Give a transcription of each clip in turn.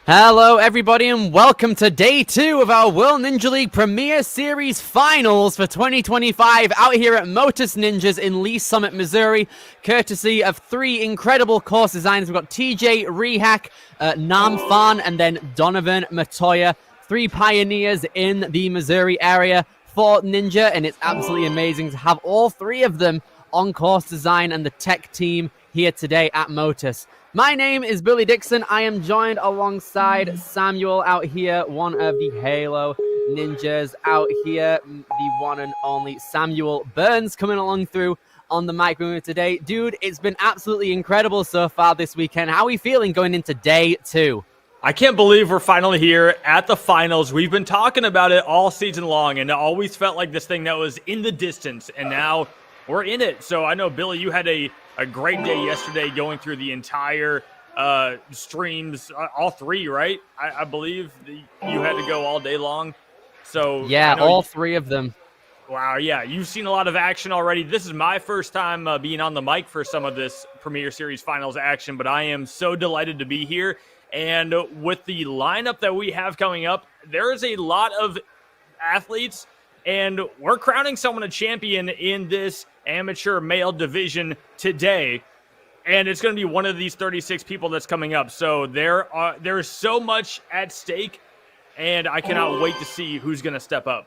Hello everybody and welcome to day 2 of our World Ninja League Premier Series Finals for 2025 out here at Motus Ninjas in Lee Summit, Missouri, courtesy of 3 incredible course designers. We've got TJ Rehack, Nam Fan, and then Donovan Matoya. 3 pioneers in the Missouri area for Ninja, and it's absolutely amazing to have all 3 of them on course design and the tech team here today at Motus. My name is Billy Dixon. I am joined alongside Samuel out here, one of the Halo Ninjas out here, the one and only Samuel Burns coming along through on the mic with me today. Dude, it's been absolutely incredible so far this weekend. How are we feeling going into day 2? I can't believe we're finally here at the finals. We've been talking about it all season long, and it always felt like this thing that was in the distance, and now we're in it. So I know, Billy, you had a great day yesterday going through the entire streams, all 3, right? I believe you had to go all day long. So yeah, all 3 of them. Wow, yeah, you've seen a lot of action already. This is my first time being on the mic for some of this Premier Series Finals action, but I am so delighted to be here. And with the lineup that we have coming up, there is a lot of athletes, and we're crowning someone a champion in this amateur male division today, and it's going to be one of these 36 people that's coming up. So there's so much at stake, and I cannot wait to see who's going to step up.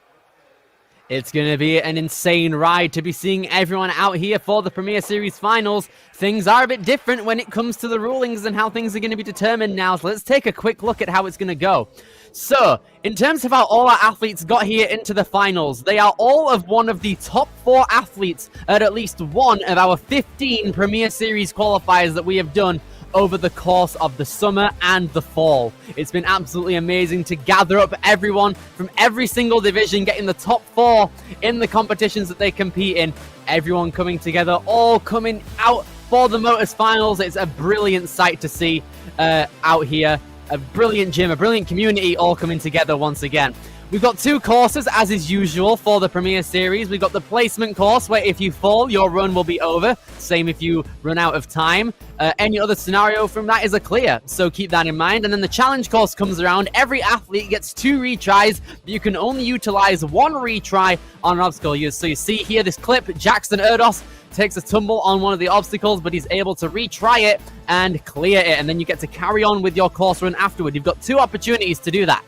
It's going to be an insane ride to be seeing everyone out here for the Premier Series Finals. Things are a bit different when it comes to the rulings and how things are going to be determined now. So let's take a quick look at how it's going to go. So, in terms of how all our athletes got here into the finals, they are all of one of the top 4 athletes at least one of our 15 Premier Series qualifiers that we have done over the course of the summer and the fall. It's been absolutely amazing to gather up everyone from every single division, getting the top 4 in the competitions that they compete in. Everyone coming together, all coming out for the Motus Finals. It's a brilliant sight to see out here. A brilliant gym, a brilliant community all coming together once again. We've got two courses, as is usual for the Premier Series. We've got the placement course, where if you fall, your run will be over. Same if you run out of time. Any other scenario from that is a clear, so keep that in mind. And then the challenge course comes around. Every athlete gets 2 retries, but you can only utilize 1 retry on an obstacle. So you see here this clip, Jackson Erdos takes a tumble on one of the obstacles, but he's able to retry it and clear it. And then you get to carry on with your course run afterward. You've got 2 opportunities to do that.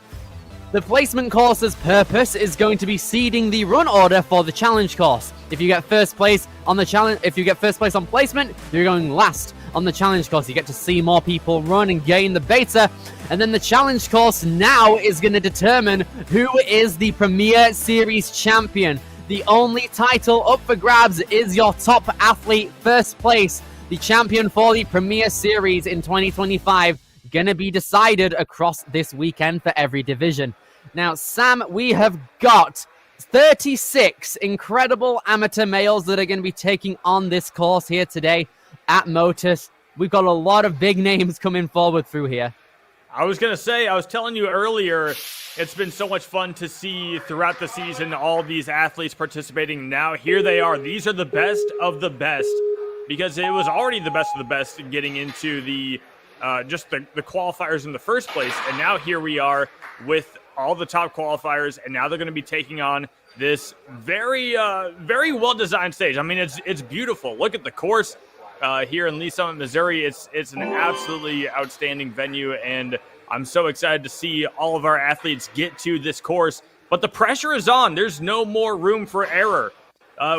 The placement course's purpose is going to be seeding the run order for the challenge course. If you get first place on the challenge, if you get first place on placement, you're going last on the challenge course. You get to see more people run and gain the beta. And then the challenge course now is going to determine who is the Premier Series champion. The only title up for grabs is your top athlete, first place. The champion for the Premier Series in 2025 going to be decided across this weekend for every division. Now, Sam, we have got 36 incredible amateur males that are going to be taking on this course here today at Motus. We've got a lot of big names coming forward through here. I was going to say, I was telling you earlier, it's been so much fun to see throughout the season all these athletes participating. Now, here they are. These are the best of the best, because it was already the best of the best getting into the just the qualifiers in the first place. And now here we are with all the top qualifiers, and now they're going to be taking on this very well-designed stage. I mean, it's beautiful. Look at the course here in Lee Summit, Missouri. It's an absolutely outstanding venue, and I'm so excited to see all of our athletes get to this course. But the pressure is on. There's no more room for error.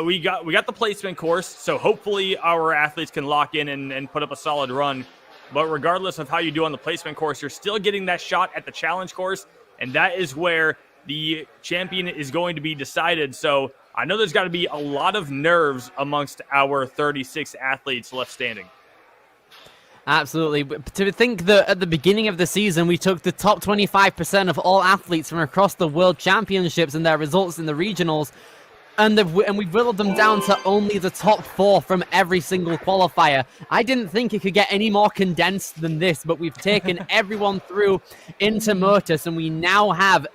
We got the placement course, so hopefully our athletes can lock in and put up a solid run. But regardless of how you do on the placement course, you're still getting that shot at the challenge course, and that is where the champion is going to be decided. So I know there's got to be a lot of nerves amongst our 36 athletes left standing. Absolutely. But to think that at the beginning of the season, we took the top 25% of all athletes from across the World Championships and their results in the regionals, and we've whittled them down to only the top 4 from every single qualifier. I didn't think it could get any more condensed than this, but we've taken everyone through into Motus, and we now have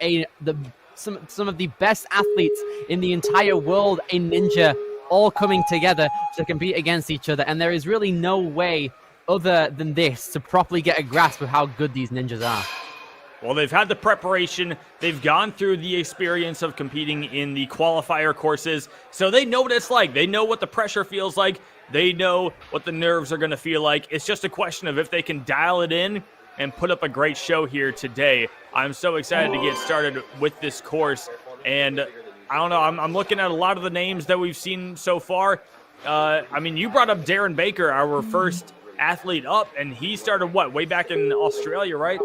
some of the best athletes in the entire world in Ninja all coming together to compete against each other. And there is really no way other than this to properly get a grasp of how good these ninjas are. Well, they've had the preparation. They've gone through the experience of competing in the qualifier courses, so they know what it's like. They know what the pressure feels like. They know what the nerves are going to feel like. It's just a question of if they can dial it in and put up a great show here today. I'm so excited to get started with this course, and I don't know, I'm looking at a lot of the names that we've seen so far. I mean, you brought up Darren Baker, our first athlete up, and he started, way back in Australia, right?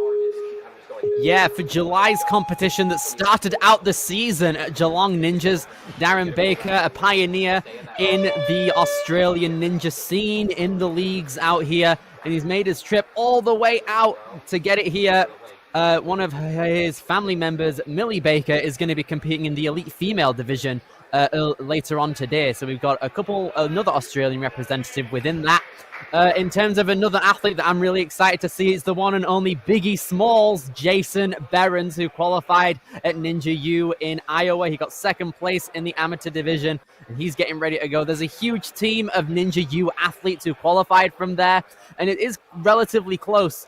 Yeah, for July's competition that started out the season at Geelong Ninjas, Darren Baker, a pioneer in the Australian ninja scene, in the leagues out here, and he's made his trip all the way out to get it here. One of his family members, Millie Baker, is going to be competing in the elite female division later on today. So we've got another Australian representative within that. In terms of another athlete that I'm really excited to see, is the one and only Biggie Smalls, Jason Behrens, who qualified at Ninja U in Iowa. He got second place in the amateur division, and he's getting ready to go. There's a huge team of Ninja U athletes who qualified from there, and it is relatively close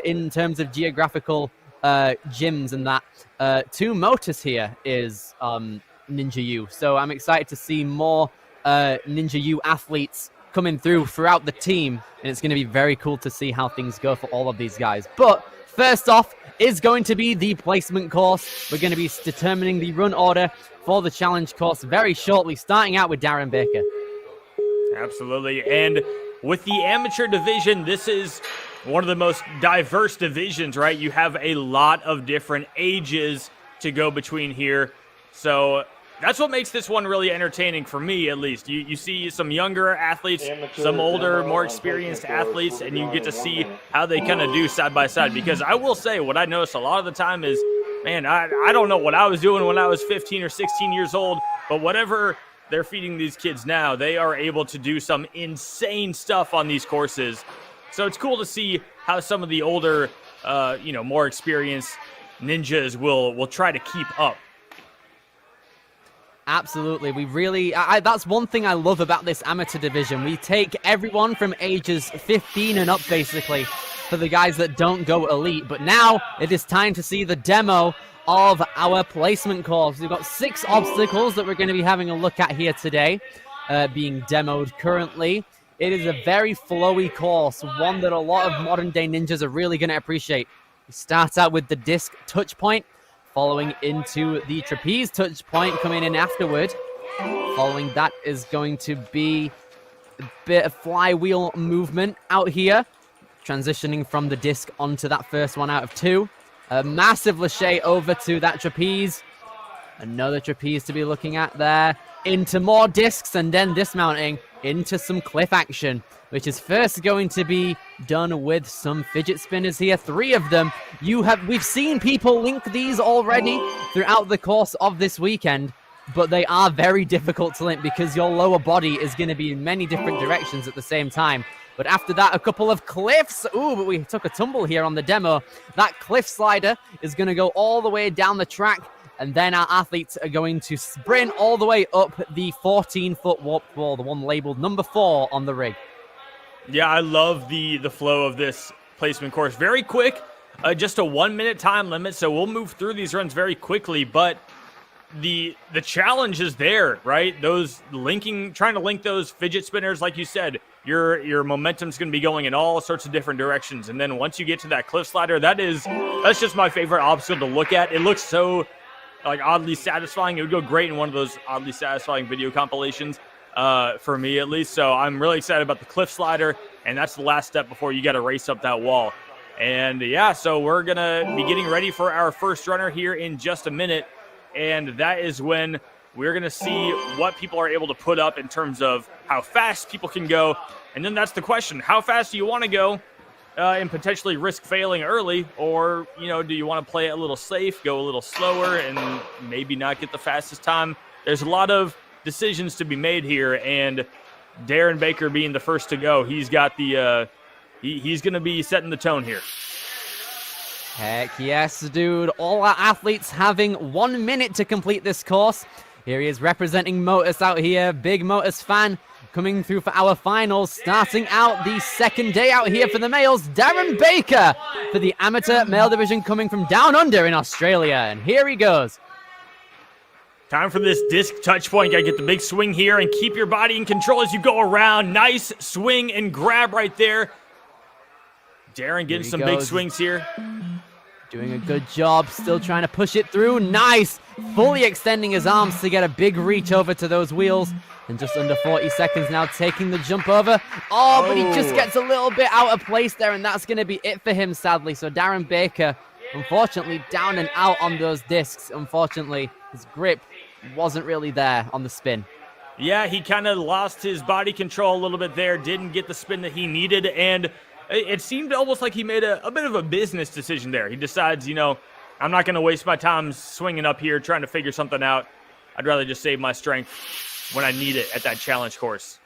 in terms of geographical gyms and that. To Motus here is Ninja U. So I'm excited to see more Ninja U athletes coming throughout the team, and it's going to be very cool to see how things go for all of these guys. But first off is going to be the placement course. We're going to be determining the run order for the challenge course very shortly, starting out with Darren Baker. Absolutely. And with the amateur division, this is one of the most diverse divisions, right? You have a lot of different ages to go between here. So that's what makes this one really entertaining for me, at least. You see some younger athletes, some older, more experienced athletes, and you get to see how they kind of do side by side. Because I will say, what I notice a lot of the time is, man, I don't know what I was doing when I was 15 or 16 years old, but whatever they're feeding these kids now, they are able to do some insane stuff on these courses. So it's cool to see how some of the older, more experienced ninjas will try to keep up. Absolutely. We really, that's one thing I love about this amateur division. We take everyone from ages 15 and up, basically, for the guys that don't go elite. But now it is time to see the demo of our placement course. We've got 6 obstacles that we're going to be having a look at here today, being demoed currently. It is a very flowy course, one that a lot of modern day ninjas are really going to appreciate. We start out with the disc touch point, following into the trapeze touch point coming in afterward. Following that is going to be a bit of flywheel movement out here, transitioning from the disc onto that first one out of 2. A massive lâché over to that trapeze. Another trapeze to be looking at there. Into more discs and then dismounting into some cliff action, which is first going to be done with some fidget spinners here. 3 of them. We've seen people link these already throughout the course of this weekend, but they are very difficult to link because your lower body is going to be in many different directions at the same time. But after that, a couple of cliffs. Ooh, but we took a tumble here on the demo. That cliff slider is going to go all the way down the track, and then our athletes are going to sprint all the way up the 14-foot warped wall, the one labeled number 4 on the rig. Yeah, I love the flow of this placement course. Very quick, just a 1-minute time limit, so we'll move through these runs very quickly, but the challenge is there, right? Trying to link those fidget spinners, like you said, your momentum's going to be going in all sorts of different directions, and then once you get to that cliff slider, that's just my favorite obstacle to look at. It looks so oddly satisfying. It would go great in one of those oddly satisfying video compilations, for me at least. So I'm really excited about the cliff slider, and that's the last step before you got to race up that wall. And yeah, so we're gonna be getting ready for our first runner here in just a minute, and that is when we're gonna see what people are able to put up in terms of how fast people can go. And then that's the question: how fast do you want to go? And potentially risk failing early, or do you want to play it a little safe, go a little slower, and maybe not get the fastest time? There's a lot of decisions to be made here, and Darren Baker being the first to go, he's got the he's going to be setting the tone here. Heck yes, dude. All our athletes having 1 minute to complete this course. Here he is representing Motus out here, big Motus fan. Coming through for our finals, starting out the second day out here for the males, Darren Baker for the amateur male division coming from down under in Australia. And here he goes. Time for this disc touch point. Gotta get the big swing here and keep your body in control as you go around. Nice swing and grab right there. Darren getting some big swings here. Doing a good job, still trying to push it through. Nice! Fully extending his arms to get a big reach over to those wheels. And just under 40 seconds now, taking the jump over. Oh, but he just gets a little bit out of place there, and that's going to be it for him, sadly. So Darren Baker, unfortunately, down and out on those discs. Unfortunately, his grip wasn't really there on the spin. Yeah, he kind of lost his body control a little bit there, didn't get the spin that he needed, and it seemed almost like he made a bit of a business decision there. He decides, I'm not going to waste my time swinging up here trying to figure something out. I'd rather just save my strength when I need it at that challenge course.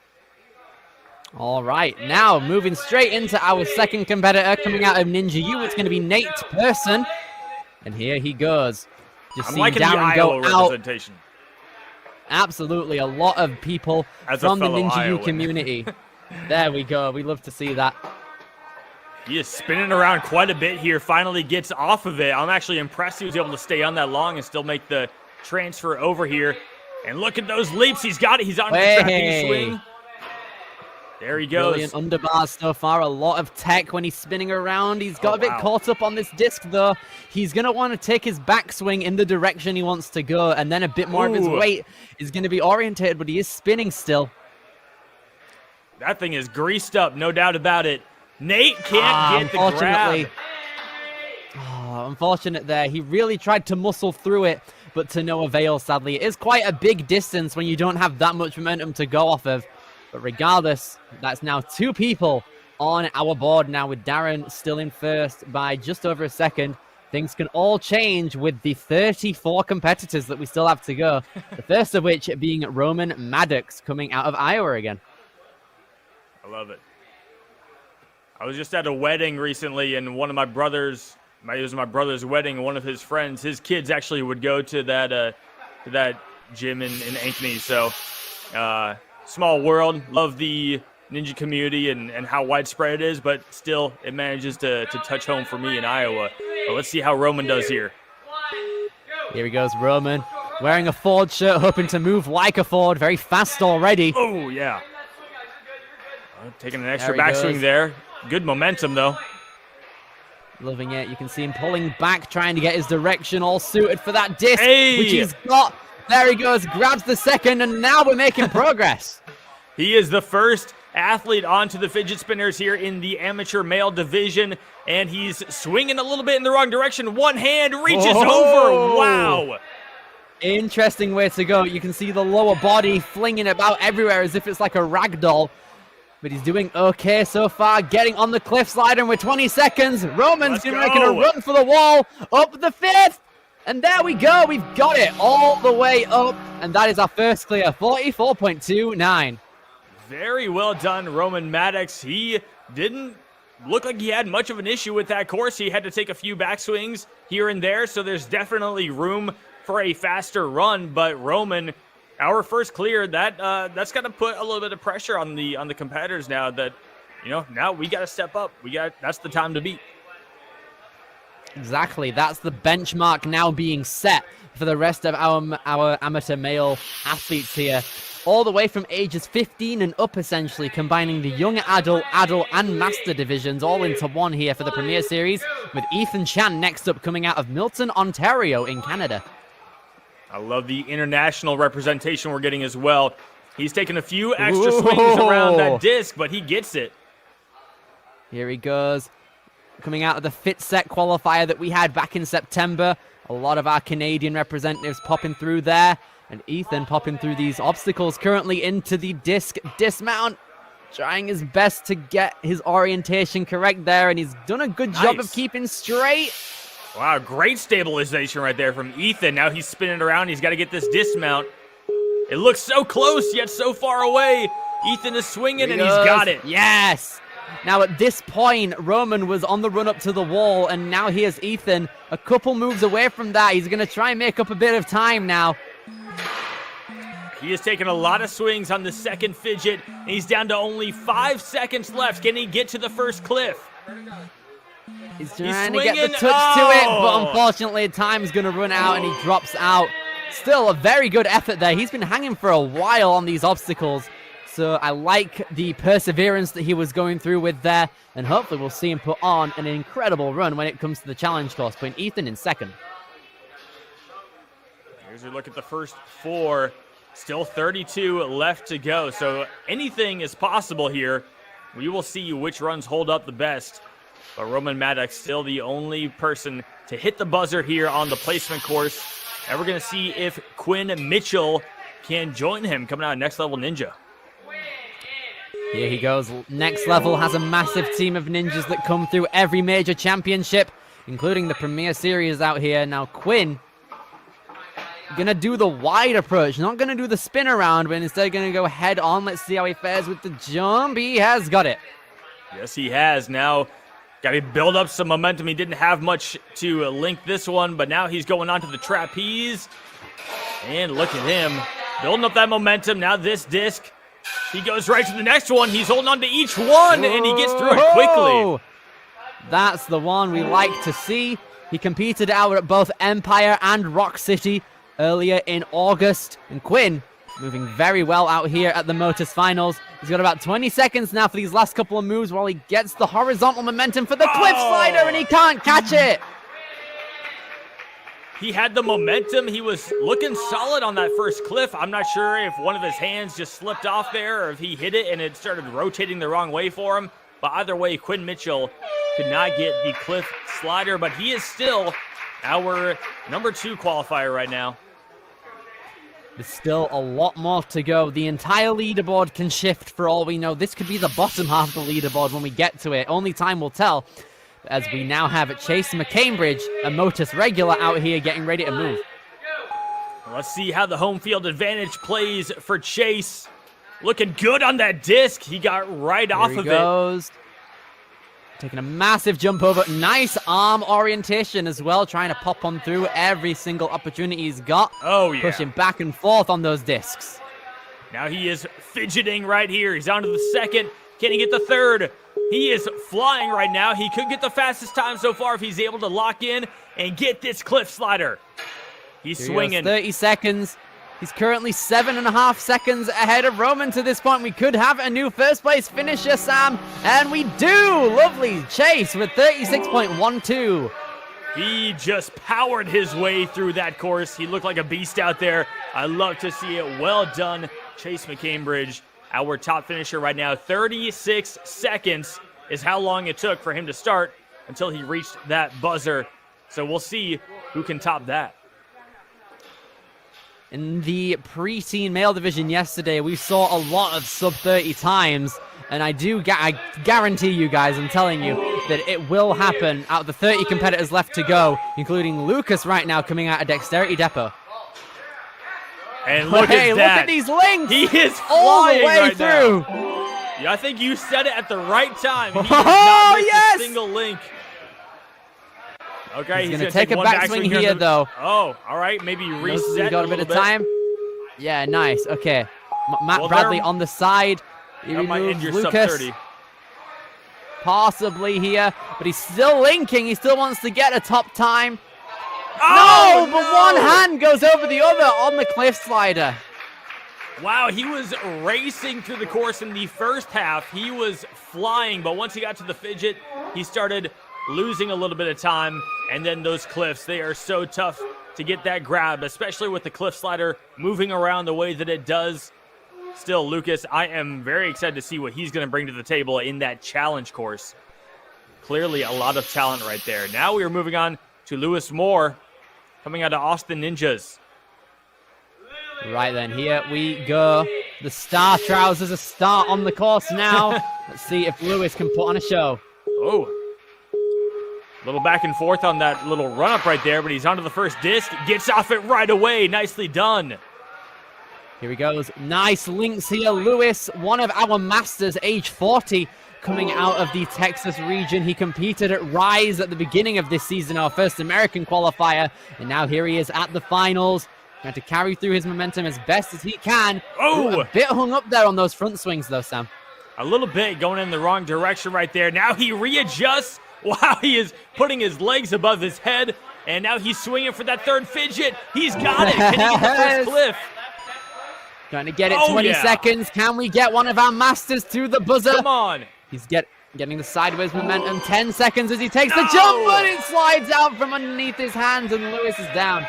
All right, now moving straight into our second competitor coming out of Ninja U. It's going to be Nate Person. And here he goes. Just I'm liking Darren the Iowa representation. Absolutely, a lot of people from the Ninja Iowan U community. There we go. We love to see that. He is spinning around quite a bit here. Finally gets off of it. I'm actually impressed he was able to stay on that long and still make the transfer over here. And look at those leaps. He's got it. He's on the trapeze swing. There he goes. Brilliant underbars so far. A lot of tech when he's spinning around. He's got a bit caught up on this disc, though. He's going to want to take his backswing in the direction he wants to go, and then a bit more of his weight is going to be orientated, but he is spinning still. That thing is greased up, no doubt about it. Nate can't get the grab. Unfortunate there. He really tried to muscle through it, but to no avail, sadly. It is quite a big distance when you don't have that much momentum to go off of. But regardless, that's now 2 people on our board now, with Darren still in first by just over a second. Things can all change with the 34 competitors that we still have to go. The first of which being Roman Maddox coming out of Iowa again. I love it. I was just at a wedding recently, and one of my brothers It was my brother's wedding. One of his friends, his kids actually would go to that gym in Ankeny. So small world. Love the ninja community and how widespread it is, but still it manages to touch home for me in Iowa. But let's see how Roman does here. Here he goes, Roman, wearing a Ford shirt, hoping to move like a Ford, very fast already. Oh, yeah. Taking an extra backswing there. Good momentum, though. Loving it. You can see him pulling back, trying to get his direction all suited for that disc, Hey! which he's got. There he goes, grabs the second, and now we're making progress. He is the first athlete onto the fidget spinners here in the amateur male division, and he's swinging a little bit in the wrong direction. One hand reaches over. Wow. Interesting way to go. You can see the lower body flinging about everywhere as if it's like a rag doll. But he's doing okay so far, getting on the cliff slider, and with 20 seconds, Roman's making a run for the wall, up the fifth, and there we go. We've got it all the way up, and that is our first clear, 44.29. Very well done, Roman Maddox. He didn't look like he had much of an issue with that course. He had to take a few backswings here and there, so there's definitely room for a faster run, but Roman, our first clear, that's going to put a little bit of pressure on the competitors now that, now we got to step up. That's the time to beat. Exactly. That's the benchmark now being set for the rest of our amateur male athletes here. All the way from ages 15 and up, essentially, combining the young adult, and master divisions all into one here for the Premier Series, with Ethan Chan next up, coming out of Milton, Ontario in Canada. I love the international representation we're getting as well. He's taking a few extra swings around that disc, but he gets it. Here he goes. Coming out of the fit set qualifier that we had back in September. A lot of our Canadian representatives popping through there. And Ethan popping through these obstacles currently into the disc dismount. Trying his best to get his orientation correct there. And he's done a good job of keeping straight. Wow, great stabilization right there from Ethan. Now he's spinning around. He's got to get this dismount. It looks so close, yet so far away. Ethan is swinging, and he's got it. Yes. Now, at this point, Roman was on the run up to the wall, and now here's Ethan a couple moves away from that. He's going to try and make up a bit of time now. He has taken a lot of swings on the second fidget, and he's down to only 5 seconds left. Can he get to the first cliff? He's trying to get the touch to it, but unfortunately time's going to run out and he drops out. Still a very good effort there. He's been hanging for a while on these obstacles. So I like the perseverance that he was going through with there, and hopefully we'll see him put on an incredible run when it comes to the challenge course, putting Ethan in second. Here's a look at the first 4. Still 32 left to go, so anything is possible here. We will see which runs hold up the best. But Roman Maddox still the only person to hit the buzzer here on the placement course. And we're going to see if Quinn Mitchell can join him coming out of Next Level Ninja. Here he goes. Next Level has a massive team of ninjas that come through every major championship, including the Premier Series out here. Now Quinn going to do the wide approach, not going to do the spin around, but instead going to go head on. Let's see how he fares with the jump. He has got it. Yes, he has. Now got to build up some momentum. He didn't have much to link this one, but now he's going on to the trapeze. And look at him building up that momentum. Now this disc, he goes right to the next one. He's holding on to each one, and he gets through it quickly. That's the one we like to see. He competed out at both Empire and Rock City earlier in August. And Quinn moving very well out here at the Motus Finals. He's got about 20 seconds now for these last couple of moves while he gets the horizontal momentum for the cliff slider, and he can't catch it. He had the momentum. He was looking solid on that first cliff. I'm not sure if one of his hands just slipped off there or if he hit it and it started rotating the wrong way for him. But either way, Quinn Mitchell could not get the cliff slider, but he is still our number 2 qualifier right now. There's still a lot more to go. The entire leaderboard can shift for all we know. This could be the bottom half of the leaderboard when we get to it. Only time will tell, as we now have Chase McCambridge, a Motus regular, out here getting ready to move. Let's see how the home field advantage plays for Chase. Looking good on that disc. He got right off of it. Taking a massive jump over. Nice arm orientation as well. Trying to pop on through every single opportunity he's got. Oh, yeah. Pushing back and forth on those discs. Now he is fidgeting right here. He's on to the second. Can he get the third? He is flying right now. He could get the fastest time so far if he's able to lock in and get this cliff slider. He's swinging. 30 seconds. He's currently 7.5 seconds ahead of Roman to this point. We could have a new first place finisher, Sam. And we do. Lovely chase with 36.12. He just powered his way through that course. He looked like a beast out there. I love to see it. Well done, Chase McCambridge, our top finisher right now. 36 seconds is how long it took for him to start until he reached that buzzer. So we'll see who can top that. In the preteen male division yesterday, we saw a lot of sub-30 times, and I guarantee you guys, I'm telling you, that it will happen out of the 30 competitors left to go, including Lucas right now coming out of Dexterity Depot. And look at that. Look at these links! He is all the flying way right through. Now. Yeah, I think you said it at the right time. He Oh, did not miss yes! a single link. Okay, He's going to take a backswing here, though. Oh, all right. Maybe reset. We got a bit of time. Yeah, nice. Okay. Matt Bradley on the side. He that might end removes your Lucas. sub-30. Possibly here, but he's still linking. He still wants to get a top time. Oh, no, but one hand goes over the other on the cliff slider. Wow, he was racing through the course in the first half. He was flying, but once he got to the fidget, he started losing a little bit of time. And then those cliffs, they are so tough to get that grab, especially with the cliff slider moving around the way that it does. Still, Lucas, I am very excited to see what he's going to bring to the table in that challenge course. Clearly a lot of talent right there. Now we are moving on to Lewis Moore coming out of Austin Ninjas. Right then, here we go. The Star Trousers a start on the course now. Let's see if Lewis can put on a show. Oh, a little back and forth on that little run-up right there, but he's onto the first disc. Gets off it right away. Nicely done. Here he goes. Nice links here. Lewis, one of our masters, age 40, coming out of the Texas region. He competed at Rise at the beginning of this season, our first American qualifier. And now here he is at the finals. Trying to carry through his momentum as best as he can. Oh! Ooh, a bit hung up there on those front swings, though, Sam. A little bit going in the wrong direction right there. Now he readjusts. Wow, he is putting his legs above his head. And now he's swinging for that third fidget. He's got it. Can he get the first cliff? Trying to get it 20 seconds. Can we get one of our masters through the buzzer? Come on. He's getting the sideways momentum. 10 seconds as he takes the jump, but it slides out from underneath his hands, and Lewis is down.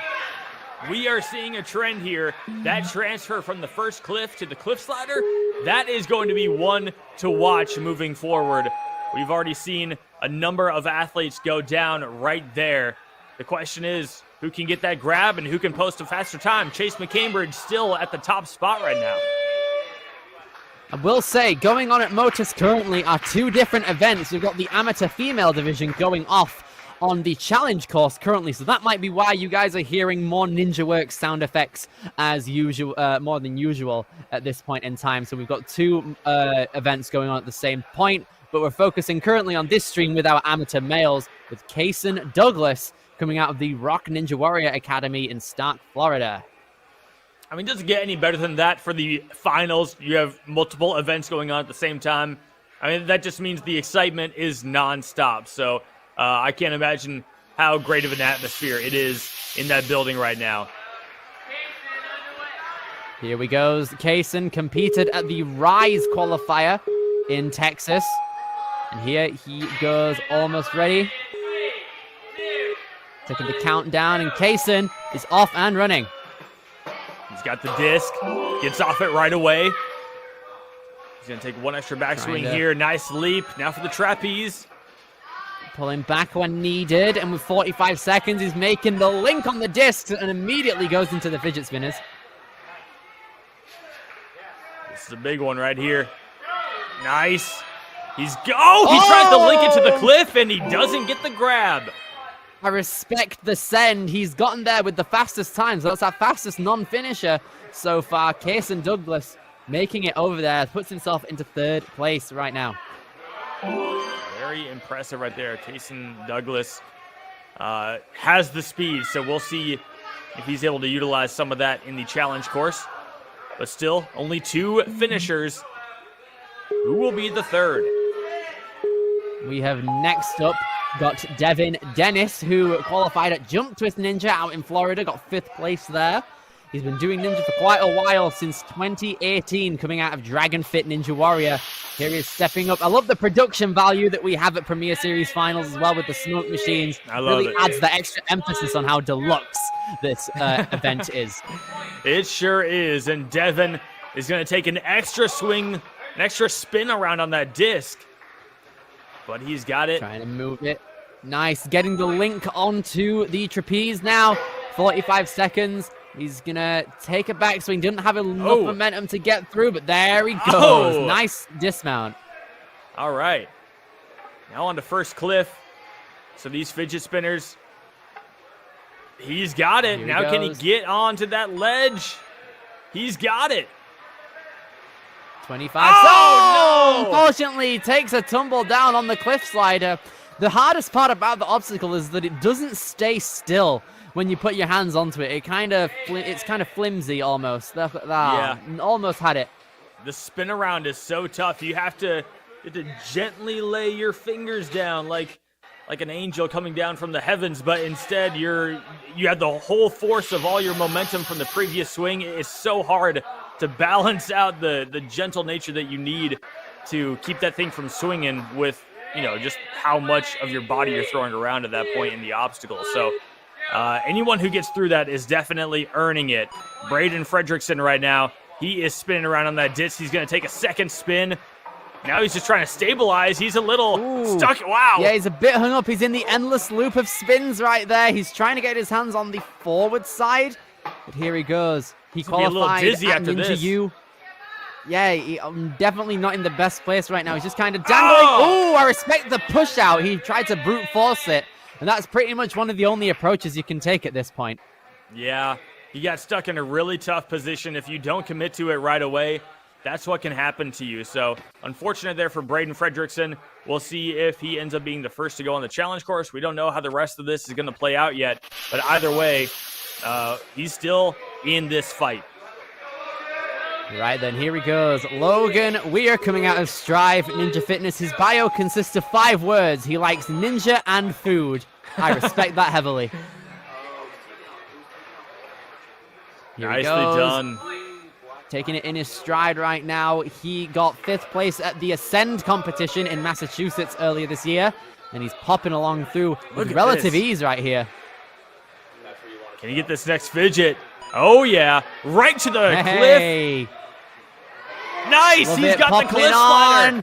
We are seeing a trend here. That transfer from the first cliff to the cliff slider, that is going to be one to watch moving forward. We've already seen a number of athletes go down right there. The question is, who can get that grab and who can post a faster time? Chase McCambridge still at the top spot right now. I will say, going on at Motus currently are two different events. We've got the amateur female division going off on the challenge course currently, so that might be why you guys are hearing more Ninja Works sound effects as usual, more than usual at this point in time. So we've got two events going on at the same point, but we're focusing currently on this stream with our amateur males, with Kaysen Douglas coming out of the Rock Ninja Warrior Academy in Stark, Florida. I mean, it doesn't get any better than that for the finals. You have multiple events going on at the same time. I mean, that just means the excitement is nonstop. So I can't imagine how great of an atmosphere it is in that building right now. Here we go. Kaysen competed at the Rise qualifier in Texas. And here he goes, almost ready. Taking the countdown, and Kaysen is off and running. He's got the disc, gets off it right away. He's going to take one extra backswing here. Nice leap. Now for the trapeze. Pulling back when needed, and with 45 seconds, he's making the link on the discs and immediately goes into the fidget spinners. This is a big one right here. Nice. He tries to link it to the cliff, and he doesn't get the grab. I respect the send. He's gotten there with the fastest times. That's our fastest non-finisher so far. Kaysen Douglas making it over there. Puts himself into third place right now. There Very impressive right there. Kason Douglas has the speed, so we'll see if he's able to utilize some of that in the challenge course. But still, only 2 finishers. Who will be the third? We have next up got Devin Dennis, who qualified at Jump Twist Ninja out in Florida, got 5th place there. He's been doing Ninja for quite a while, since 2018, coming out of Dragon Fit Ninja Warrior. Here he is stepping up. I love the production value that we have at Premier Series Finals as well with the smoke machines. I love it. Really adds the extra emphasis on how deluxe this event is. It sure is, and Devin is going to take an extra swing, an extra spin around on that disc. But he's got it. Trying to move it. Nice. Getting the link onto the trapeze now. 45 seconds. He's going to take a backswing. Didn't have enough momentum to get through, but there he goes. Nice dismount. All right. Now on to first cliff. So these fidget spinners, he's got it. Now can he get onto that ledge? He's got it. 25. Oh, no! Unfortunately, he takes a tumble down on the cliff slider. The hardest part about the obstacle is that it doesn't stay still when you put your hands onto it. It's kind of flimsy almost. Yeah. Almost had it. The spin around is so tough. You have to gently lay your fingers down like an angel coming down from the heavens, but instead you have the whole force of all your momentum from the previous swing. It's so hard to balance out the gentle nature that you need to keep that thing from swinging with, just how much of your body you're throwing around at that point in the obstacle. So anyone who gets through that is definitely earning it. Braden Fredrickson right now, he is spinning around on that disc. He's going to take a second spin. Now he's just trying to stabilize. He's a little stuck. Wow. Yeah, he's a bit hung up. He's in the endless loop of spins right there. He's trying to get his hands on the forward side. But here he goes. He qualified at Ninja U. Yeah, definitely not in the best place right now. He's just kind of dangling. Oh, I respect the push out. He tried to brute force it. And that's pretty much one of the only approaches you can take at this point. Yeah, he got stuck in a really tough position. If you don't commit to it right away, that's what can happen to you. So, unfortunate there for Braden Fredrickson. We'll see if he ends up being the first to go on the challenge course. We don't know how the rest of this is going to play out yet. But either way, he's still in this fight. Right then, here he goes. Logan Weir coming out of Strive Ninja Fitness. His bio consists of 5 words. He likes ninja and food. I respect that heavily. Nicely done. Taking it in his stride right now. He got 5th place at the Ascend competition in Massachusetts earlier this year. And he's popping along through with relative ease right here. Can he get this next fidget? Oh, yeah. Right to the cliff. Nice. He's got the cliff slider.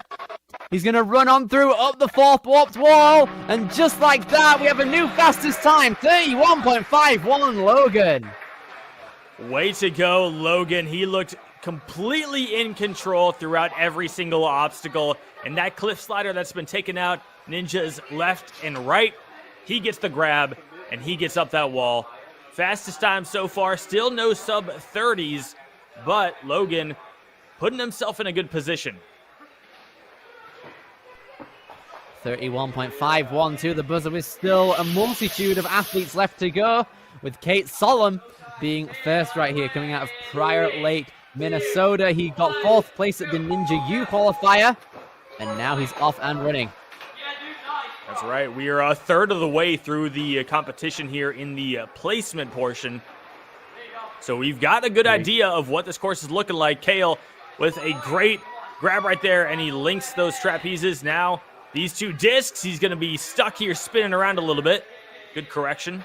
He's going to run on through up the 4th warped wall. And just like that, we have a new fastest time. 31.51, Logan. Way to go, Logan. He looked completely in control throughout every single obstacle. And that cliff slider that's been taken out, Ninja's left and right. He gets the grab, and he gets up that wall. Fastest time so far, still no sub-30s, but Logan putting himself in a good position. 31.512, the buzzer with still a multitude of athletes left to go, with Kate Solom being first right here, coming out of Prior Lake, Minnesota. He got 4th place at the Ninja U qualifier, and now he's off and running. That's right. We are a third of the way through the competition here in the placement portion. So we've got a good idea of what this course is looking like. Kale with a great grab right there, and he links those trapezes. Now, these 2 discs, he's going to be stuck here spinning around a little bit. Good correction.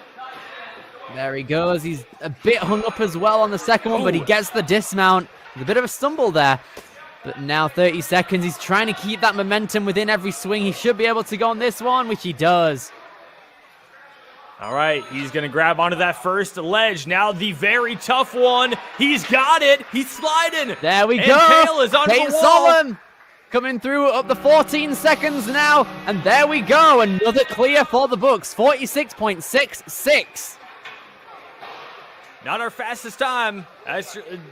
There he goes. He's a bit hung up as well on the second one, but he gets the dismount. There's a bit of a stumble there. But now 30 seconds. He's trying to keep that momentum within every swing. He should be able to go on this one, which he does. All right, he's going to grab onto that first ledge. Now the very tough one. He's got it. He's sliding. There we go. Kale is on the wall. Solom coming through up the 14 seconds now. And there we go. Another clear for the books. 46.66. Not our fastest time.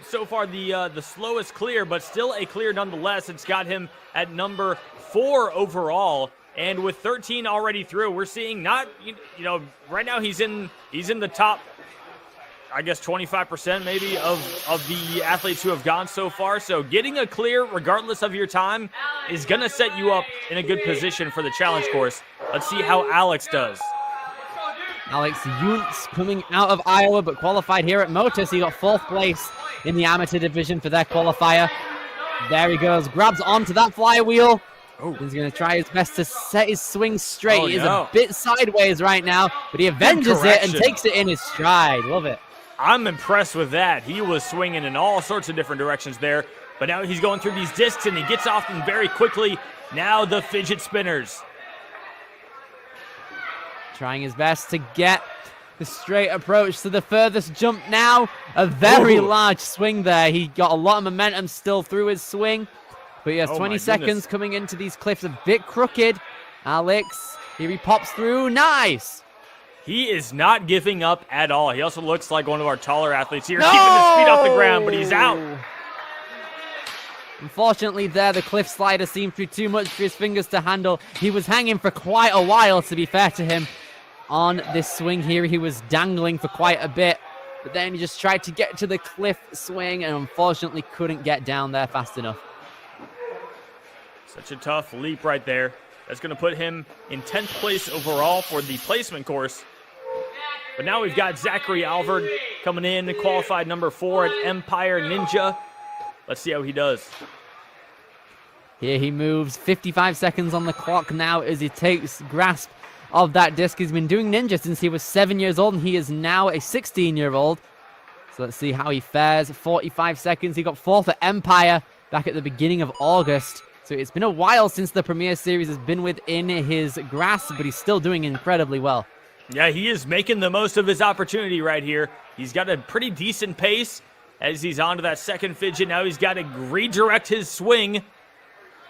So far, the slowest clear, but still a clear nonetheless. It's got him at number 4 overall And with 13 already through, we're seeing not, right now he's in the top, I guess 25% maybe of the athletes who have gone so far. So getting a clear, regardless of your time, is going to set you up in a good position for the challenge course. Let's see how Alex does. Alex Yuntz coming out of Iowa, but qualified here at Motus. He got 4th place in the amateur division for their qualifier. There he goes, grabs onto that flywheel. Oh. He's going to try his best to set his swing straight. Oh, He is no. a bit sideways right now, but he avenges it and takes it in his stride. Love it. I'm impressed with that. He was swinging in all sorts of different directions there, but now he's going through these discs and he gets off them very quickly. Now the fidget spinners. Trying his best to get the straight approach to the furthest jump now. A very large swing there. He got a lot of momentum still through his swing. But he has 20 seconds coming into these cliffs, a bit crooked. Alex, here he pops through. Nice. He is not giving up at all. He also looks like one of our taller athletes here, keeping his feet off the ground, but he's out. Unfortunately there, the cliff slider seemed to be too much for his fingers to handle. He was hanging for quite a while, to be fair to him. On this swing here, he was dangling for quite a bit. But then he just tried to get to the cliff swing and unfortunately couldn't get down there fast enough. Such a tough leap right there. That's going to put him in 10th place overall for the placement course. But now we've got Zachary Alvord coming in, qualified number 4 at Empire Ninja. Let's see how he does. Here he moves, 55 seconds on the clock now as he takes grasp of that disc. He's been doing Ninja since he was 7 years old, and he is now a 16-year-old. So let's see how he fares. 45 seconds. He got 4th at Empire back at the beginning of August. So it's been a while since the Premier Series has been within his grasp, but he's still doing incredibly well. Yeah, he is making the most of his opportunity right here. He's got a pretty decent pace as he's onto that second fidget. Now he's got to redirect his swing.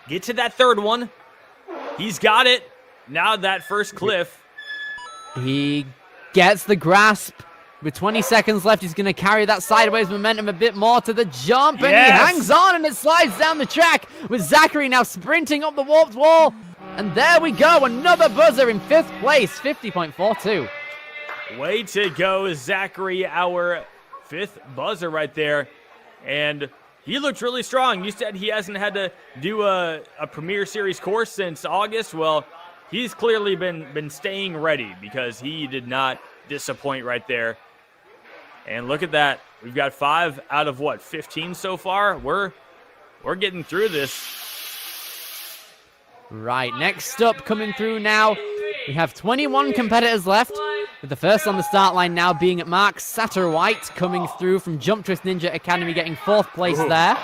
Get to that third one. He's got it. Now that first cliff. He gets the grasp. With 20 seconds left, he's going to carry that sideways momentum a bit more to the jump. And he hangs on and it slides down the track with Zachary now sprinting up the warped wall. And there we go, another buzzer in 5th place, 50.42. Way to go, Zachary, our 5th buzzer right there. And he looked really strong. You said he hasn't had to do a Premier Series course since August. Well, he's clearly been staying ready because he did not disappoint right there. And look at that. We've got 5 out of, 15 so far? We're getting through this. Right, next up coming through now, we have 21 competitors left, with the first on the start line now being Mark Satterwhite coming through from Jump Twist Ninja Academy, getting 4th place there,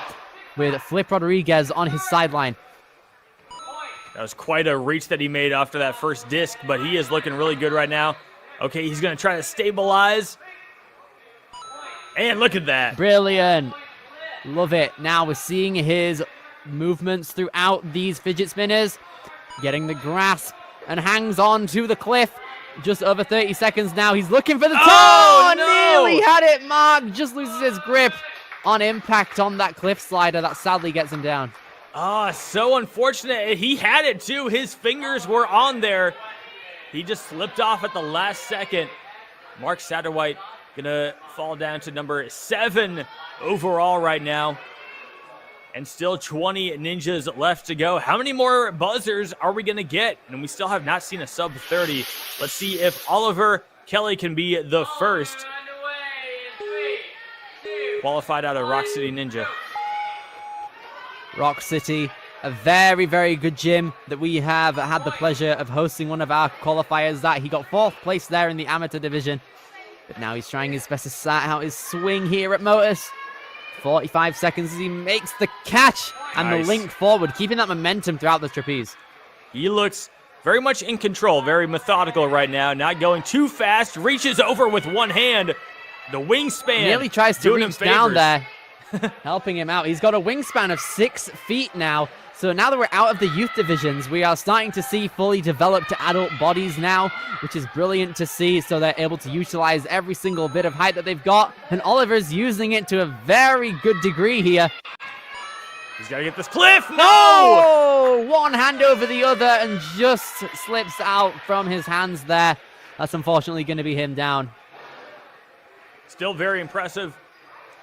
with Flip Rodriguez on his sideline. That was quite a reach that he made after that first disc, but he is looking really good right now. Okay, he's going to try to stabilize. And look at that. Brilliant. Love it. Now we're seeing his movements throughout these fidget spinners. Getting the grasp and hangs on to the cliff. Just over 30 seconds now. He's looking for the top. Oh, no! Nearly had it, Mark. Just loses his grip on impact on that cliff slider. That sadly gets him down. Ah, so unfortunate. He had it too. His fingers were on there. He just slipped off at the last second. Mark Satterwhite gonna fall down to number 7 overall right now. And still 20 ninjas left to go. How many more buzzers are we gonna get? And we still have not seen a sub 30. Let's see if Oliver Kelly can be the first. Qualified out of Rock City Ninja. Rock City, a very, very good gym that we have had the pleasure of hosting one of our qualifiers. That he got 4th place there in the amateur division. But now he's trying his best to start out his swing here at Motus. 45 seconds as he makes the catch and the link forward, keeping that momentum throughout the trapeze. He looks very much in control, very methodical right now, not going too fast, reaches over with one hand. The wingspan. He nearly tries to reach down there, helping him out. He's got a wingspan of 6 feet now. So now that we're out of the youth divisions, we are starting to see fully developed adult bodies now, which is brilliant to see. So they're able to utilize every single bit of height that they've got. And Oliver's using it to a very good degree here. He's got to get this cliff. No! Oh! One hand over the other and just slips out from his hands there. That's unfortunately going to be him down. Still very impressive.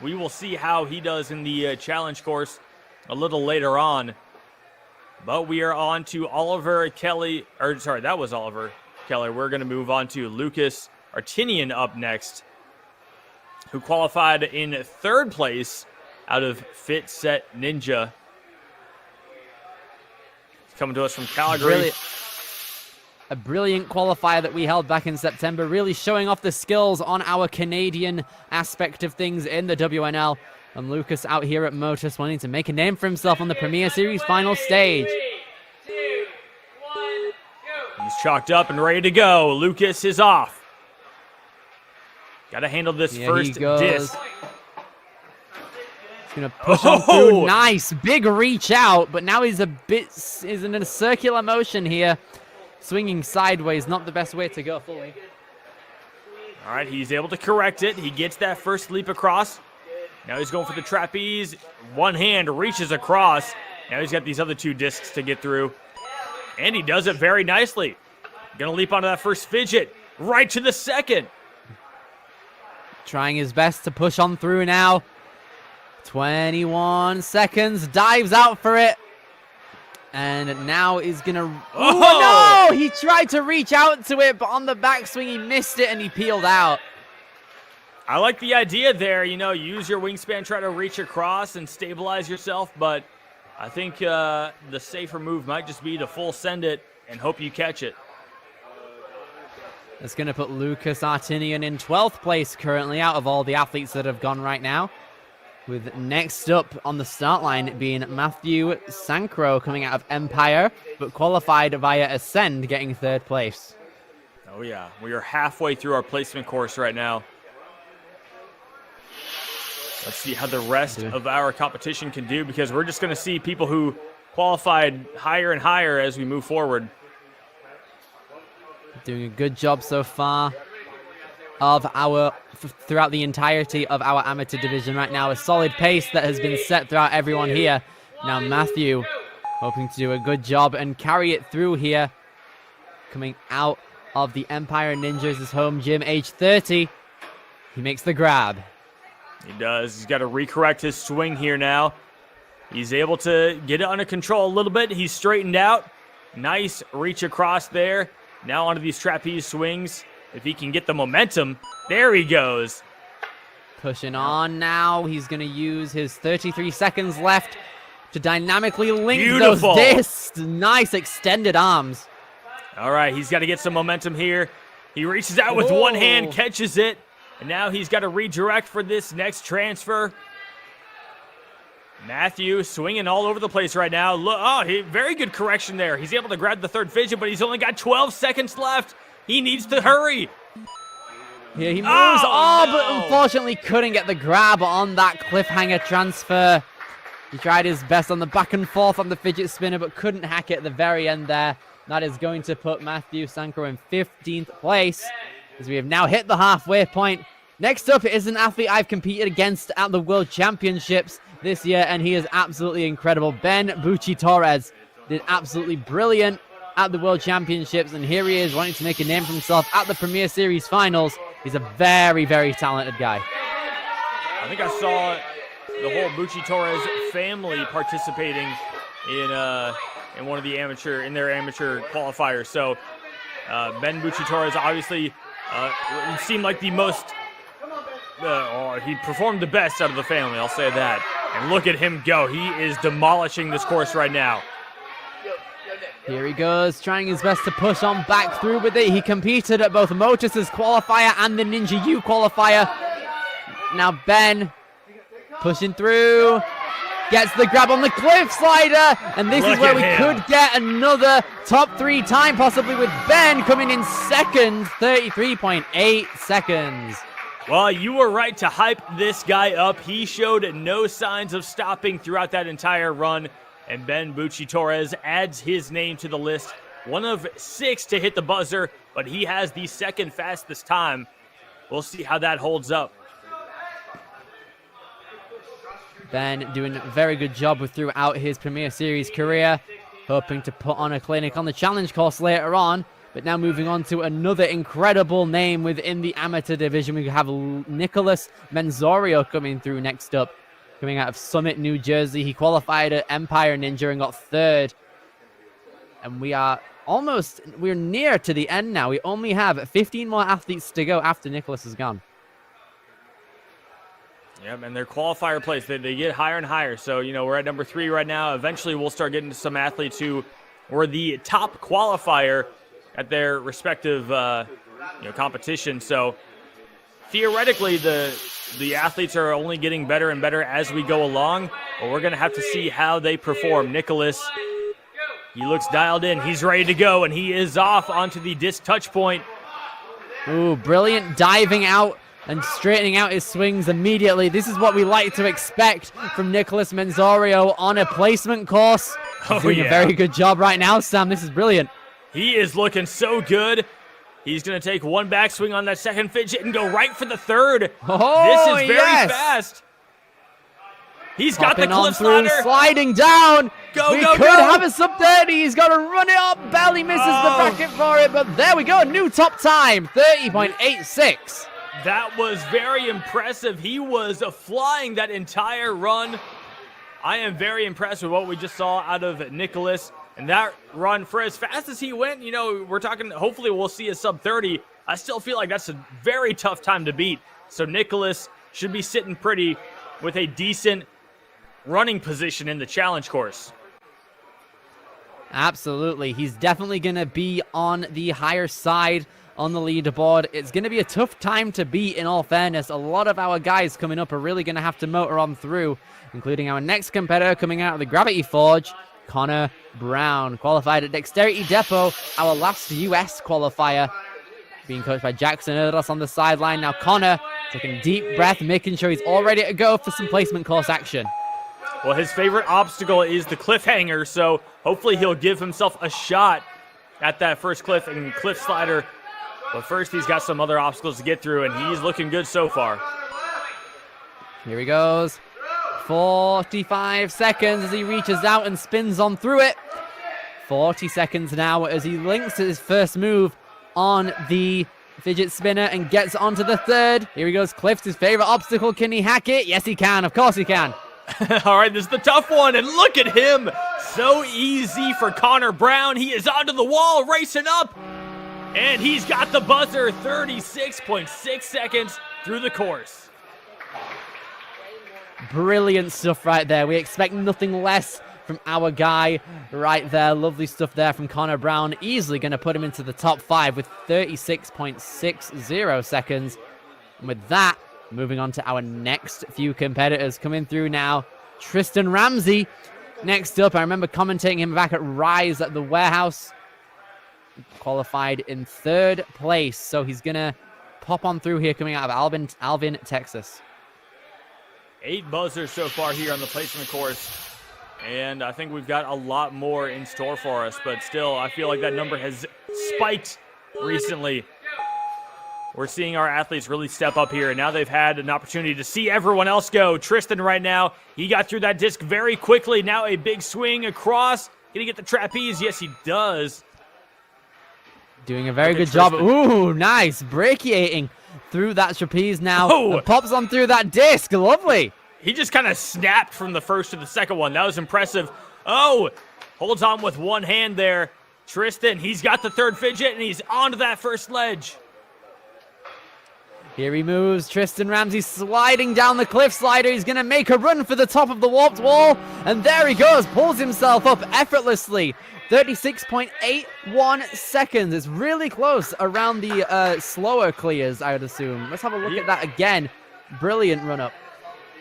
We will see how he does in the challenge course a little later on. But we are on to Oliver Kelly. Or sorry, that was Oliver Kelly. We're going to move on to Lucas Artinian up next, who qualified in 3rd place out of Fit Set Ninja. He's coming to us from Calgary. A brilliant qualifier that we held back in September, really showing off the skills on our Canadian aspect of things in the WNL. And Lucas out here at Motus wanting to make a name for himself on the Premier Series final stage. 3, 2, 1, go. He's chalked up and ready to go. Lucas is off. Got to handle this first disc. He's going to push on through. Nice. Big reach out, but now he's in a circular motion here. Swinging sideways, not the best way to go fully. All right, he's able to correct it. He gets that first leap across. Now he's going for the trapeze. One hand reaches across. Now he's got these other 2 discs to get through. And he does it very nicely. Gonna leap onto that first fidget. Right to the second. Trying his best to push on through now. 21 seconds. Dives out for it. And now he's going to... Oh, no! He tried to reach out to it, but on the backswing, he missed it and he peeled out. I like the idea there. You know, use your wingspan, try to reach across and stabilize yourself. But I think the safer move might just be to full send it and hope you catch it. That's going to put Lucas Artinian in 12th place currently out of all the athletes that have gone right now. With next up on the start line being Matthew Sankro coming out of Empire, but qualified via Ascend, getting 3rd place. Oh yeah, we are halfway through our placement course right now. Let's see how the rest of our competition can do, because we're just going to see people who qualified higher and higher as we move forward. Doing a good job so far of throughout the entirety of our amateur division right now. A solid pace that has been set throughout everyone here. Now Matthew hoping to do a good job and carry it through here. Coming out of the Empire Ninjas' home gym, age 30. He makes the grab. He does. He's got to recorrect his swing here now. He's able to get it under control a little bit. He's straightened out. Nice reach across there. Now onto these trapeze swings. If he can get the momentum, there he goes. Pushing on now. He's going to use his 33 seconds left to dynamically link those discs. Nice extended arms. All right, he's got to get some momentum here. He reaches out with one hand, catches it, and now he's got to redirect for this next transfer. Matthew swinging all over the place right now. Very good correction there. He's able to grab the 3rd fidget, but he's only got 12 seconds left. He needs to hurry. Here he moves. But unfortunately couldn't get the grab on that cliffhanger transfer. He tried his best on the back and forth on the fidget spinner, but couldn't hack it at the very end there. That is going to put Matthew Sankro in 15th place, as we have now hit the halfway point. Next up is an athlete I've competed against at the World Championships this year, and he is absolutely incredible. Ben Bucci-Torres did absolutely brilliant at the World Championships, and here he is wanting to make a name for himself at the Premier Series Finals. He's a very, very talented guy. I think I saw the whole Bucci-Torres family participating in one of the amateur qualifiers. So Ben Bucci-Torres obviously seemed like the most he performed the best out of the family, I'll say that. And look at him go. He is demolishing this course right now. Here he goes, trying his best to push on back through with it. He competed at both Motus' qualifier and the Ninja U qualifier. Now Ben pushing through, gets the grab on the cliff slider, and this is where we could get another top 3 time, possibly with Ben coming in second, 33.8 seconds. Well, you were right to hype this guy up. He showed no signs of stopping throughout that entire run. And Ben Bucci-Torres adds his name to the list. One of 6 to hit the buzzer, but he has the second fastest time. We'll see how that holds up. Ben doing a very good job throughout his Premier Series career, hoping to put on a clinic on the challenge course later on. But now moving on to another incredible name within the amateur division. We have Nicholas Menzorio coming through next up, coming out of Summit, New Jersey. He qualified at Empire Ninja and got third. And we're near to the end now. We only have 15 more athletes to go after Nicholas is gone. Yep, and their qualifier plays, they get higher and higher. So, we're at number 3 right now. Eventually, we'll start getting to some athletes who were the top qualifier at their respective, competition. So, theoretically, the athletes are only getting better and better as we go along. But we're going to have to see how they perform. Nicholas, he looks dialed in. He's ready to go, and he is off onto the disc touch point. Ooh, brilliant diving out and straightening out his swings immediately. This is what we like to expect from Nicholas Menzorio on a placement course. He's doing a very good job right now, Sam. This is brilliant. He is looking so good. He's going to take one backswing on that second fidget and go right for the third. Oh, this is very fast. He's got the cliff slider. Sliding down. We could have a sub 30. He's got to run it up. Barely misses the bracket for it, but there we go. New top time, 30.86. That was very impressive. He was flying that entire run. I am very impressed with what we just saw out of Nicholas. And that run, for as fast as he went, we're talking, hopefully we'll see a sub 30. I still feel like that's a very tough time to beat. So Nicholas should be sitting pretty with a decent running position in the challenge course. Absolutely. He's definitely going to be on the higher side on the leaderboard. It's going to be a tough time to beat, in all fairness. A lot of our guys coming up are really going to have to motor on through, including our next competitor coming out of the Gravity Forge, Connor Brown, qualified at Dexterity Depot, our last US qualifier, being coached by Jackson Erdos on the sideline. Now Connor taking a deep breath, making sure he's all ready to go for some placement course action. Well, his favorite obstacle is the cliffhanger, so hopefully he'll give himself a shot at that first cliff and cliff slider. But first, he's got some other obstacles to get through, and he's looking good so far. Here he goes. 45 seconds as he reaches out and spins on through it. 40 seconds now as he links his first move on the fidget spinner and gets onto the third. Here he goes. Cliff's his favorite obstacle. Can he hack it? Yes, he can. Of course he can. All right, this is the tough one, and look at him. So easy for Connor Brown. He is onto the wall, racing up, and he's got the buzzer. 36.6 seconds through the course. Brilliant stuff right there. We expect nothing less from our guy right there. Lovely stuff there from Connor Brown. Easily going to put him into the top 5 with 36.60 seconds. And with that, moving on to our next few competitors coming through now. Tristan Ramsey next up. I remember commentating him back at Rise at the Warehouse. Qualified in 3rd place. So he's going to pop on through here coming out of Alvin, Texas. 8 buzzers so far here on the placement course. And I think we've got a lot more in store for us. But still, I feel like that number has spiked recently. We're seeing our athletes really step up here, and now they've had an opportunity to see everyone else go. Tristan right now, he got through that disc very quickly. Now a big swing across. Can he get the trapeze? Yes, he does. Doing a very good job. Ooh, nice. Brachiating through that trapeze now. Oh. Pops on through that disc. Lovely. He just kind of snapped from the first to the second one. That was impressive. Oh, holds on with one hand there. Tristan, he's got the third fidget, and he's onto that first ledge. Here he moves. Tristan Ramsey sliding down the cliff slider. He's going to make a run for the top of the warped wall. And there he goes. Pulls himself up effortlessly. 36.81 seconds. It's really close around the slower clears, I would assume. Let's have a look at that again. Brilliant run up.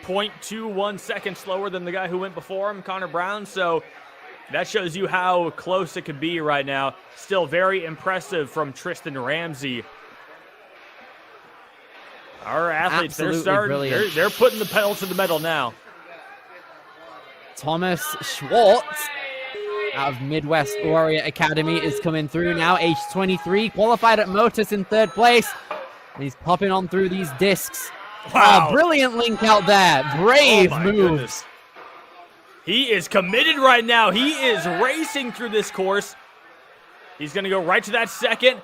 0.21 seconds slower than the guy who went before him, Connor Brown. So that shows you how close it could be right now. Still very impressive from Tristan Ramsey. Our athletes, they're starting. They're putting the pedal to the metal now. Thomas Schwartz out of Midwest Warrior Academy is coming through now, age 23, qualified at Motus in 3rd place. And he's popping on through these discs. Wow. Oh, brilliant link out there. Brave moves. Goodness. He is committed right now. He is racing through this course. He's going to go right to that second.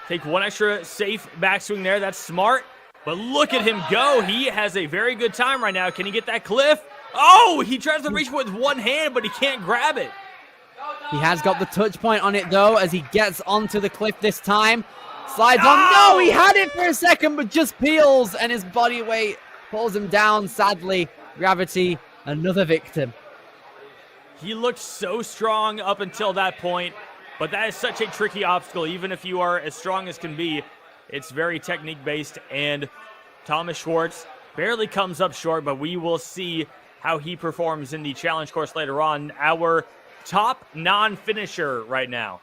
Take one extra safe backswing there. That's smart. But look at him go. He has a very good time right now. Can he get that cliff? Oh, he tries to reach with one hand, but he can't grab it. He has got the touch point on it, though, as he gets onto the cliff this time. Slides on. No, he had it for a second, but just peels, and his body weight pulls him down, sadly. Gravity, another victim. He looked so strong up until that point, but that is such a tricky obstacle. Even if you are as strong as can be, it's very technique-based, and Thomas Schwartz barely comes up short, but we will see how he performs in the challenge course later on. Our top non-finisher right now.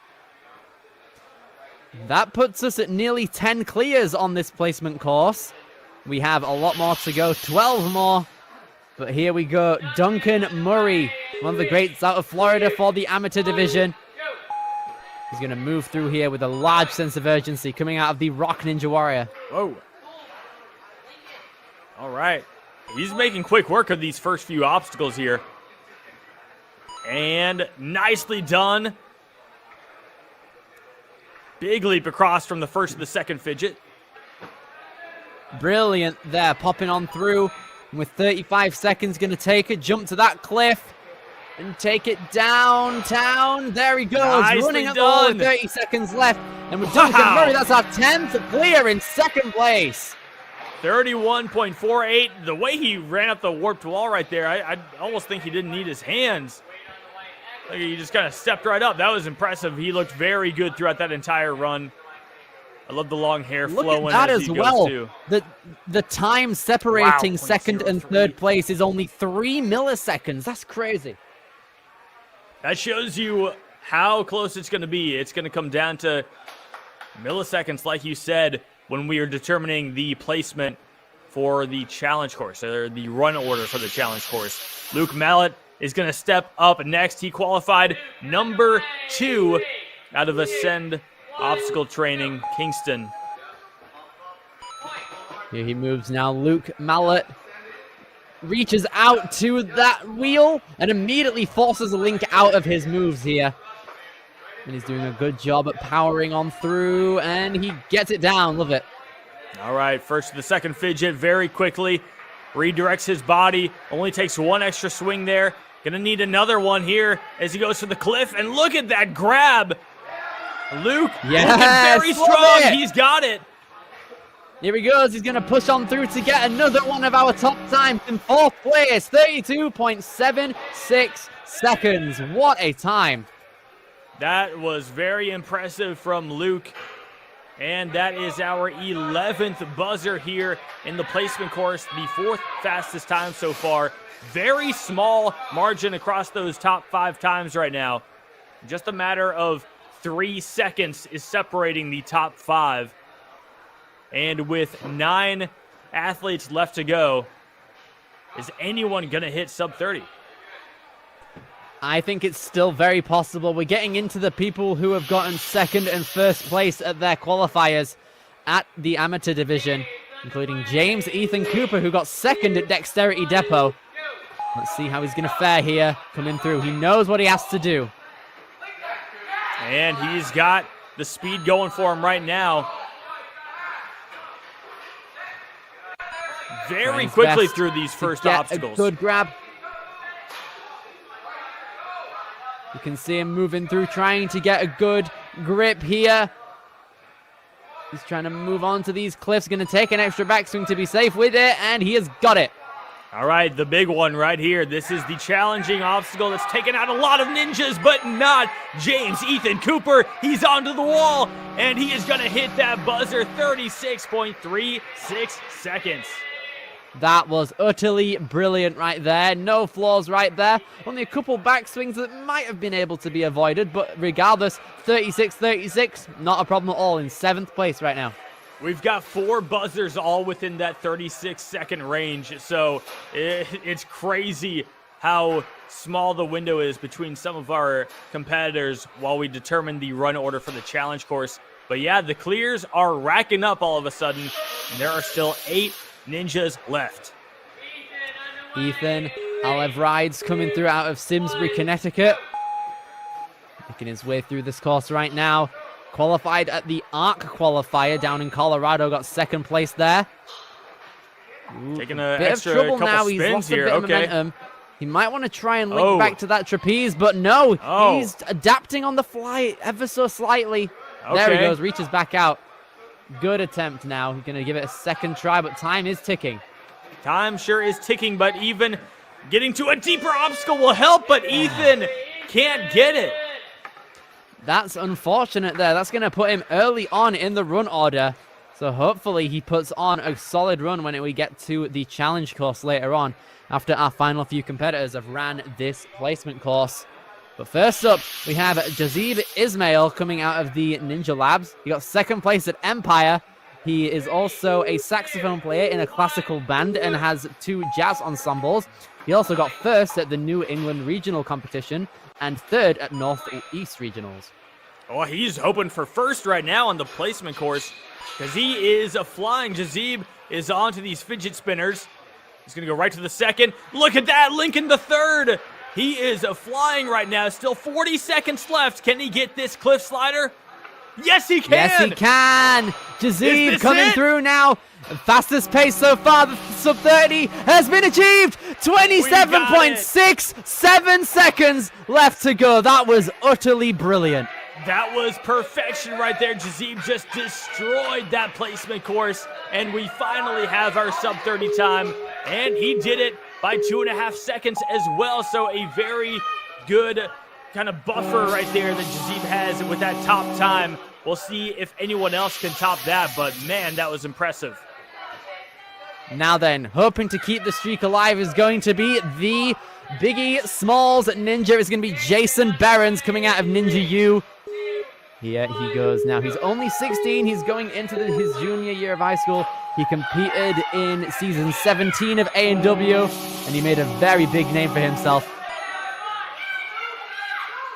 That puts us at nearly 10 clears on this placement course. We have a lot more to go, 12 more. But here we go, Duncan Murray, one of the greats out of Florida for the amateur division. He's going to move through here with a large sense of urgency coming out of the Rock Ninja Warrior. Whoa. All right. He's making quick work of these first few obstacles here. And nicely done. Big leap across from the first to the second fidget. Brilliant there, popping on through. And with 35 seconds, going to take a jump to that cliff and take it downtown. There he goes, Nicely running at the wall with done. 30 seconds left. And with Duncan Murray, that's our 10th clear in second place. 31.48. The way he ran up the warped wall right there, I almost think he didn't need his hands. Like he just kind of stepped right up. That was impressive. He looked very good throughout that entire run. I love the long hair flowing. Look at that as as he well. goes The time separating Wow, second and 0.03. third place is only 3 milliseconds. That's crazy. That shows you how close it's going to be. It's going to come down to milliseconds, like you said, when we are determining the placement for the challenge course, or the run order for the challenge course. Luke Mallett is going to step up next. He qualified number 2 out of Ascend Obstacle Training, Kingston. Here he moves now. Luke Mallett reaches out to that wheel and immediately forces a link out of his moves here. And he's doing a good job at powering on through, and he gets it down. Love it. All right, first to the second fidget very quickly. Redirects his body. Only takes one extra swing there. Gonna need another one here as he goes to the cliff. And look at that grab. Luke, yes, looking very strong. He's got it. Here he goes. He's going to push on through to get another one of our top times in fourth place. 32.76 seconds. What a time. That was very impressive from Luke. And that is our 11th buzzer here in the placement course. The 4th fastest time so far. Very small margin across those top 5 times right now. Just a matter of 3 seconds is separating the top 5. And with 9 athletes left to go, is anyone going to hit sub 30? I think it's still very possible. We're getting into the people who have gotten second and first place at their qualifiers at the amateur division, including James Ethan Cooper, who got second at Dexterity Depot. Let's see how he's going to fare here coming through. He knows what he has to do. And he's got the speed going for him right now. Very quickly through these first obstacles. A good grab. You can see him moving through, trying to get a good grip here. He's trying to move on to these cliffs. Going to take an extra backswing to be safe with it, and he has got it. All right, the big one right here. This is the challenging obstacle that's taken out a lot of ninjas, but not James Ethan Cooper. He's onto the wall, and he is going to hit that buzzer. 36.36 seconds. That was utterly brilliant right there. No flaws right there. Only a couple backswings that might have been able to be avoided, but regardless, 36-36, not a problem at all, in 7th place right now. We've got 4 buzzers all within that 36-second range, so it's crazy how small the window is between some of our competitors while we determine the run order for the challenge course. But yeah, the clears are racking up all of a sudden, and there are still 8 ninjas left. Ethan Olive Rides coming through out of Simsbury, Connecticut. Making his way through this course right now. Qualified at the ARC qualifier down in Colorado. Got second place there. Ooh, taking a bit extra of trouble couple now. spins He's lost here. a bit of momentum. He might want to try and link back to that trapeze, but no. He's adapting on the fly ever so slightly. There he goes. Reaches back out. Good attempt now. He's going to give it a second try, but time is ticking. Time sure is ticking, but even getting to a deeper obstacle will help, but Ethan can't get it. That's unfortunate there. That's going to put him early on in the run order. So hopefully he puts on a solid run when we get to the challenge course later on, after our final few competitors have ran this placement course. But first up, we have Jazib Ismail coming out of the Ninja Labs. He got second place at Empire. He is also a saxophone player in a classical band and has 2 jazz ensembles. He also got first at the New England Regional Competition and third at Northeast Regionals. Oh, he's hoping for first right now on the placement course because he is flying. Jazib is onto these fidget spinners. He's going to go right to the second. Look at that, Lincoln the third. He is flying right now. Still 40 seconds left. Can he get this cliff slider? Yes, he can. Yes, he can. Jazib coming through now. Fastest pace so far. The sub 30 has been achieved. 27.67 seconds left to go. That was utterly brilliant. That was perfection right there. Jazib just destroyed that placement course, and we finally have our sub 30 time, and he did it by 2.5 seconds as well. So a very good kind of buffer right there that Jazib has with that top time. We'll see if anyone else can top that, but man, that was impressive. Now then, hoping to keep the streak alive is going to be the Biggie Smalls Ninja. It's going to be Jason Behrens coming out of Ninja U. Here he goes now. He's only 16. He's going into his junior year of high school. He competed in season 17 of A&W, and he made a very big name for himself.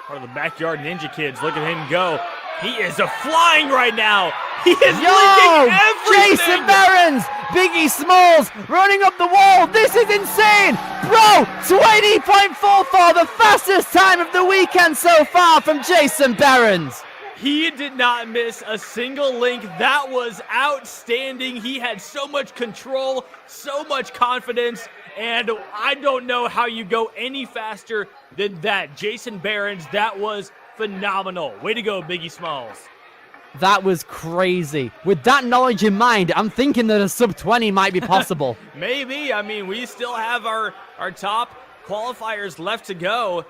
Part of the Backyard Ninja Kids. Look at him go. He is flying right now. He is linking everything. Jason Behrens, Biggie Smalls running up the wall. This is insane. Bro, 20.44, the fastest time of the weekend so far from Jason Behrens. He did not miss a single link. That was outstanding. He had so much control, so much confidence, and I don't know how you go any faster than that. Jason Behrens, that was phenomenal. Way to go, Biggie Smalls. That was crazy. With that knowledge in mind, I'm thinking that a sub 20 might be possible. Maybe. I mean, we still have our top qualifiers left to go.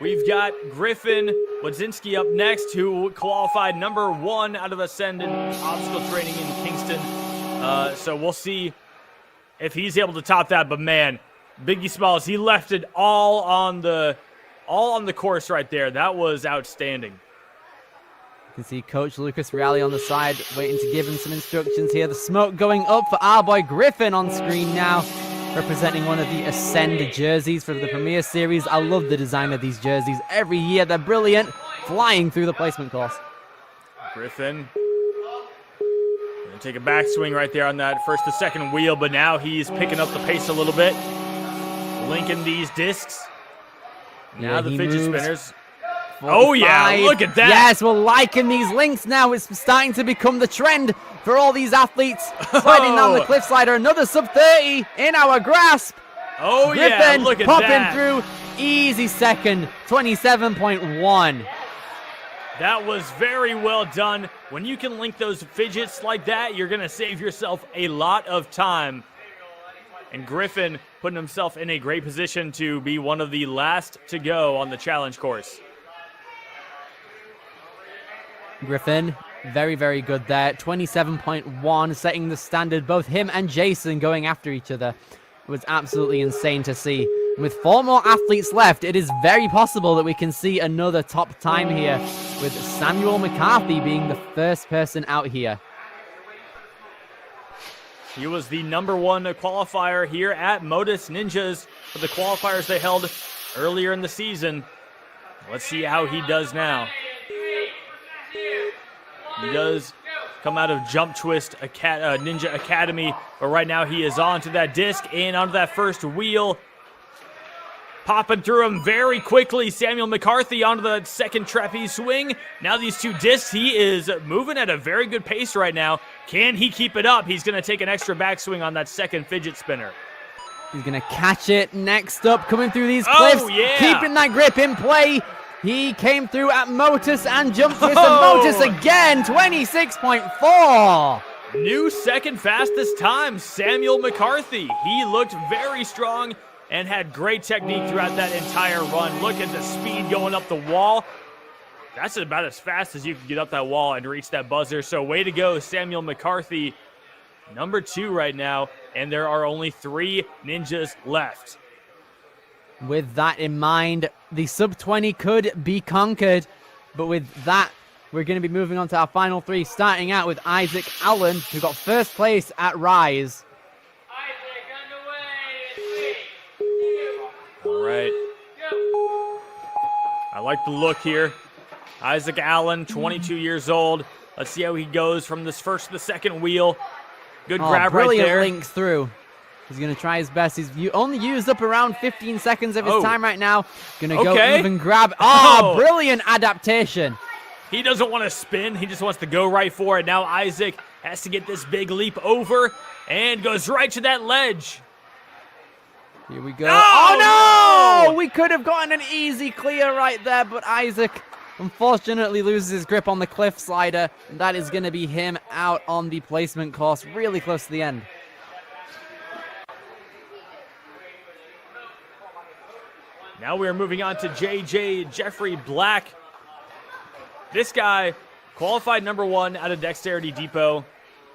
We've got Griffin Wadzinski up next, who qualified number 1 out of Ascend in obstacle training in Kingston. So we'll see if he's able to top that. But man, Biggie Smalls, he left it all on the course right there. That was outstanding. You can see Coach Lucas Reale on the side, waiting to give him some instructions here. The smoke going up for our boy Griffin on screen now, representing one of the Ascend jerseys for the Premier Series. I love the design of these jerseys. Every year, they're brilliant, flying through the placement course. Griffin gonna take a backswing right there on that first to second wheel, but now he's picking up the pace a little bit, linking these discs. Now the fidget spinners. 45. Oh yeah, look at that. Yes, we're liking these links now. It's starting to become the trend for all these athletes. Sliding down the cliff slider. Another sub 30 in our grasp. Oh Griffin yeah, look at popping that. through. Easy second, 27.1. That was very well done. When you can link those fidgets like that, you're going to save yourself a lot of time. And Griffin putting himself in a great position to be one of the last to go on the challenge course. Griffin, very, very good there. 27.1, setting the standard. Both him and Jason going after each other. It was absolutely insane to see. With 4 more athletes left, it is very possible that we can see another top time here, with Samuel McCarthy being the first person out here. He was the number 1 qualifier here at Motus Ninjas for the qualifiers they held earlier in the season. Let's see how he does now. He does come out of Jump Twist Ninja Academy. But right now he is onto that disc and onto that first wheel. Popping through him very quickly. Samuel McCarthy onto the second trapeze swing. Now these two discs, he is moving at a very good pace right now. Can he keep it up? He's going to take an extra backswing on that second fidget spinner. He's going to catch it next up, coming through these cliffs. Oh, yeah. Keeping that grip in play. He came through at Motus and Jump Twist, and Motus again, 26.4. New second fastest time, Samuel McCarthy. He looked very strong and had great technique throughout that entire run. Look at the speed going up the wall. That's about as fast as you can get up that wall and reach that buzzer. So way to go, Samuel McCarthy. Number 2 right now, and there are only 3 ninjas left. With that in mind, the sub-20 could be conquered. But with that, we're going to be moving on to our final 3, starting out with Isaac Allen, who got first place at Rise. All right. I like the look here. Isaac Allen, 22 years old. Let's see how he goes from this first to the second wheel. Good grab right there. Brilliant link through. He's going to try his best. He's only used up around 15 seconds of his time right now. Going to go even grab. Oh, brilliant adaptation. He doesn't want to spin. He just wants to go right for it. Now Isaac has to get this big leap over and goes right to that ledge. Here we go. Oh, no! We could have gotten an easy clear right there, but Isaac unfortunately loses his grip on the cliff slider. And that is going to be him out on the placement course, really close to the end. Now we are moving on to JJ Jeffrey Black. This guy qualified number 1 out of Dexterity Depot,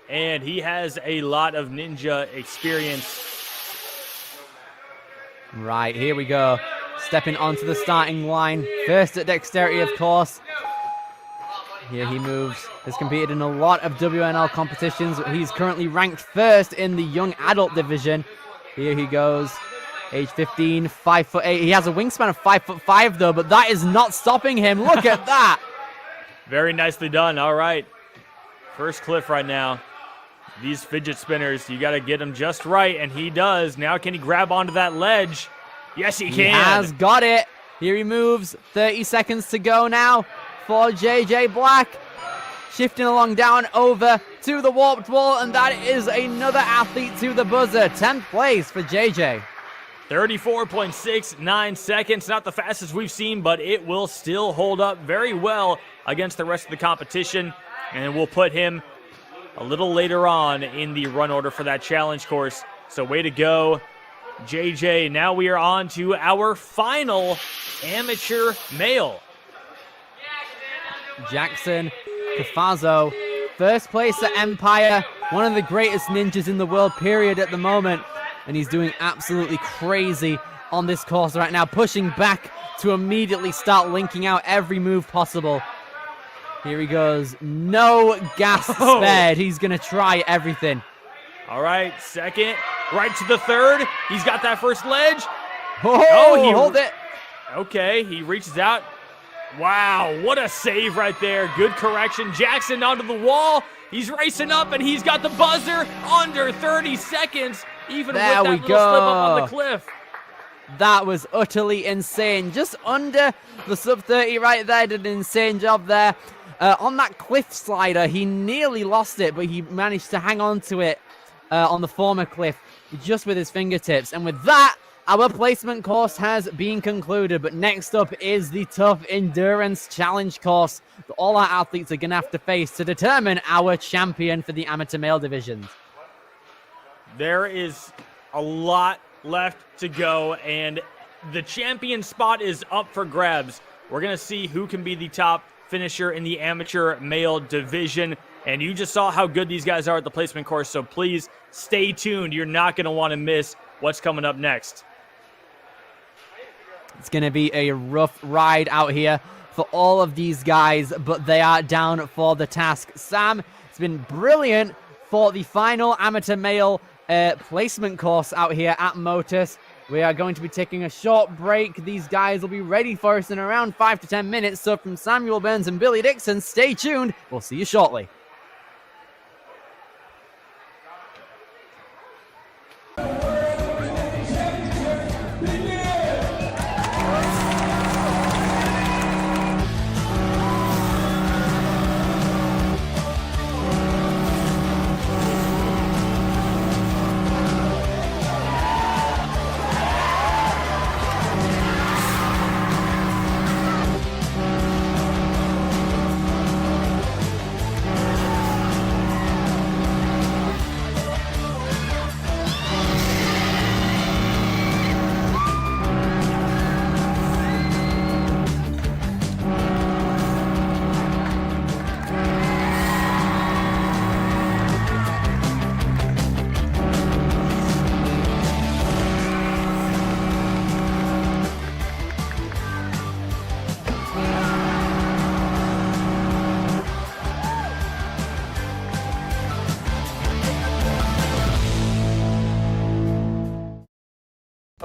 and he has a lot of ninja experience. Right, here we go. Stepping onto the starting line. First at Dexterity, of course. Here he moves. Has competed in a lot of WNL competitions. He's currently ranked first in the young adult division. Here he goes. Age 15, 5'8". He has a wingspan of 5'5", though, but that is not stopping him. Look at that. Very nicely done. All right. First cliff right now. These fidget spinners, you got to get them just right, and he does. Now can he grab onto that ledge? Yes, he can. He has got it. Here he moves. 30 seconds to go now for JJ Black. Shifting along down over to the warped wall, and that is another athlete to the buzzer. 10th place for JJ. 34.69 seconds. Not the fastest we've seen, but it will still hold up very well against the rest of the competition, and we'll put him a little later on in the run order for that challenge course. So way to go, JJ. Now we are on to our final amateur male. Jackson Cafazo, first place at Empire, one of the greatest ninjas in the world, period, at the moment. And he's doing absolutely crazy on this course right now, pushing back to immediately start linking out every move possible. Here he goes. No gas spared. He's going to try everything. All right, second, right to the third. He's got that first ledge. He hold it. Okay, he reaches out. Wow, what a save right there. Good correction. Jackson onto the wall. He's racing up, and he's got the buzzer under 30 seconds, even with that little slip up on the cliff. That was utterly insane. Just under the sub-30 right there. Did an insane job there. On that cliff slider, he nearly lost it, but he managed to hang on to it on the former cliff just with his fingertips. And with that, our placement course has been concluded. But next up is the tough endurance challenge course that all our athletes are going to have to face to determine our champion for the amateur male divisions. There is a lot left to go, and the champion spot is up for grabs. We're going to see who can be the top finisher in the amateur male division, and you just saw how good these guys are at the placement course, so please stay tuned. You're not going to want to miss what's coming up next. It's going to be a rough ride out here for all of these guys, but they are down for the task. Sam, it's been brilliant for the final amateur male placement course out here at Motus. We are going to be taking a short break. These guys will be ready for us in around 5 to 10 minutes. So from Samuel Burns and Billy Dixon, stay tuned. We'll see you shortly.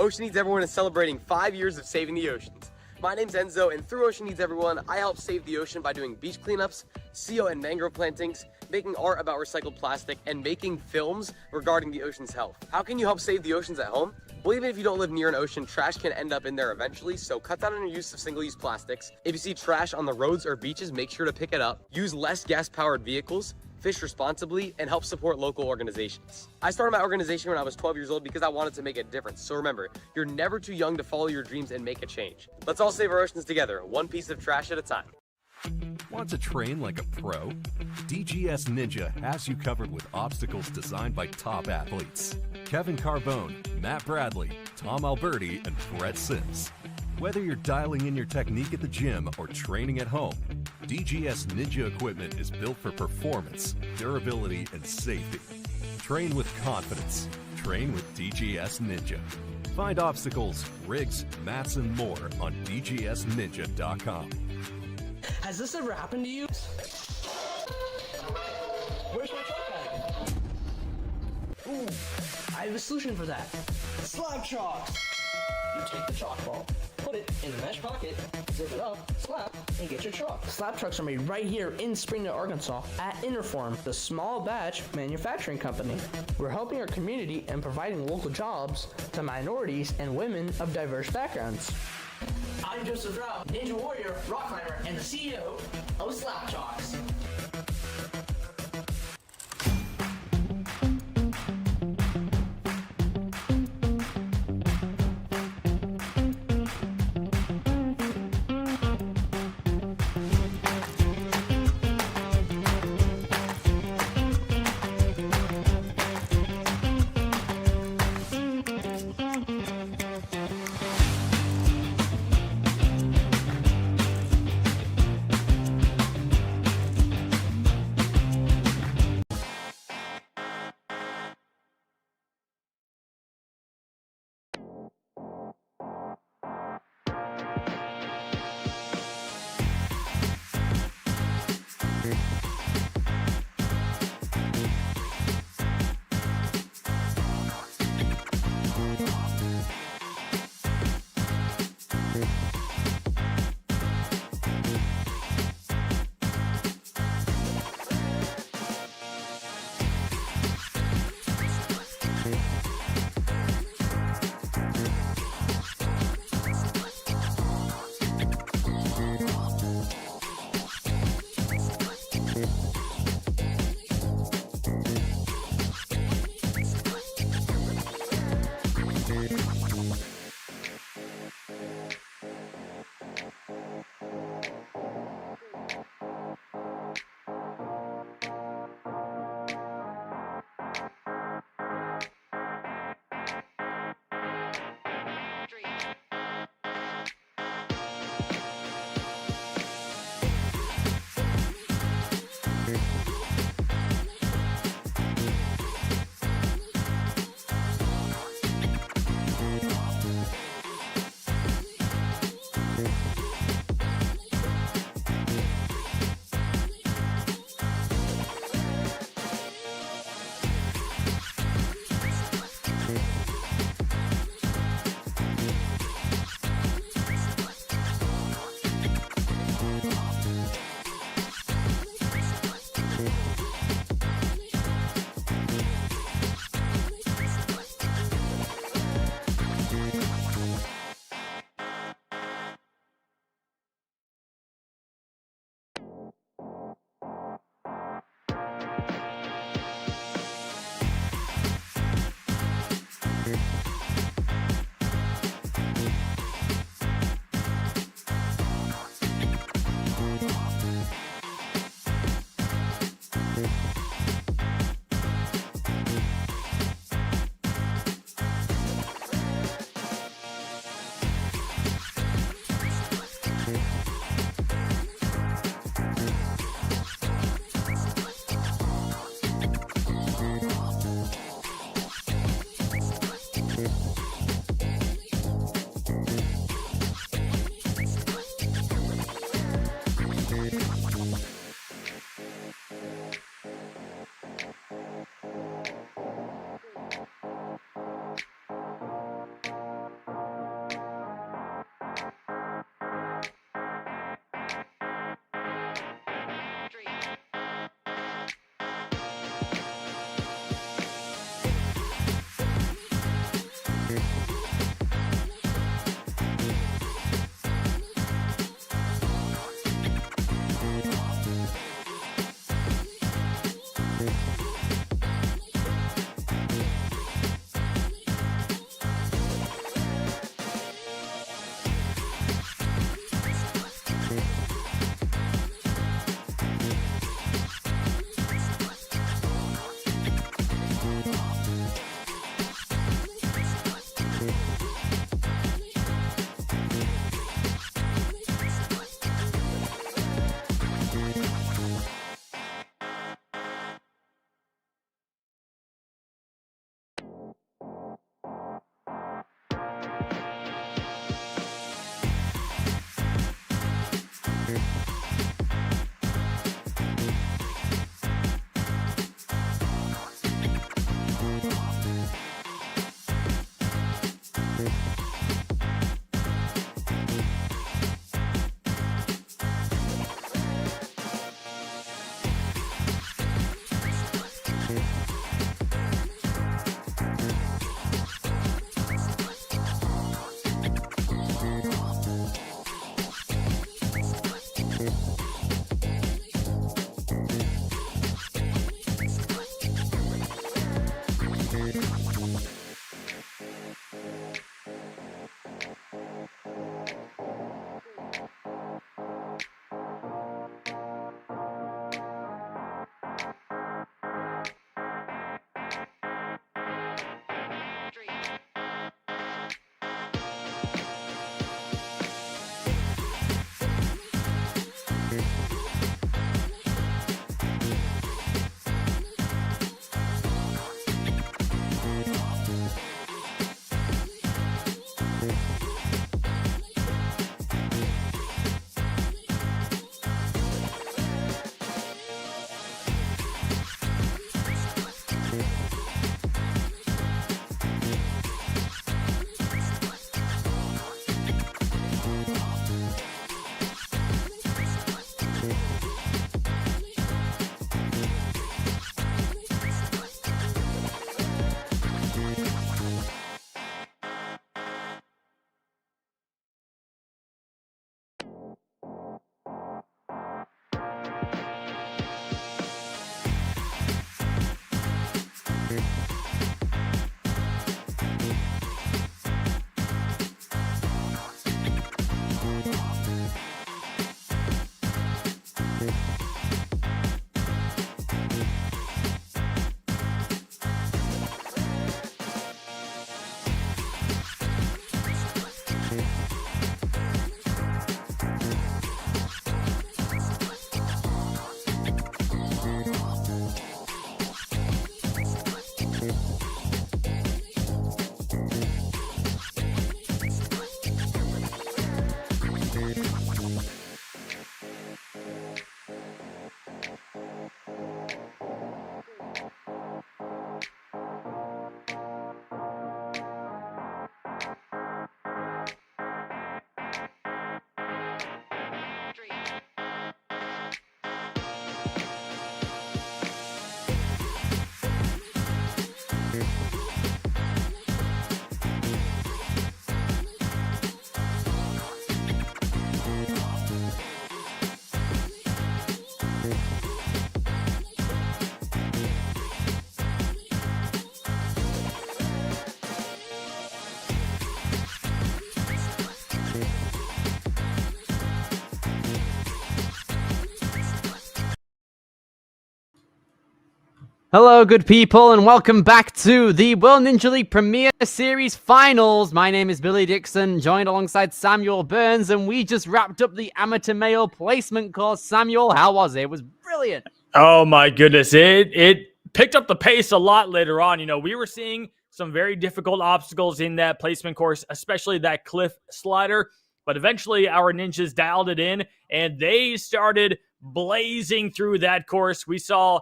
Ocean Needs Everyone is celebrating 5 years of saving the oceans. My name's Enzo, and through Ocean Needs Everyone, I help save the ocean by doing beach cleanups, seal and mangrove plantings, making art about recycled plastic, and making films regarding the ocean's health. How can you help save the oceans at home? Well, even if you don't live near an ocean, trash can end up in there eventually, so cut down on your use of single-use plastics. If you see trash on the roads or beaches, make sure to pick it up. Use less gas-powered vehicles, fish responsibly, and help support local organizations. I started my organization when I was 12 years old because I wanted to make a difference. So remember, you're never too young to follow your dreams and make a change. Let's all save our oceans together, one piece of trash at a time. Want to train like a pro? DGS Ninja has you covered with obstacles designed by top athletes. Kevin Carbone, Matt Bradley, Tom Alberti, and Brett Sims. Whether you're dialing in your technique at the gym or training at home, DGS Ninja equipment is built for performance, durability, and safety. Train with confidence. Train with DGS Ninja. Find obstacles, rigs, mats, and more on dgsninja.com. Has this ever happened to you? Where's my truck bag? Ooh, I have a solution for that. Slab chalks! You take the chalk ball, put it in the mesh pocket, zip it up, slap, and get your chalk. Slab trucks are made right here in Springdale, Arkansas at Interform, the small batch manufacturing company. We're helping our community and providing local jobs to minorities and women of diverse backgrounds. I'm Joseph Rao, Ninja Warrior, Rock Climber, and the CEO of Slap Chalks. Hello, good people, and welcome back to the World Ninja League Premier Series Finals. My name is Billy Dixon, joined alongside Samuel Burns, and we just wrapped up the amateur male placement course. Samuel, how was it? It was brilliant. Oh my goodness, it picked up the pace a lot later on. You know, we were seeing some very difficult obstacles in that placement course, especially that cliff slider, but eventually our ninjas dialed it in, and they started blazing through that course. We saw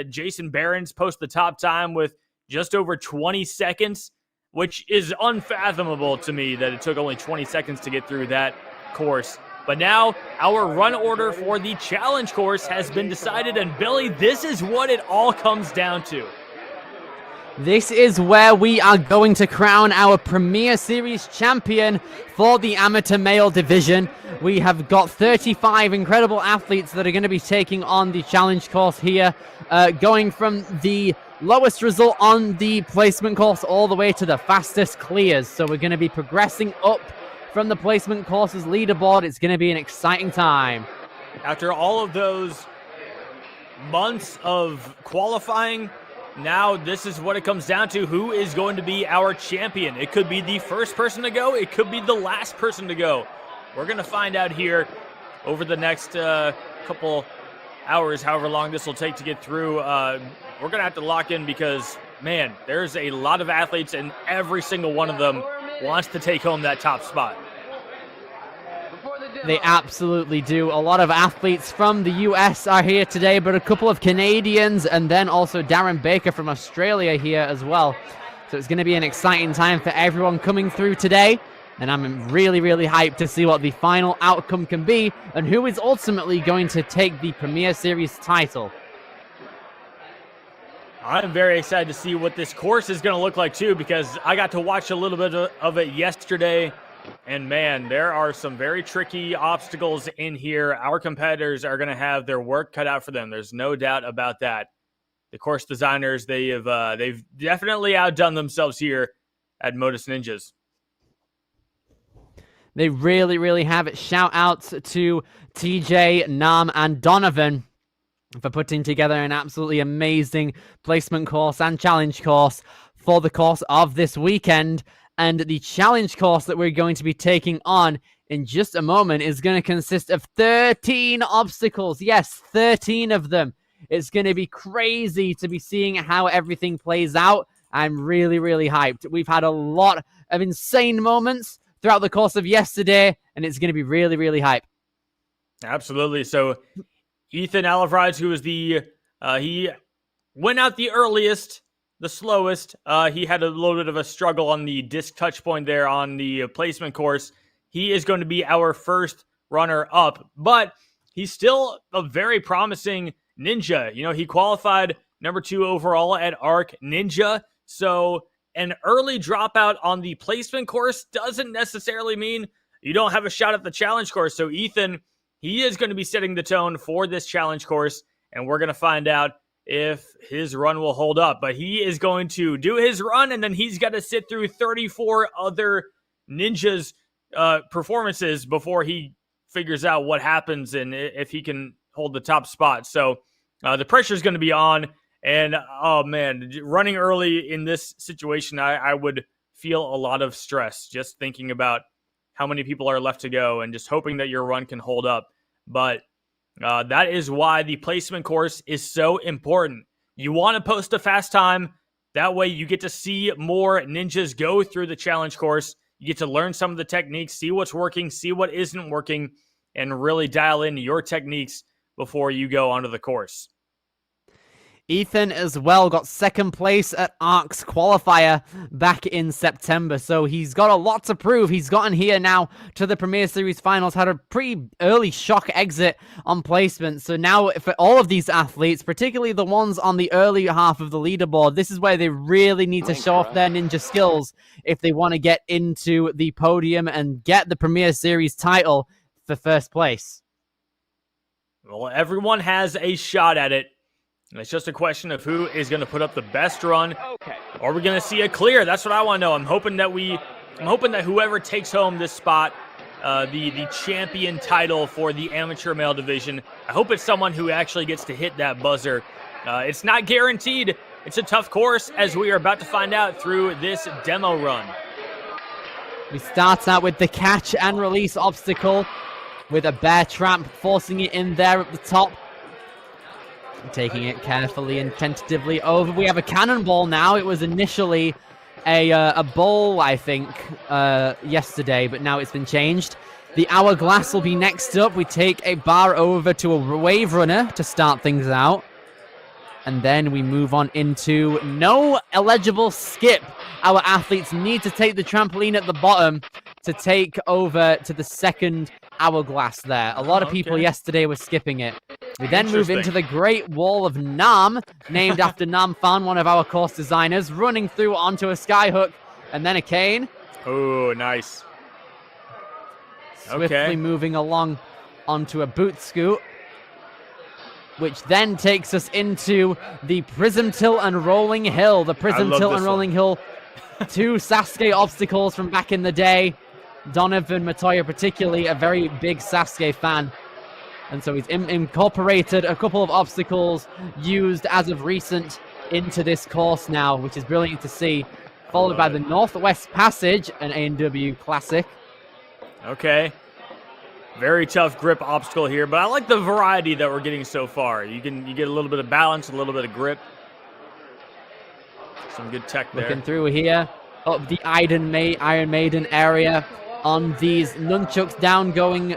Jason Barons post the top time with just over 20 seconds, which is unfathomable to me that it took only 20 seconds to get through that course. But now our run order for the challenge course has been decided, and Billy, this is what it all comes down to. This is where we are going to crown our Premier Series champion for the amateur male division. We have got 35 incredible athletes that are going to be taking on the challenge course here, going from the lowest result on the placement course all the way to the fastest clears. So we're going to be progressing up from the placement course's leaderboard. It's going to be an exciting time. After all of those months of qualifying, now this is what it comes down to. Who is going to be our champion? It could be the first person to go. It could be the last person to go. We're going to find out here over the next couple hours, however long this will take to get through. We're going to have to lock in because, man, there's a lot of athletes, and every single one of them wants to take home that top spot. They absolutely do. A lot of athletes from the US are here today, but a couple of Canadians and then also Darren Baker from Australia here as well. So it's going to be an exciting time for everyone coming through today. And I'm really, really hyped to see what the final outcome can be and who is ultimately going to take the Premier Series title. I'm very excited to see what this course is going to look like too, because I got to watch a little bit of it yesterday. And man, there are some very tricky obstacles in here. Our competitors are going to have their work cut out for them. There's no doubt about that. The course designers, they've definitely outdone themselves here at Motus Ninjas. They really, really have it. Shout outs to TJ, Nam, and Donovan for putting together an absolutely amazing placement course and challenge course for the course of this weekend. And the challenge course that we're going to be taking on in just a moment is going to consist of 13 obstacles. Yes, 13 of them. It's going to be crazy to be seeing how everything plays out. I'm really, really hyped. We've had a lot of insane moments throughout the course of yesterday, and it's going to be really, really hype. Absolutely. So Ethan Alvarez, who was he went out the earliest, the slowest. He had a little bit of a struggle on the disc touch point there on the placement course. He is going to be our first runner up, but he's still a very promising ninja. You know, he qualified number 2 overall at Arc Ninja. So an early dropout on the placement course doesn't necessarily mean you don't have a shot at the challenge course. So Ethan, he is going to be setting the tone for this challenge course, and we're going to find out if his run will hold up. But he is going to do his run, and then he's got to sit through 34 other ninjas' performances before he figures out what happens and if he can hold the top spot. So the pressure is going to be on. And, oh, man, running early in this situation, I would feel a lot of stress just thinking about how many people are left to go and just hoping that your run can hold up. But that is why the placement course is so important. You want to post a fast time. That way you get to see more ninjas go through the challenge course. You get to learn some of the techniques, see what's working, see what isn't working, and really dial in your techniques before you go onto the course. Ethan as well got second place at ARC's qualifier back in September, so he's got a lot to prove. He's gotten here now to the Premier Series Finals, had a pretty early shock exit on placement, so now for all of these athletes, particularly the ones on the early half of the leaderboard, this is where they really need to show off their ninja skills if they want to get into the podium and get the Premier Series title for first place. Well, everyone has a shot at it. It's just a question of who is going to put up the best run. Okay. Or we're going to see a clear. That's what I want to know. I'm hoping that whoever takes home this spot, the champion title for the amateur male division, I hope it's someone who actually gets to hit that buzzer. It's not guaranteed. It's a tough course, as we are about to find out through this demo run. We start out with the catch and release obstacle with a bear trap, forcing it in there at the top. Taking it carefully and tentatively over. We have a cannonball now. It was initially a bowl, I think, yesterday, but now it's been changed. The hourglass will be next up. We take a bar over to a wave runner to start things out. And then we move on into no eligible skip. Our athletes need to take the trampoline at the bottom to take over to the second hourglass there. A lot of people yesterday were skipping it. We then move into the Great Wall of Nam, named after Nam Fan, one of our course designers, running through onto a skyhook and then a cane. Oh, nice. Swiftly moving along onto a boot scoot, which then takes us into the Prism Tilt and Rolling Hill. The Prism Tilt and Rolling Hill, two Sasuke obstacles from back in the day. Donovan Matoya particularly, a very big Sasuke fan. And so he's incorporated a couple of obstacles used as of recent into this course now, which is brilliant to see. Followed by the Northwest Passage, an A&W classic. Okay. Very tough grip obstacle here, but I like the variety that we're getting so far. You get a little bit of balance, a little bit of grip. Some good tech there. Looking through here, up the Iron Maiden area on these nunchucks down, going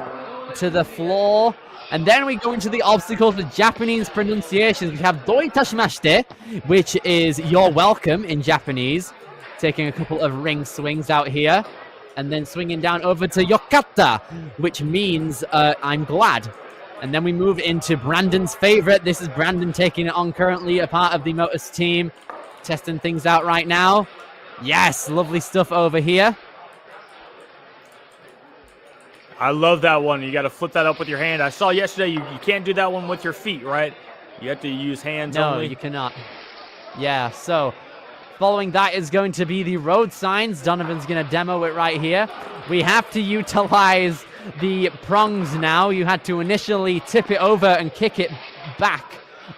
to the floor. And then we go into the obstacles with Japanese pronunciations. We have Doi Tashimashite, which is you're welcome in Japanese. Taking a couple of ring swings out here. And then swinging down over to Yokata, which means I'm glad. And then we move into Brandon's favorite. This is Brandon taking it on currently, a part of the Motus team. Testing things out right now. Yes, lovely stuff over here. I love that one. You got to flip that up with your hand. I saw yesterday you can't do that one with your feet, right? You have to use hands only. No, you cannot. Yeah, so following that is going to be the road signs. Donovan's going to demo it right here. We have to utilize the prongs now. You had to initially tip it over and kick it back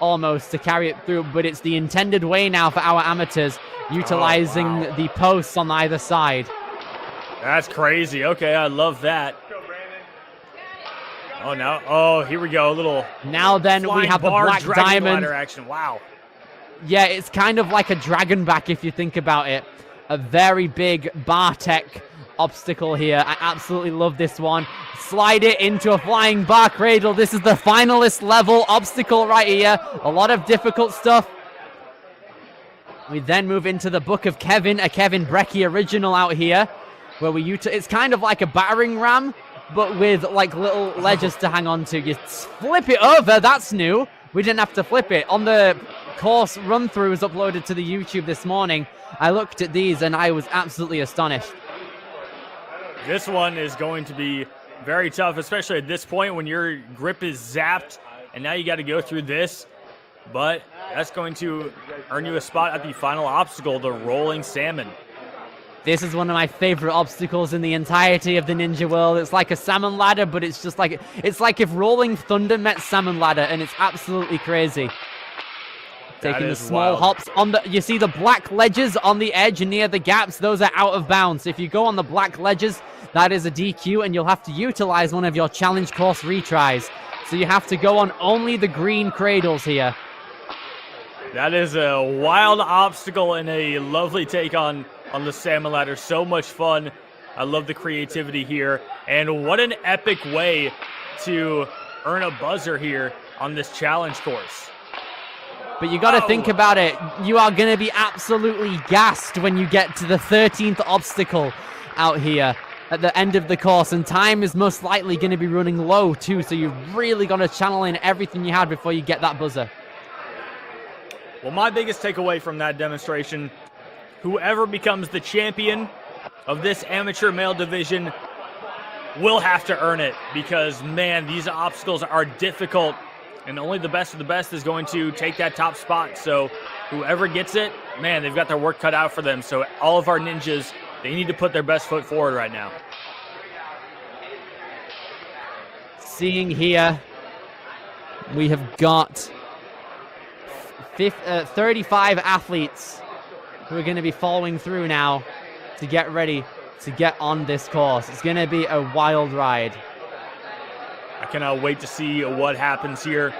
almost to carry it through, but it's the intended way now for our amateurs, utilizing the posts on either side. That's crazy. Okay, I love that. Oh, now, oh, here we go. A little. Now then, we have the Black Diamond action. Wow. Yeah, it's kind of like a dragon back if you think about it. A very big bar tech obstacle here. I absolutely love this one. Slide it into a flying bar cradle. This is the finalist level obstacle right here. A lot of difficult stuff. We then move into the Book of Kevin, a Kevin Brecky original out here, where it's kind of like a battering ram, but with like little ledges to hang on to. You flip it over. That's new. We didn't have to flip it. On the course run-throughs uploaded to the YouTube this morning, I looked at these and I was absolutely astonished. This one is going to be very tough, especially at this point when your grip is zapped and now you got to go through this. But that's going to earn you a spot at the final obstacle, the rolling salmon. This is one of my favorite obstacles in the entirety of the Ninja world. It's like a salmon ladder, but it's just like, it's like if Rolling Thunder met salmon ladder, and it's absolutely crazy. Taking the small hops on the, you see the black ledges on the edge near the gaps, those are out of bounds. If you go on the black ledges, that is a DQ, and you'll have to utilize one of your challenge course retries. So you have to go on only the green cradles here. That is a wild obstacle and a lovely take on the salmon ladder. So much fun. I love the creativity here. And what an epic way to earn a buzzer here on this challenge course. But you got to think about it. You are going to be absolutely gassed when you get to the 13th obstacle out here at the end of the course. And time is most likely going to be running low too. So you've really got to channel in everything you had before you get that buzzer. Well, my biggest takeaway from that demonstration, whoever becomes the champion of this amateur male division will have to earn it, because, man, these obstacles are difficult, and only the best of the best is going to take that top spot. So whoever gets it, man, they've got their work cut out for them. So all of our ninjas, they need to put their best foot forward right now. Seeing here, we have got 35 athletes who are going to be following through now to get ready to get on this course. It's going to be a wild ride. I cannot wait to see what happens here.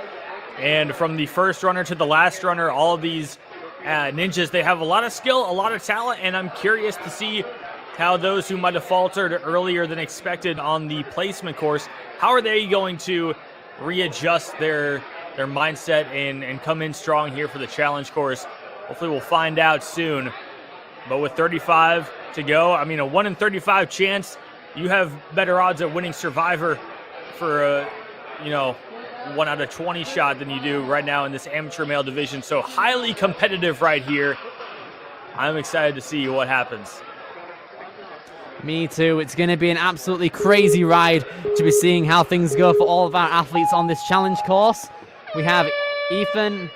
And from the first runner to the last runner, all of these ninjas, they have a lot of skill, a lot of talent, and I'm curious to see how those who might have faltered earlier than expected on the placement course, how are they going to readjust their mindset and come in strong here for the challenge course. Hopefully we'll find out soon. But with 35 to go, I mean, a 1 in 35 chance, you have better odds at winning Survivor for a, 1 out of 20 shot than you do right now in this amateur male division. So highly competitive right here. I'm excited to see what happens. Me too. It's going to be an absolutely crazy ride to be seeing how things go for all of our athletes on this challenge course. We have Ethan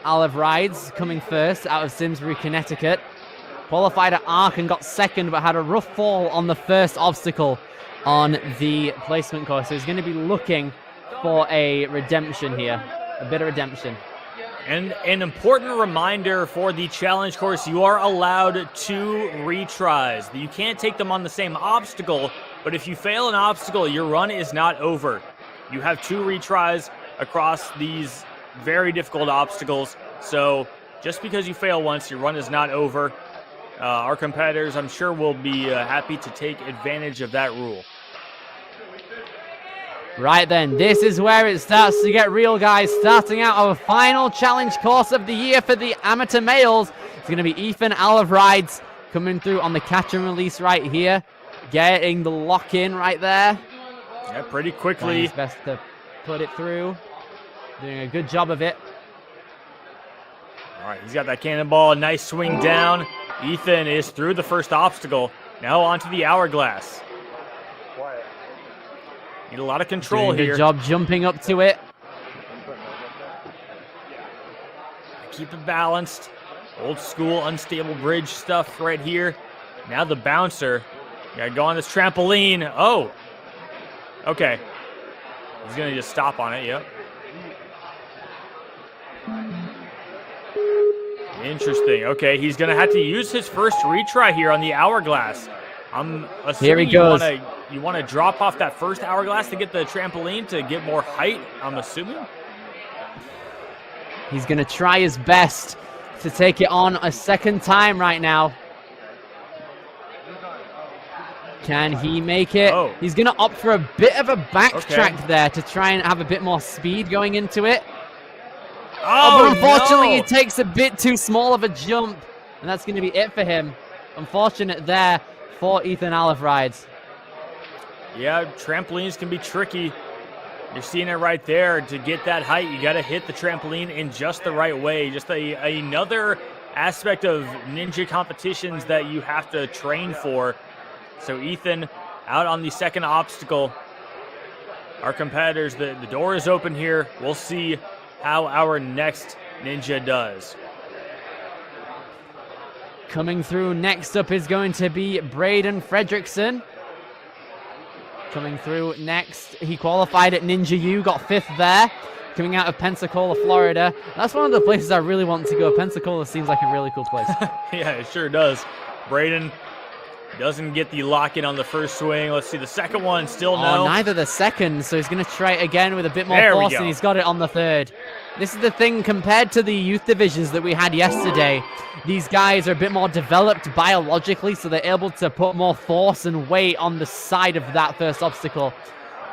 Olive Rides coming first out of Simsbury, Connecticut. Qualified at Arc and got second, but had a rough fall on the first obstacle on the placement course. So he's going to be looking for a redemption here, a bit of redemption. And an important reminder for the challenge course, you are allowed 2 retries. You can't take them on the same obstacle, but if you fail an obstacle, your run is not over. You have 2 retries across these very difficult obstacles. So just because you fail once, your run is not over. Our competitors, I'm sure, will be happy to take advantage of that rule. Right then, this is where it starts to get real, guys. Starting out our final challenge course of the year for the amateur males. It's going to be Ethan Olive Rides coming through on the catch and release right here. Getting the lock in right there. Yeah, pretty quickly. It's best to put it through. Doing a good job of it. All right, he's got that cannonball. Nice swing down. Ethan is through the first obstacle. Now onto the hourglass. Need a lot of control doing a here. Good job jumping up to it. Keep it balanced. Old school unstable bridge stuff right here. Now the bouncer. You gotta go on this trampoline. Oh. Okay. He's gonna just stop on it, yep. Interesting. Okay, he's gonna have to use his first retry here on the hourglass. I'm assuming here he goes. You want to drop off that first hourglass to get the trampoline to get more height, I'm assuming? He's going to try his best to take it on a second time right now. Can he make it? Oh. He's going to opt for a bit of a backtrack there to try and have a bit more speed going into it. Oh, but unfortunately, no. he takes a bit too small of a jump, and that's going to be it for him. Unfortunate there for Ethan Olive Rides. Yeah, trampolines can be tricky. You're seeing it right there. To get that height, you got to hit the trampoline in just the right way. Just another aspect of ninja competitions that you have to train for. So Ethan out on the second obstacle. Our competitors, the door is open here. We'll see how our next ninja does. Coming through next up is going to be Braden Fredrickson. Coming through next, he qualified at Ninja U, got 5th there. Coming out of Pensacola, Florida. That's one of the places I really want to go. Pensacola seems like a really cool place. Yeah, it sure does. Braden doesn't get the lock-in on the first swing. Let's see, the second one, still no. Neither the second, so he's going to try it again with a bit more There we force, go. and he's got it on the third. This is the thing, compared to the youth divisions that we had yesterday, these guys are a bit more developed biologically, so they're able to put more force and weight on the side of that first obstacle.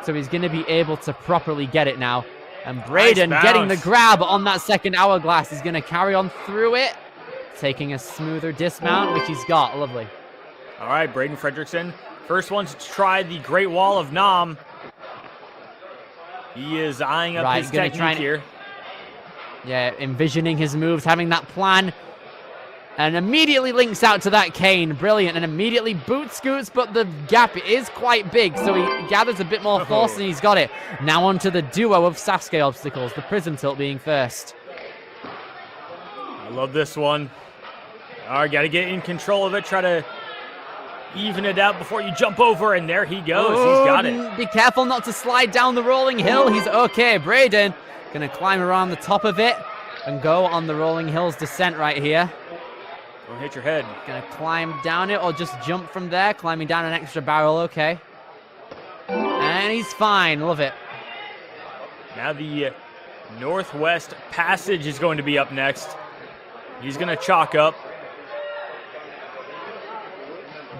So he's going to be able to properly get it now. And Braden Nice getting the bounce. grab on that second hourglass. He's going to carry on through it, taking a smoother dismount, which he's got. Lovely. All right, Braden Fredrickson. First one to try the Great Wall of Nam. He is eyeing up his gonna technique here. Yeah, envisioning his moves, having that plan. And immediately links out to that cane. Brilliant. And immediately boot scoots, but the gap is quite big, so he gathers a bit more force, and he's got it. Now onto the duo of Sasuke obstacles, the prism tilt being first. I love this one. All right, got to get in control of it. Try to even it out before you jump over, and there he goes. He's got it. Be careful not to slide down the rolling hill. He's okay. Braden going to climb around the top of it and go on the rolling hills descent right here. Don't hit your head. Gonna climb down it or just jump from there. Climbing down an extra barrel, okay. And he's fine, love it. Now the Northwest Passage is going to be up next. He's gonna chalk up.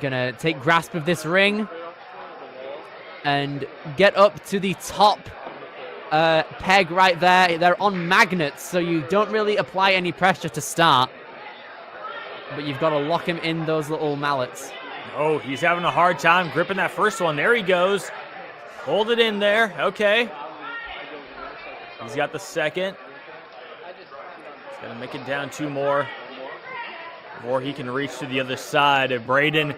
Gonna take grasp of this ring and get up to the top peg right there. They're on magnets, so you don't really apply any pressure to start. But you've got to lock him in those little mallets. Oh, he's having a hard time gripping that first one. There he goes. Hold it in there. Okay. He's got the second. He's got to make it down 2 more before he can reach to the other side. Braden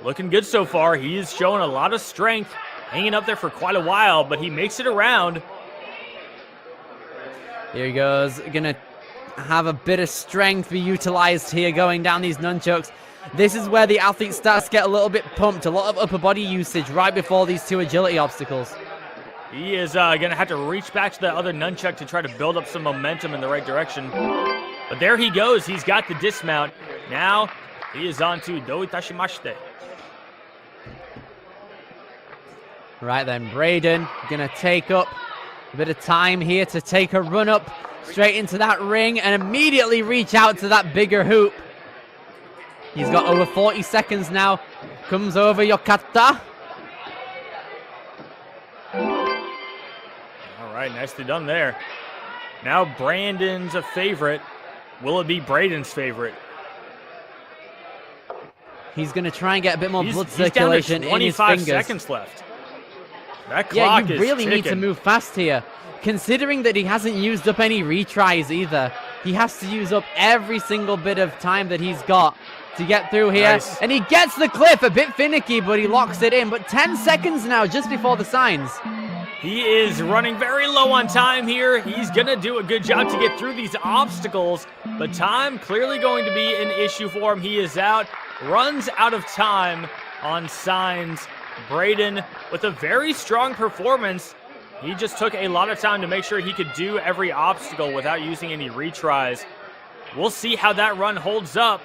looking good so far. He's showing a lot of strength, hanging up there for quite a while, but he makes it around. Here he goes. Gonna have a bit of strength be utilized here going down these nunchucks. This is where the athlete starts to get a little bit pumped. A lot of upper body usage right before these 2 agility obstacles. He is going to have to reach back to the other nunchuck to try to build up some momentum in the right direction. But there he goes. He's got the dismount. Now he is on to Do Itashimashite. Right then, Braden gonna take up a bit of time here to take a run up straight into that ring and immediately reach out to that bigger hoop. He's got over 40 seconds now. Comes over Yokata. All right, nicely done there. Now Brandon's a favorite. Will it be Braden's favorite? He's going to try and get a bit more blood He's circulation down to in his 25 fingers. seconds left. That Yeah, clock you is really need to ticking. move fast here. Considering that he hasn't used up any retries either. He has to use up every single bit of time that he's got to get through here. Nice. And he gets the cliff, a bit finicky, but he locks it in. But 10 seconds now, just before the signs. He is running very low on time here. He's going to do a good job to get through these obstacles, but time clearly going to be an issue for him. He is out, runs out of time on signs. Braden with a very strong performance. He just took a lot of time to make sure he could do every obstacle without using any retries. We'll see how that run holds up.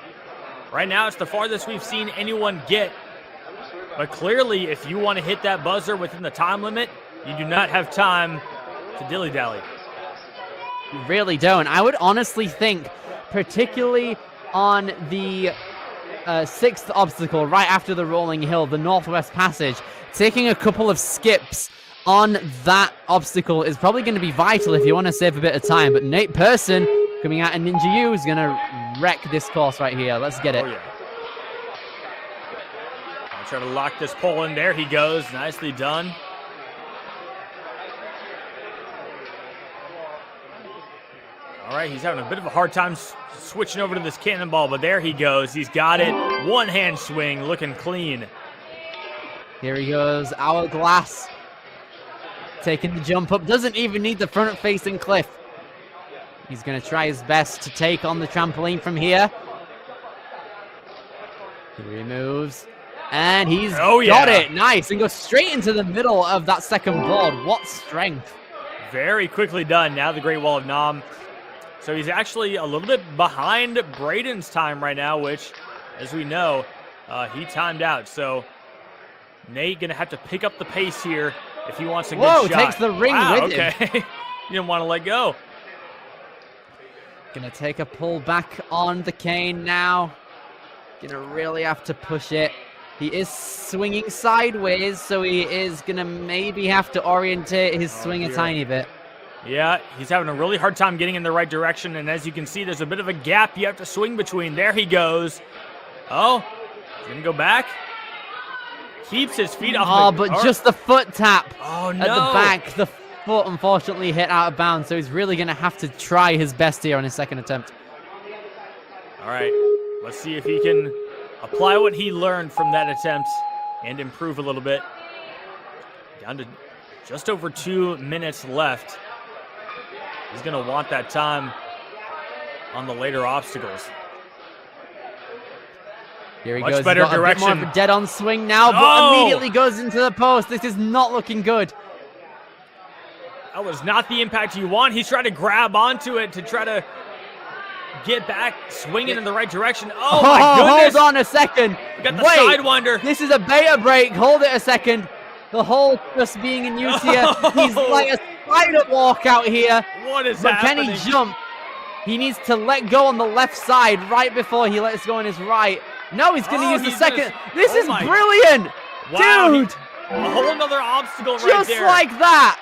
Right now, it's the farthest we've seen anyone get. But clearly, if you want to hit that buzzer within the time limit, you do not have time to dilly-dally. You really don't. I would honestly think, particularly on the 6th obstacle, right after the rolling hill, the Northwest Passage, taking a couple of skips on that obstacle is probably going to be vital if you want to save a bit of time. But Nate Person, coming out of Ninja U, is going to wreck this course right here. Let's get it. Oh, yeah. I'll try to lock this pole in. There he goes. Nicely done. All right, he's having a bit of a hard time switching over to this cannonball, but there he goes. He's got it. One hand swing, looking clean. Here he goes, Hourglass. Taking the jump up, doesn't even need the front-facing cliff. He's going to try his best to take on the trampoline from here. Three moves. And he's Oh, got yeah. it. Nice. And goes straight into the middle of that second board. What strength. Very quickly done. Now the Great Wall of Nam. So he's actually a little bit behind Braden's time right now, which, as we know, he timed out. So Nate going to have to pick up the pace here if he wants a good shot. Whoa, takes the ring with him. Okay. He didn't want to let go. Gonna take a pull back on the cane now. Gonna really have to push it. He is swinging sideways, so he is gonna maybe have to orientate his swing a tiny bit. Yeah, he's having a really hard time getting in the right direction, and as you can see, there's a bit of a gap you have to swing between. There he goes. Oh, he's gonna go back. Keeps his feet off the... but just the foot tap Oh, no. at the back. The foot unfortunately hit out of bounds, so he's really gonna have to try his best here on his second attempt. All right, let's see if he can apply what he learned from that attempt and improve a little bit. Down to just over 2 minutes left. He's going to want that time on the later obstacles. Here he Much goes. better He's got direction. a bit more of a dead-on swing now, but Oh! immediately goes into the post. This is not looking good. That was not the impact you want. He's trying to grab onto it to try to get back, swinging in the right direction. Oh, my goodness. Hold on a second. We got the Wait, Sidewinder. This is a beta break. Hold it a second. The hole just being in use here. He's like a spider walk out here. What is But happening? can he jump? He needs to let go on the left side right before he lets go on his right. No, he's going to use the he's second. gonna- This oh is my- brilliant. Wow, Dude, a whole nother obstacle right just there. like that.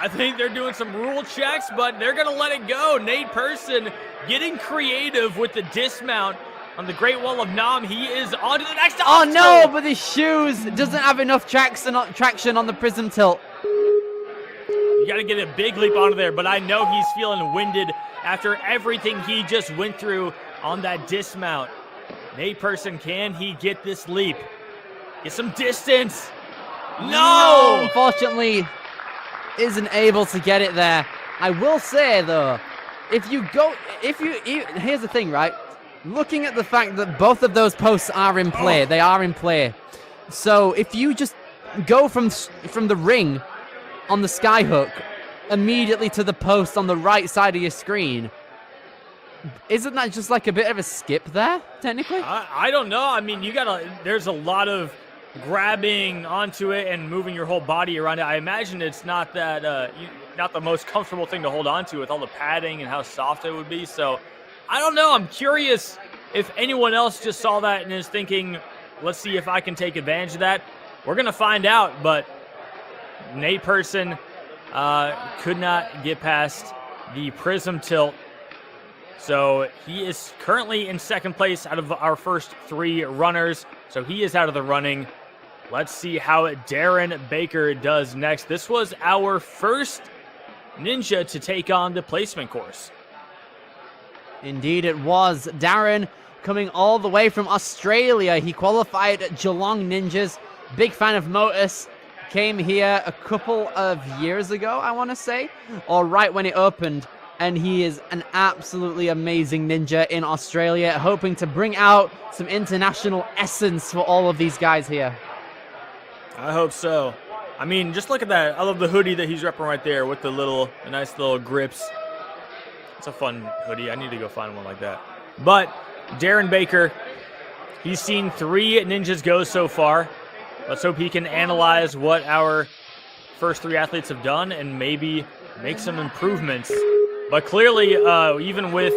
I think they're doing some rule checks, but they're going to let it go. Nate Person getting creative with the dismount on the Great Wall of Nam. He is on to the next Oh obstacle. no, but his shoes doesn't have enough traction on the prism tilt. You got to get a big leap onto there, but I know he's feeling winded after everything he just went through on that dismount. Nate Person, can he get this leap? Get some distance. No! Unfortunately, isn't able to get it there. I will say though, here's the thing, right? Looking at the fact that both of those posts are in play, they are in play. So if you just go from the ring on the skyhook immediately to the post on the right side of your screen, isn't that just like a bit of a skip there, technically? I don't know. I mean, there's a lot of grabbing onto it and moving your whole body around it. I imagine it's not that not the most comfortable thing to hold on to with all the padding and how soft it would be. So I don't know. I'm curious if anyone else just saw that and is thinking, let's see if I can take advantage of that. We're going to find out, but Nate Person could not get past the prism tilt. So he is currently in second place out of our first 3 runners. So he is out of the running. Let's see how Darren Baker does next. This was our first ninja to take on the placement course. Indeed it was. Darren coming all the way from Australia. He qualified at Geelong Ninjas. Big fan of Motus. Came here a couple of years ago, I want to say, or right when it opened. And he is an absolutely amazing ninja in Australia, hoping to bring out some international essence for all of these guys here. I hope so. I mean, just look at that. I love the hoodie that he's repping right there with the nice little grips. It's a fun hoodie. I need to go find one like that. But Darren Baker, he's seen 3 ninjas go so far. Let's hope he can analyze what our first 3 athletes have done and maybe make some improvements. But clearly, even with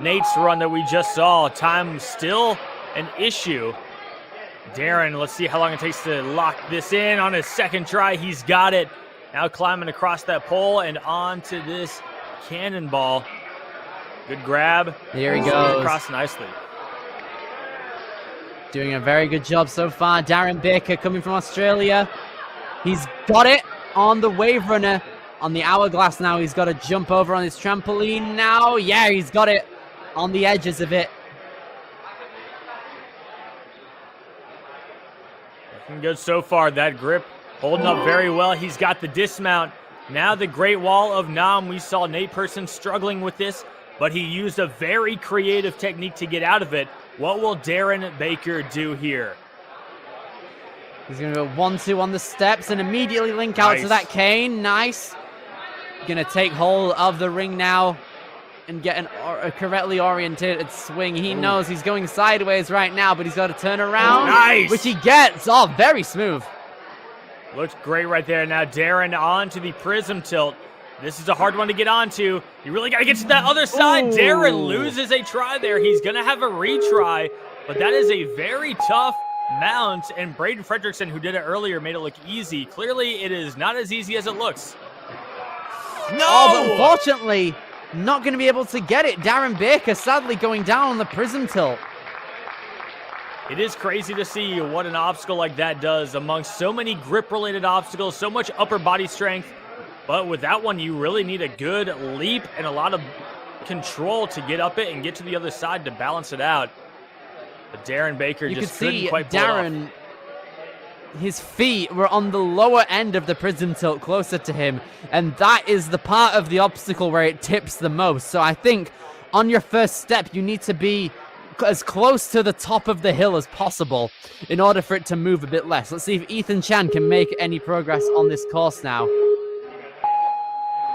Nate's run that we just saw, time still an issue. Darren, let's see how long it takes to lock this in on his second try. He's got it. Now climbing across that pole and onto this cannonball. Good grab. Here he goes. Across nicely. Doing a very good job so far. Darren Baker coming from Australia. He's got it on the wave runner. On the hourglass now, he's got to jump over on his trampoline now. Yeah, he's got it on the edges of it. Looking good so far. That grip holding up very well. He's got the dismount. Now the Great Wall of Nam. We saw Nate Person struggling with this but he used a very creative technique to get out of it. What will Darren Baker do here? He's going to go 1-2 on the steps and immediately link out to that cane. Nice. Going to take hold of the ring now and get a correctly oriented swing. He knows he's going sideways right now, but he's got to turn around. Nice. Which he gets. Oh, very smooth. Looks great right there. Now Darren on to the prism tilt. This is a hard one to get onto. You really got to get to that other side. Ooh. Darren loses a try there. He's going to have a retry, but that is a very tough mount, and Braden Fredrickson, who did it earlier, made it look easy. Clearly, it is not as easy as it looks. No! Oh, but unfortunately, not going to be able to get it. Darren Baker sadly going down on the prism tilt. It is crazy to see what an obstacle like that does amongst so many grip-related obstacles, so much upper body strength. But with that one, you really need a good leap and a lot of control to get up it and get to the other side to balance it out. But Darren Baker just couldn't quite pull it off. Darren, his feet were on the lower end of the prism tilt closer to him, and that is the part of the obstacle where it tips the most. So I think on your first step, you need to be as close to the top of the hill as possible in order for it to move a bit less. Let's see if Ethan Chan can make any progress on this course now.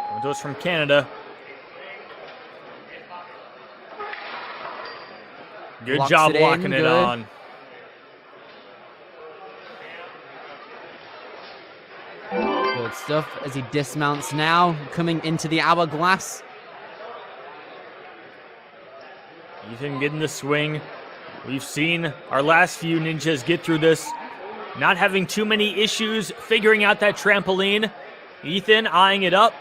Coming to us from Canada. Good Locks job it in, locking it good. on. Good stuff as he dismounts now, coming into the hourglass. Ethan getting the swing. We've seen our last few ninjas get through this, not having too many issues figuring out that trampoline. Ethan eyeing it up.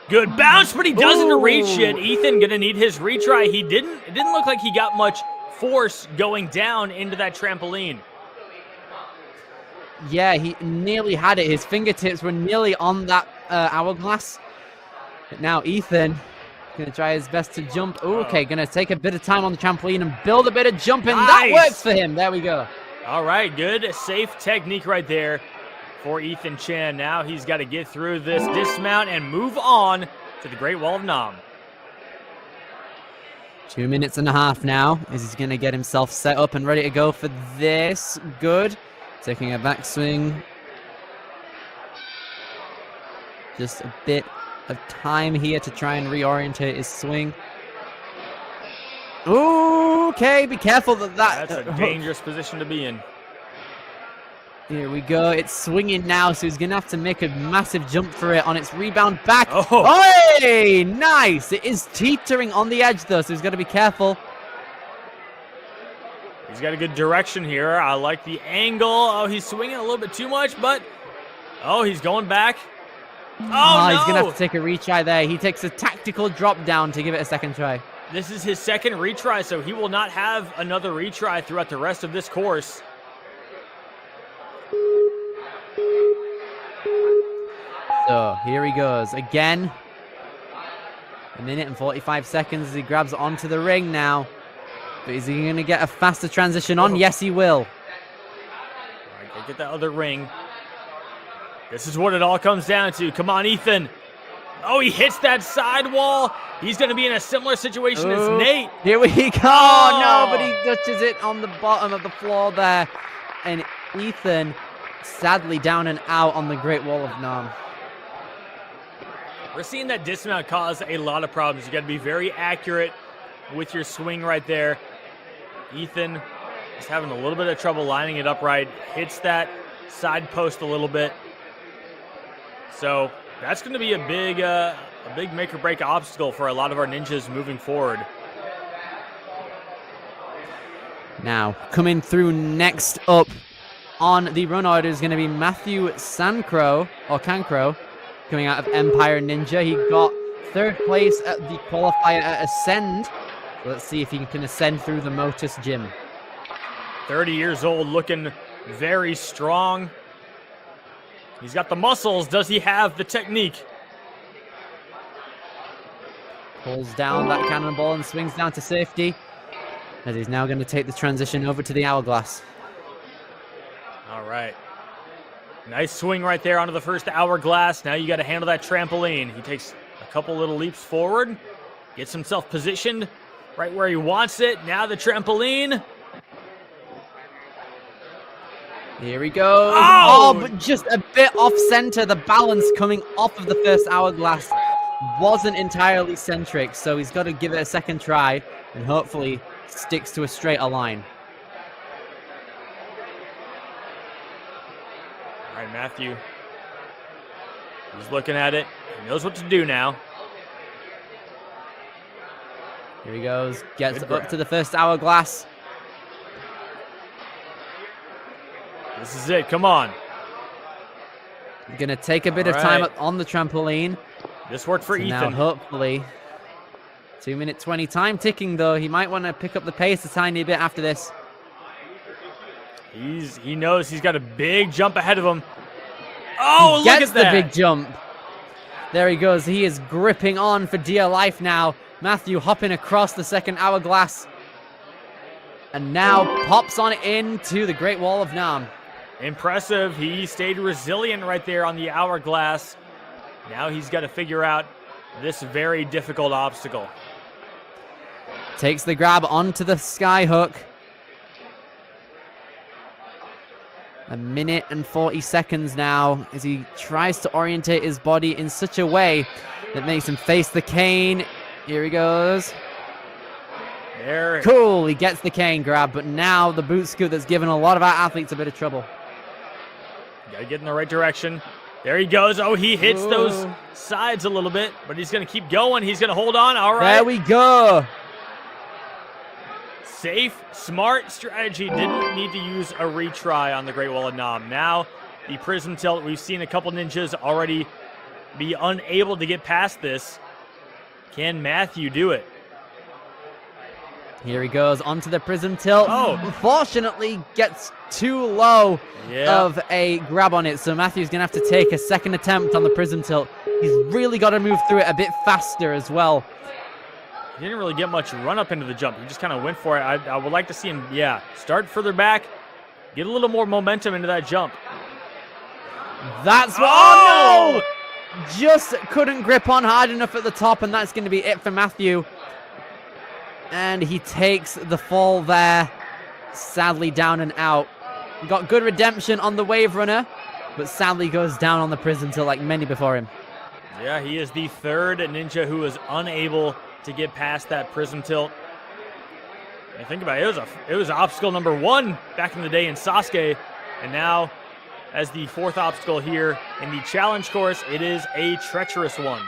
Good bounce, but he doesn't reach it. Ethan gonna need his retry. It didn't look like he got much force going down into that trampoline. Yeah, he nearly had it. His fingertips were nearly on that hourglass. But now Ethan gonna try his best to jump. Ooh, okay, gonna take a bit of time on the trampoline and build a bit of jumping. That works for him. There we go. All right, good, safe technique right there for Ethan Chan. Now he's got to get through this dismount and move on to the Great Wall of Nam. 2 minutes and a half now as he's going to get himself set up and ready to go for this. Good. Taking a backswing. Just a bit of time here to try and reorientate his swing. Ooh, okay, be careful That's a dangerous position to be in. Here we go. It's swinging now, so he's going to have to make a massive jump for it on its rebound back. Oh, hey, nice. It is teetering on the edge, though, so he's got to be careful. He's got a good direction here. I like the angle. Oh, he's swinging a little bit too much, but oh, he's going back. Oh, no. He's going to have to take a retry there. He takes a tactical drop down to give it a second try. This is his second retry, so he will not have another retry throughout the rest of this course. So here he goes again. A minute and 45 seconds as he grabs onto the ring now. But is he going to get a faster transition on? Yes, he will. All right, go get that other ring. This is what it all comes down to. Come on, Ethan. Oh, he hits that side wall. He's going to be in a similar situation as Nate. Here we go. Oh, no, but he touches it on the bottom of the floor there. And Ethan, sadly, down and out on the Great Wall of Nam. We're seeing that dismount cause a lot of problems. You got to be very accurate with your swing right there. Ethan is having a little bit of trouble lining it up right. Hits that side post a little bit. So that's going to be a big make or break obstacle for a lot of our ninjas moving forward. Now, coming through next up on the run order is going to be Matthew Cancro, coming out of Empire Ninja. He got third place at the qualifier at Ascend. So let's see if he can ascend through the Motus gym. 30 years old, looking very strong. He's got the muscles. Does he have the technique? Pulls down that cannonball and swings down to safety. As he's now going to take the transition over to the hourglass. All right. Nice swing right there onto the first hourglass. Now you got to handle that trampoline. He takes a couple little leaps forward, Gets himself positioned right where he wants it. Now the trampoline. Here he goes. Oh! But just a bit off center. The balance coming off of the first hourglass wasn't entirely centric, so he's got to give it a second try and hopefully sticks to a straighter line. All right, Matthew. He's looking at it. He knows what to do now. Here he goes. Gets Good up grab. to the first hourglass. This is it. Come on. Gonna take a bit All of time right. on the trampoline. This worked for So Ethan. now hopefully 2-minute 20 time ticking though. He might want to pick up the pace a tiny bit after this. He knows he's got a big jump ahead of him. Oh, He look gets at that. the big jump. There he goes. He is gripping on for dear life now. Matthew hopping across the second hourglass. And now pops on into the Great Wall of Nam. Impressive. He stayed resilient right there on the hourglass. Now he's got to figure out this very difficult obstacle. Takes the grab onto the sky hook. 1 minute and 40 seconds now as he tries to orientate his body in such a way that makes him face the cane. Here he goes. There. Cool, he gets the cane grab, but now the boot scoot that's given a lot of our athletes a bit of trouble. Got to get in the right direction. There he goes. Oh, he hits those Whoa. sides a little bit, but he's going to keep going. He's going to hold on. All right. There we go. Safe, smart strategy. Didn't need to use a retry on the Great Wall of Nam. Now, the prism tilt. We've seen a couple ninjas already be unable to get past this. Can Matthew do it? Here he goes onto the prism tilt. Oh. Unfortunately, gets too low Yeah. of a grab on it, so Matthew's going to have to take a second attempt on the prism tilt. He's really got to move through it a bit faster as well. He didn't really get much run up into the jump. He just kind of went for it. I would like to see him, start further back, get a little more momentum into that jump. That's what. Oh, no! Just couldn't grip on hard enough at the top, and that's going to be it for Matthew. And he takes the fall there, sadly down and out. Got good redemption on the Wave Runner, but sadly goes down on the prism tilt like many before him. Yeah, he is the third ninja who is unable to get past that prism tilt. And think about it, it was obstacle number 1 back in the day in Sasuke, and now as the 4th obstacle here in the challenge course, it is a treacherous one.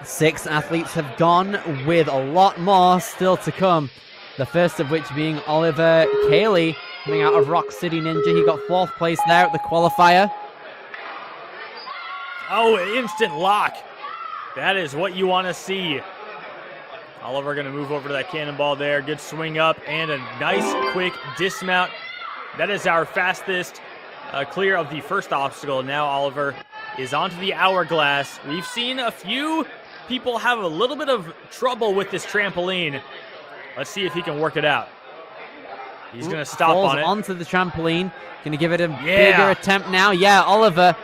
6 athletes have gone, with a lot more still to come. The first of which being Oliver Cayley, coming out of Rock City Ninja. He got 4th place there at the qualifier. Oh, instant lock. That is what you want to see. Oliver going to move over to that cannonball there. Good swing up and a nice quick dismount. That is our fastest clear of the first obstacle. Now Oliver is onto the hourglass. We've seen a few people have a little bit of trouble with this trampoline. Let's see if he can work it out. He's going to stop Falls on it. onto the trampoline. Going to give it a bigger attempt now. Yeah, Oliver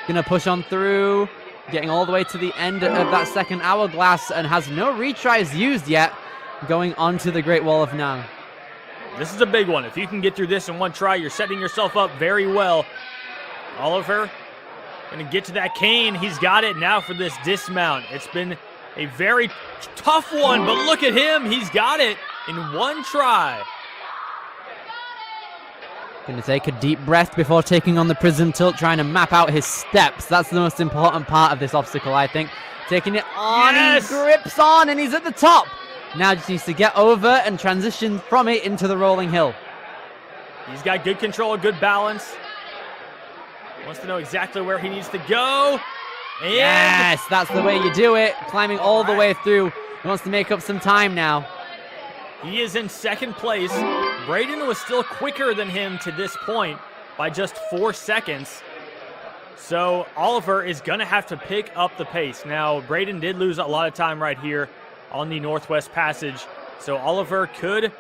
going to push on through, getting all the way to the end of that second hourglass and has no retries used yet, going onto the Great Wall of Nam. This is a big one. If you can get through this in one try, you're setting yourself up very well. Oliver going to get to that cane. He's got it now for this dismount. It's been a very tough one, but look at him. He's got it in one try. Going to take a deep breath before taking on the prism tilt, trying to map out his steps. That's the most important part of this obstacle, I think. Taking it on, Yes! He grips on, and he's at the top. Now just needs to get over and transition from it into the rolling hill. He's got good control, good balance. Wants to know exactly where he needs to go. And Yes, that's the way you do it. Climbing all the way through. He wants to make up some time now. he is in second place. Braden was still quicker than him to this point by just 4 seconds. So Oliver is going to have to pick up the pace. Now, Braden did lose a lot of time right here on the Northwest Passage. So Oliver could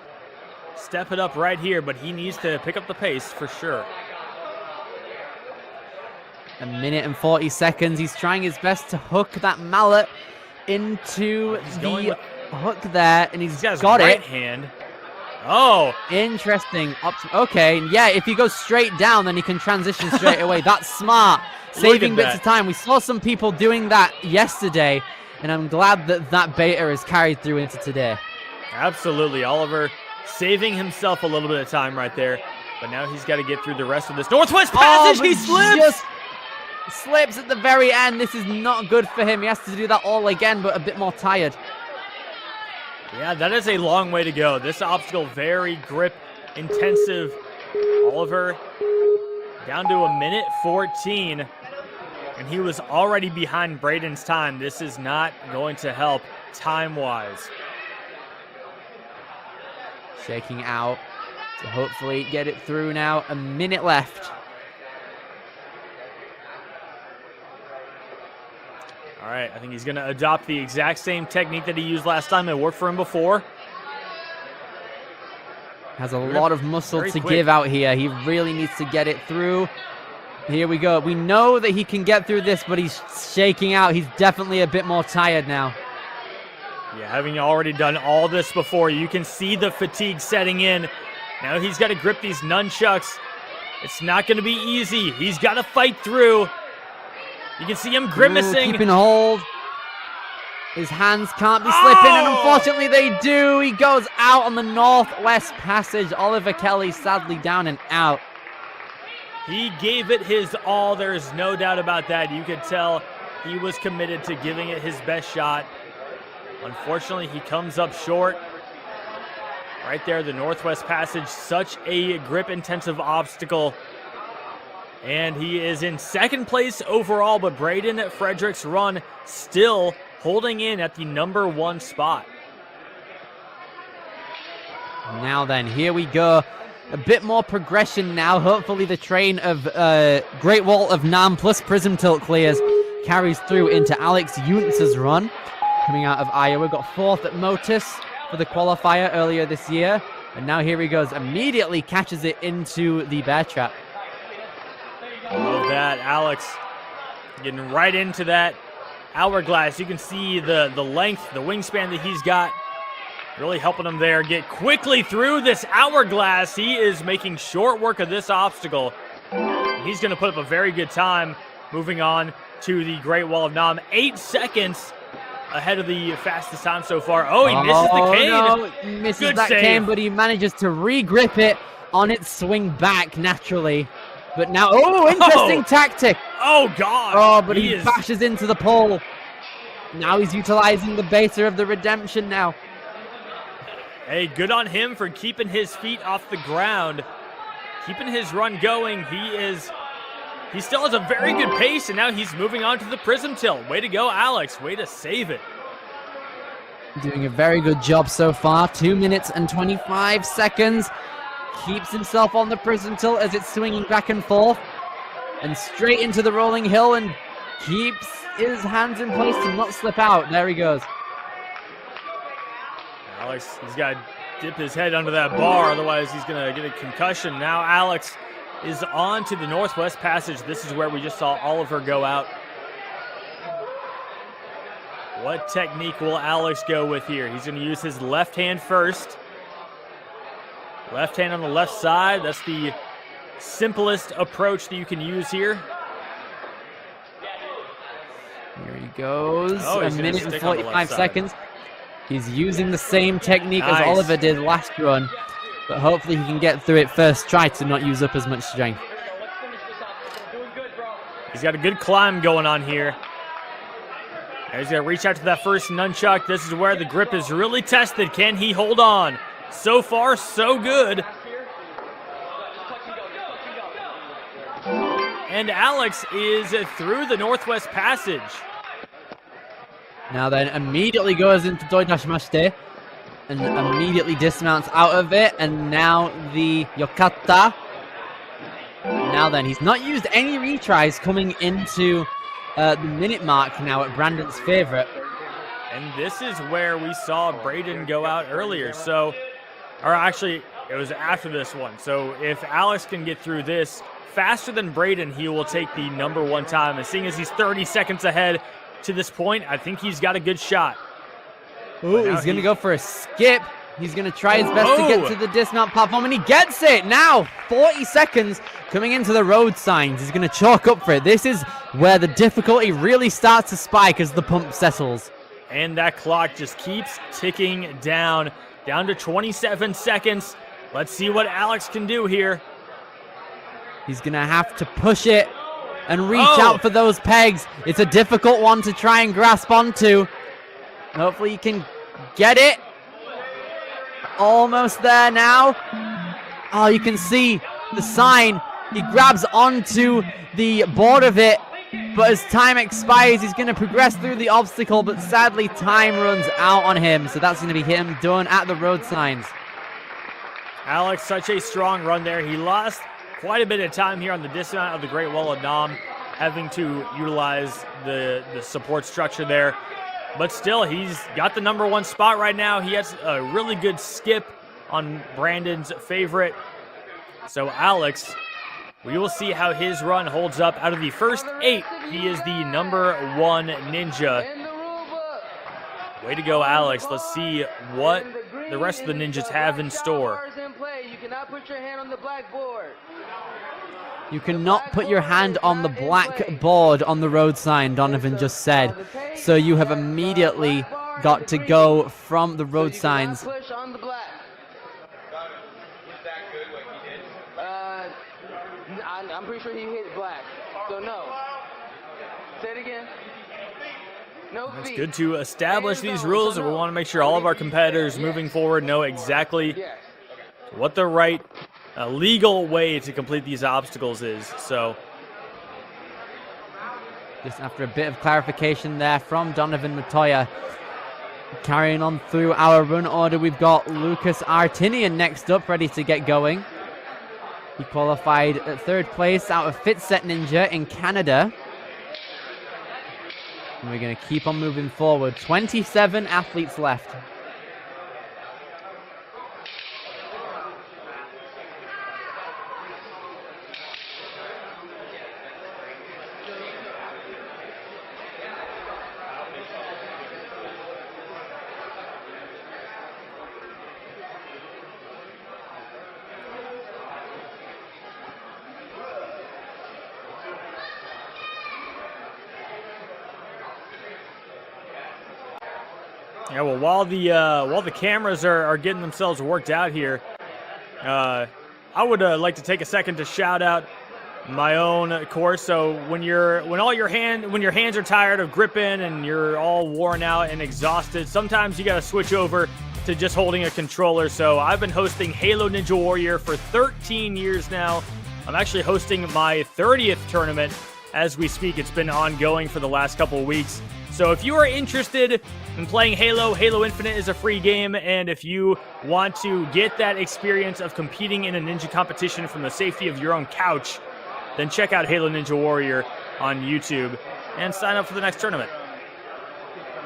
step it up right here, but he needs to pick up the pace for sure. A minute and 40 seconds. He's trying his best to hook that mallet into the hook there, and he's got right it. Hand. Oh, interesting. Okay, yeah, if he goes straight down, then he can transition straight away. That's smart. Saving bits of time. We saw some people doing that yesterday, and I'm glad that that beta is carried through into today. Absolutely. Oliver saving himself a little bit of time right there, but now he's got to get through the rest of this Northwest Passage. He slips! Just slips at the very end. This is not good for him. He has to do that all again, but a bit more tired. Yeah, that is a long way to go. This obstacle, very grip intensive. Oliver down to a minute 14, and he was already behind Braden's time. This is not going to help time-wise. Shaking out to hopefully get it through now. A minute left. All right, I think he's going to adopt the exact same technique that he used last time. It worked for him before. Has a lot of muscle to give out here. He really needs to get it through. Here we go. We know that he can get through this, but he's shaking out. He's definitely a bit more tired now. Yeah, having already done all this before, you can see the fatigue setting in. Now he's got to grip these nunchucks. It's not going to be easy. He's got to fight through. You can see him grimacing. Keeping hold. His hands can't be slipping, and unfortunately they do. He goes out on the Northwest Passage. Oliver Kelly sadly down and out. He gave it his all. There is no doubt about that. You could tell he was committed to giving it his best shot. Unfortunately, he comes up short. Right there, the Northwest Passage, such a grip-intensive obstacle. And he is in second place overall, but Braden Frederick's run still holding in at the #1 spot. Now then, here we go. A bit more progression now. Hopefully the train of Great Wall of Nam plus Prism Tilt clears carries through into Alex Yuntz's run. Coming out of Iowa, got 4th at Motus for the qualifier earlier this year. And now here he goes, immediately catches it into the bear trap. I love that. Alex getting right into that hourglass. You can see the length, the wingspan that he's got. Really helping him there get quickly through this hourglass. He is making short work of this obstacle. He's going to put up a very good time moving on to the Great Wall of Nam. 8 seconds ahead of the fastest time so far. Oh, he misses the cane. No, he misses good that save. cane, but he manages to re-grip it on its swing back naturally. But now, interesting tactic. Oh, God. Oh, but he bashes into the pole. Now he's utilizing the beta of the redemption now. Hey, good on him for keeping his feet off the ground, keeping his run going. He still has a very good pace, and now he's moving on to the Prism Tilt. Way to go, Alex. Way to save it. Doing a very good job so far. 2 minutes and 25 seconds. Keeps himself on the Prism Tilt as it's swinging back and forth. And straight into the rolling hill, and keeps his hands in place to not slip out. There he goes. Alex, he's got to dip his head under that bar, otherwise he's going to get a concussion. Now Alex is on to the Northwest Passage. This is where we just saw Oliver go out. What technique will Alex go with here? He's going to use his left hand first. Left hand on the left side. That's the simplest approach that you can use here. Here he goes. Oh, a minute and 45 seconds. He's using the same technique as Oliver did last run, but hopefully he can get through it first try to not use up as much strength. He's got a good climb going on here. Now he's going to reach out to that first nunchuck. This is where the grip is really tested. Can he hold on? So far, so good. And Alex is through the Northwest Passage. Now then, immediately goes into Doidashimashite and immediately dismounts out of it. And now the Yokata. Now then, he's not used any retries coming into the minute mark now at Brandon's favorite. And this is where we saw Braden go out earlier. So, or actually, It was after this one. So if Alex can get through this faster than Braden, he will take the #1 time. And seeing as he's 30 seconds ahead to this point, I think he's got a good shot. Ooh, he's going to go for a skip. He's going to try his best to get to the dismount platform, and he gets it. Now, 40 seconds coming into the road signs. He's going to chalk up for it. This is where the difficulty really starts to spike as the pump settles. And that clock just keeps ticking down to 27 seconds. Let's see what Alex can do here. He's going to have to push it and reach out for those pegs. It's a difficult one to try and grasp onto. Hopefully he can get it. Almost there now. Oh, you can see the sign. He grabs onto the board of it, but as time expires, he's going to progress through the obstacle, but sadly time runs out on him, so that's going to be him done at the road signs. Alex, such a strong run there. He lost quite a bit of time here on the dismount of the Great Wall of Nam, having to utilize the support structure there. But still, he's got the #1 spot right now. He has a really good skip on Brandon's favorite. So Alex, we will see how his run holds up. Out of the first 8, he is the #1 ninja. Way to go, Alex. Let's see what the rest of the ninjas have in store. You cannot put your hand on the blackboard. You cannot put your hand on the blackboard on the road sign, Donovan just said. So you have immediately got to go from the road signs. Push on the black. I'm pretty sure he hit black. So no. Say it again. No feet. It's good to establish these rules, and we want to make sure all of our competitors moving forward know exactly what the right legal way to complete these obstacles is. So just after a bit of clarification there from Donovan Matoya. Carrying on through our run order, we've got Lucas Artinian next up, ready to get going. He qualified at 3rd place out of Fitset Ninja in Canada. And we're going to keep on moving forward. 27 athletes left. yeah, well, while the cameras are getting themselves worked out here, I would like to take a second to shout out my own course. So when your hands are tired of gripping and you're all worn out and exhausted, sometimes you got to switch over to just holding a controller. So I've been hosting Halo Ninja Warrior for 13 years now. I'm actually hosting my 30th tournament as we speak. It's been ongoing for the last couple of weeks. So if you are interested in playing Halo, Halo Infinite is a free game, and if you want to get that experience of competing in a ninja competition from the safety of your own couch, then check out Halo Ninja Warrior on YouTube and sign up for the next tournament.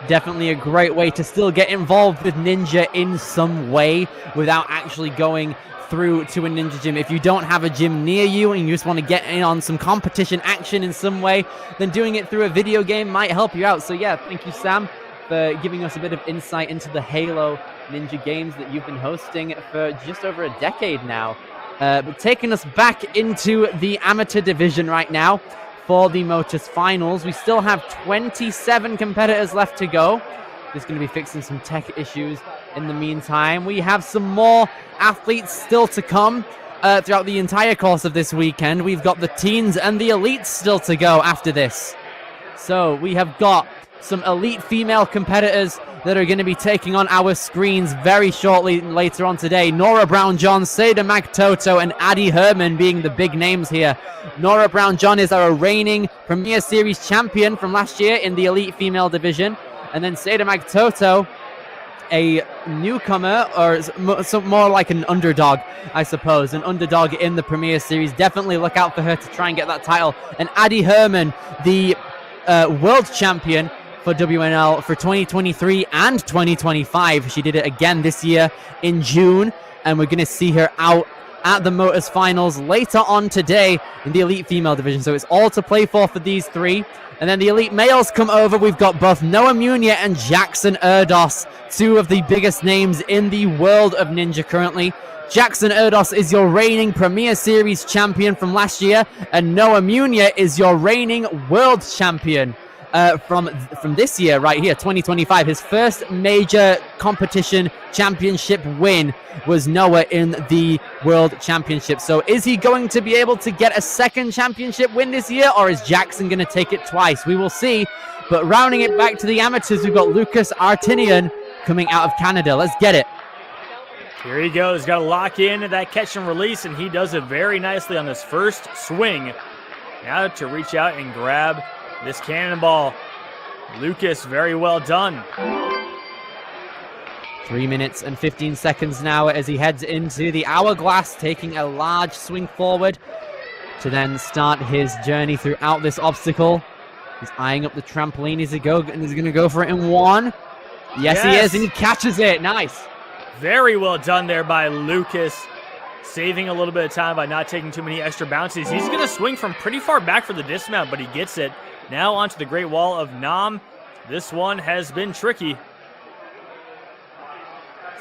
Definitely a great way to still get involved with Ninja in some way without actually going through to a Ninja gym. If you don't have a gym near you and you just want to get in on some competition action in some way, then doing it through a video game might help you out. So yeah, thank you, Sam, for giving us a bit of insight into the Halo Ninja games that you've been hosting for just over a decade now. But taking us back into the amateur division right now for the Motus finals. We still have 27 competitors left to go. Just going to be fixing some tech issues in the meantime. We have some more athletes still to come throughout the entire course of this weekend. We've got the teens and the elites still to go after this. So we have got some elite female competitors that are going to be taking on our screens very shortly later on today. Nora Brown-John, Seda Magtoto, and Addie Herman being the big names here. Nora Brown-John is our reigning Premier Series champion from last year in the elite female division. And then Seda Magtoto, a newcomer, or more like an underdog, I suppose. An underdog in the Premier Series. Definitely look out for her to try and get that title. And Addie Herman, the world champion for WNL for 2023 and 2025. She did it again this year in June. and we're going to see her out at the Motus finals later on today in the Elite Female division. So it's all to play for these three. And then the Elite Males come over. We've got both Noah Munia and Jackson Erdos, two of the biggest names in the world of Ninja currently. Jackson Erdos is your reigning Premier Series champion from last year, and Noah Munia is your reigning world champion from this year right here, 2025. His first major competition championship win was Noah in the World Championship. So is he going to be able to get a second championship win this year, or is Jackson going to take it twice? We will see. But rounding it back to the amateurs, we've got Lucas Artinian coming out of Canada. Let's get it. Here he goes. Got to lock in that catch and release, and he does it very nicely on this first swing. Now to reach out and grab this cannonball. Lucas, very well done. 3 minutes and 15 seconds now as he heads into the hourglass, taking a large swing forward to then start his journey throughout this obstacle. He's eyeing up the trampoline as he goes, and he's going to go for it in one. Yes, he is, and he catches it. Nice. Very well done there by Lucas, saving a little bit of time by not taking too many extra bounces. He's going to swing from pretty far back for the dismount, but he gets it. Now onto the Great Wall of Nam. This one has been tricky.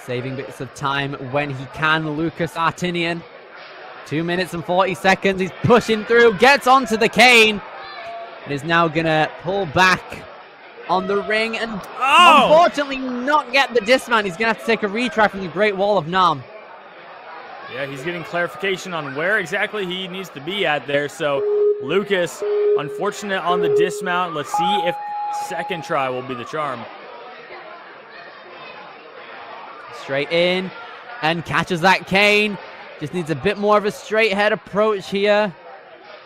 Saving bits of time when he can, Lucas Artinian. 2 minutes and 40 seconds. He's pushing through, gets onto the cane, and is now going to pull back on the ring and unfortunately not get the dismount. He's going to have to take a retry from the Great Wall of Nam. Yeah, he's getting clarification on where exactly he needs to be at there. So Lucas, unfortunate on the dismount. Let's see if second try will be the charm. Straight in and catches that cane. Just needs a bit more of a straight head approach here.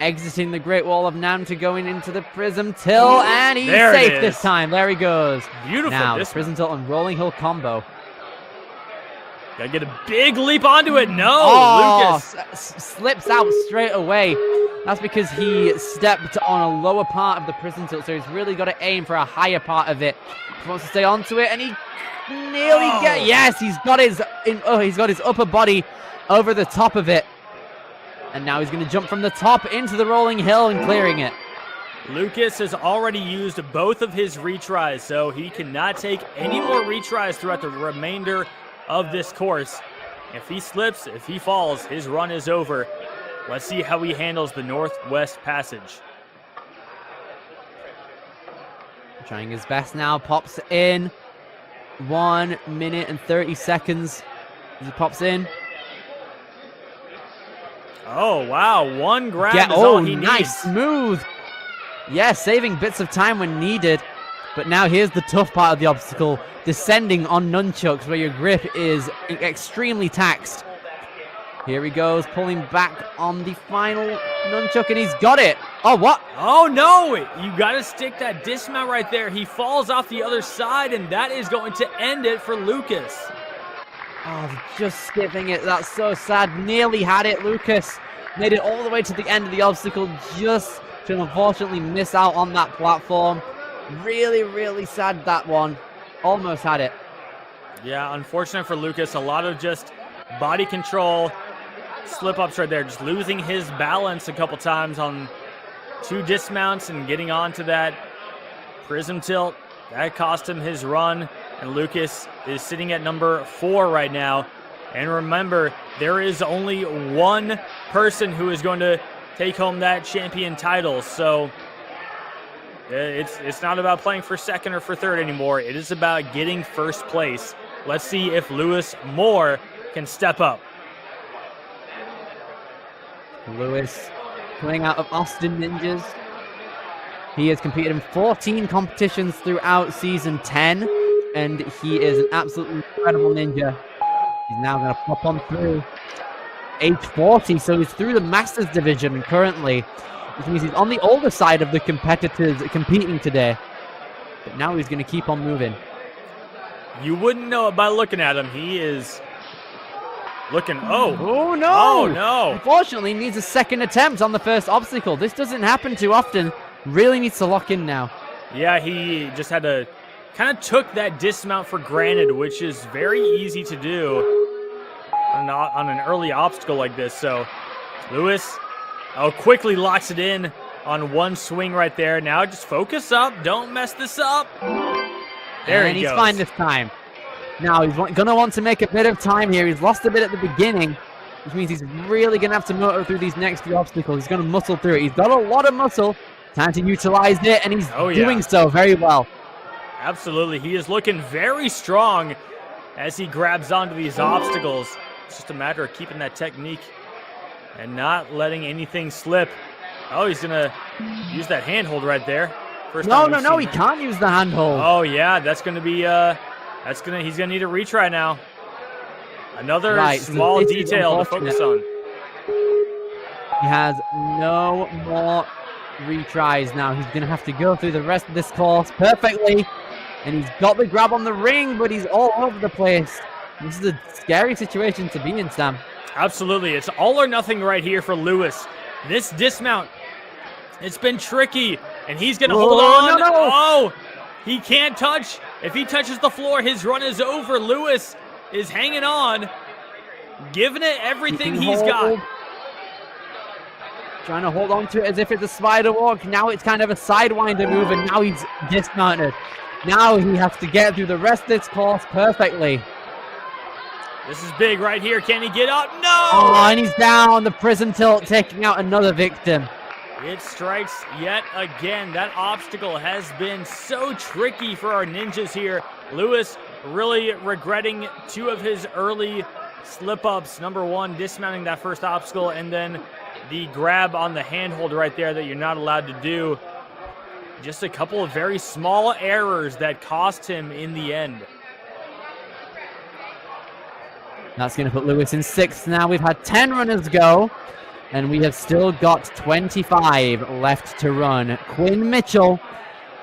Exiting the Great Wall of Nam to going into the Prism Tilt, and he's safe this time. There he goes. Beautiful. Now, the Prism Tilt and Rolling Hill combo. Gotta get a big leap onto it. No, Lucas slips out straight away. That's because he stepped on a lower part of the Prism Tilt, so he's really got to aim for a higher part of it. He wants to stay onto it, and he nearly gets. Yes, he's got his upper body over the top of it. And now he's going to jump from the top into the rolling hill and clearing it. Lucas has already used both of his retries, so he cannot take any more retries throughout the remainder of this course. If he slips, if he falls, his run is over. Let's see how he handles the Northwest Passage. Trying his best now, pops in. 1 minute and 30 seconds as he pops in. Oh, wow. One grab is all he needs. Nice. Smooth. Yeah, saving bits of time when needed. But now here's the tough part of the obstacle. Descending on nunchucks where your grip is extremely taxed. Here he goes, pulling back on the final nunchuck, and he's got it. Oh, what? Oh, no. You got to stick that dismount right there. He falls off the other side, and that is going to end it for Lucas. Oh, just skipping it. That's so sad. Nearly had it, Lucas. Made it all the way to the end of the obstacle, just to unfortunately miss out on that platform. Really, really sad, that one. Almost had it. Yeah, unfortunate for Lucas. A lot of just body control slip-ups right there. Just losing his balance a couple times on two dismounts and getting onto that prism tilt. That cost him his run. And Lucas is sitting at number 4 right now. And remember, there is only one person who is going to take home that champion title. So it's not about playing for second or for third anymore. It is about getting first place. Let's see if Lewis Moore can step up. Lewis coming out of Austin Ninjas. He has competed in 14 competitions throughout season 10. And he is an absolutely incredible ninja. He's now going to pop on through age 40, so he's through the Masters division currently, which means he's on the older side of the competitors competing today. But now he's going to keep on moving. You wouldn't know it by looking at him. He is looking, oh no! Oh no! Unfortunately, needs a second attempt on the first obstacle. This doesn't happen too often. Really needs to lock in now. Yeah, he just had to kind of took that dismount for granted, which is very easy to do. on an early obstacle like this. So Lewis, quickly locks it in on one swing right there. Now just focus up. Don't mess this up. There he goes. He's fine this time. Now he's going to want to make a bit of time here. He's lost a bit at the beginning, which means he's really going to have to motor through these next few obstacles. He's going to muscle through it. He's got a lot of muscle. Time to utilize it, and he's doing so very well. Absolutely. He is looking very strong as he grabs onto these obstacles. It's just a matter of keeping that technique and not letting anything slip. Oh, he's going to use that handhold right there. No, he can't use the handhold. Oh, yeah, that's going to be, he's going to need a retry now. Another small detail to focus on. He has no more retries now. He's going to have to go through the rest of this course perfectly. And he's got the grab on the ring, but he's all over the place. This is a scary situation to be in, Sam. Absolutely. It's all or nothing right here for Lewis. This dismount, it's been tricky, and he's going to hold on. No. Oh, he can't touch. If he touches the floor, his run is over. Lewis is hanging on, giving it everything he's got. Trying to hold on to it as if it's a spider walk. Now it's kind of a sidewinder move, and now he's dismounted. Now he has to get through the rest of this course perfectly. This is big right here. Can he get up? No! Oh, and he's down. The prism tilt taking out another victim. It strikes yet again. That obstacle has been so tricky for our ninjas here. Lewis really regretting two of his early slip-ups. Number one, dismounting that first obstacle, and then the grab on the handhold right there that you're not allowed to do. Just a couple of very small errors that cost him in the end. That's going to put Lewis in 6th now. We've had 10 runners go, and we have still got 25 left to run. Quinn Mitchell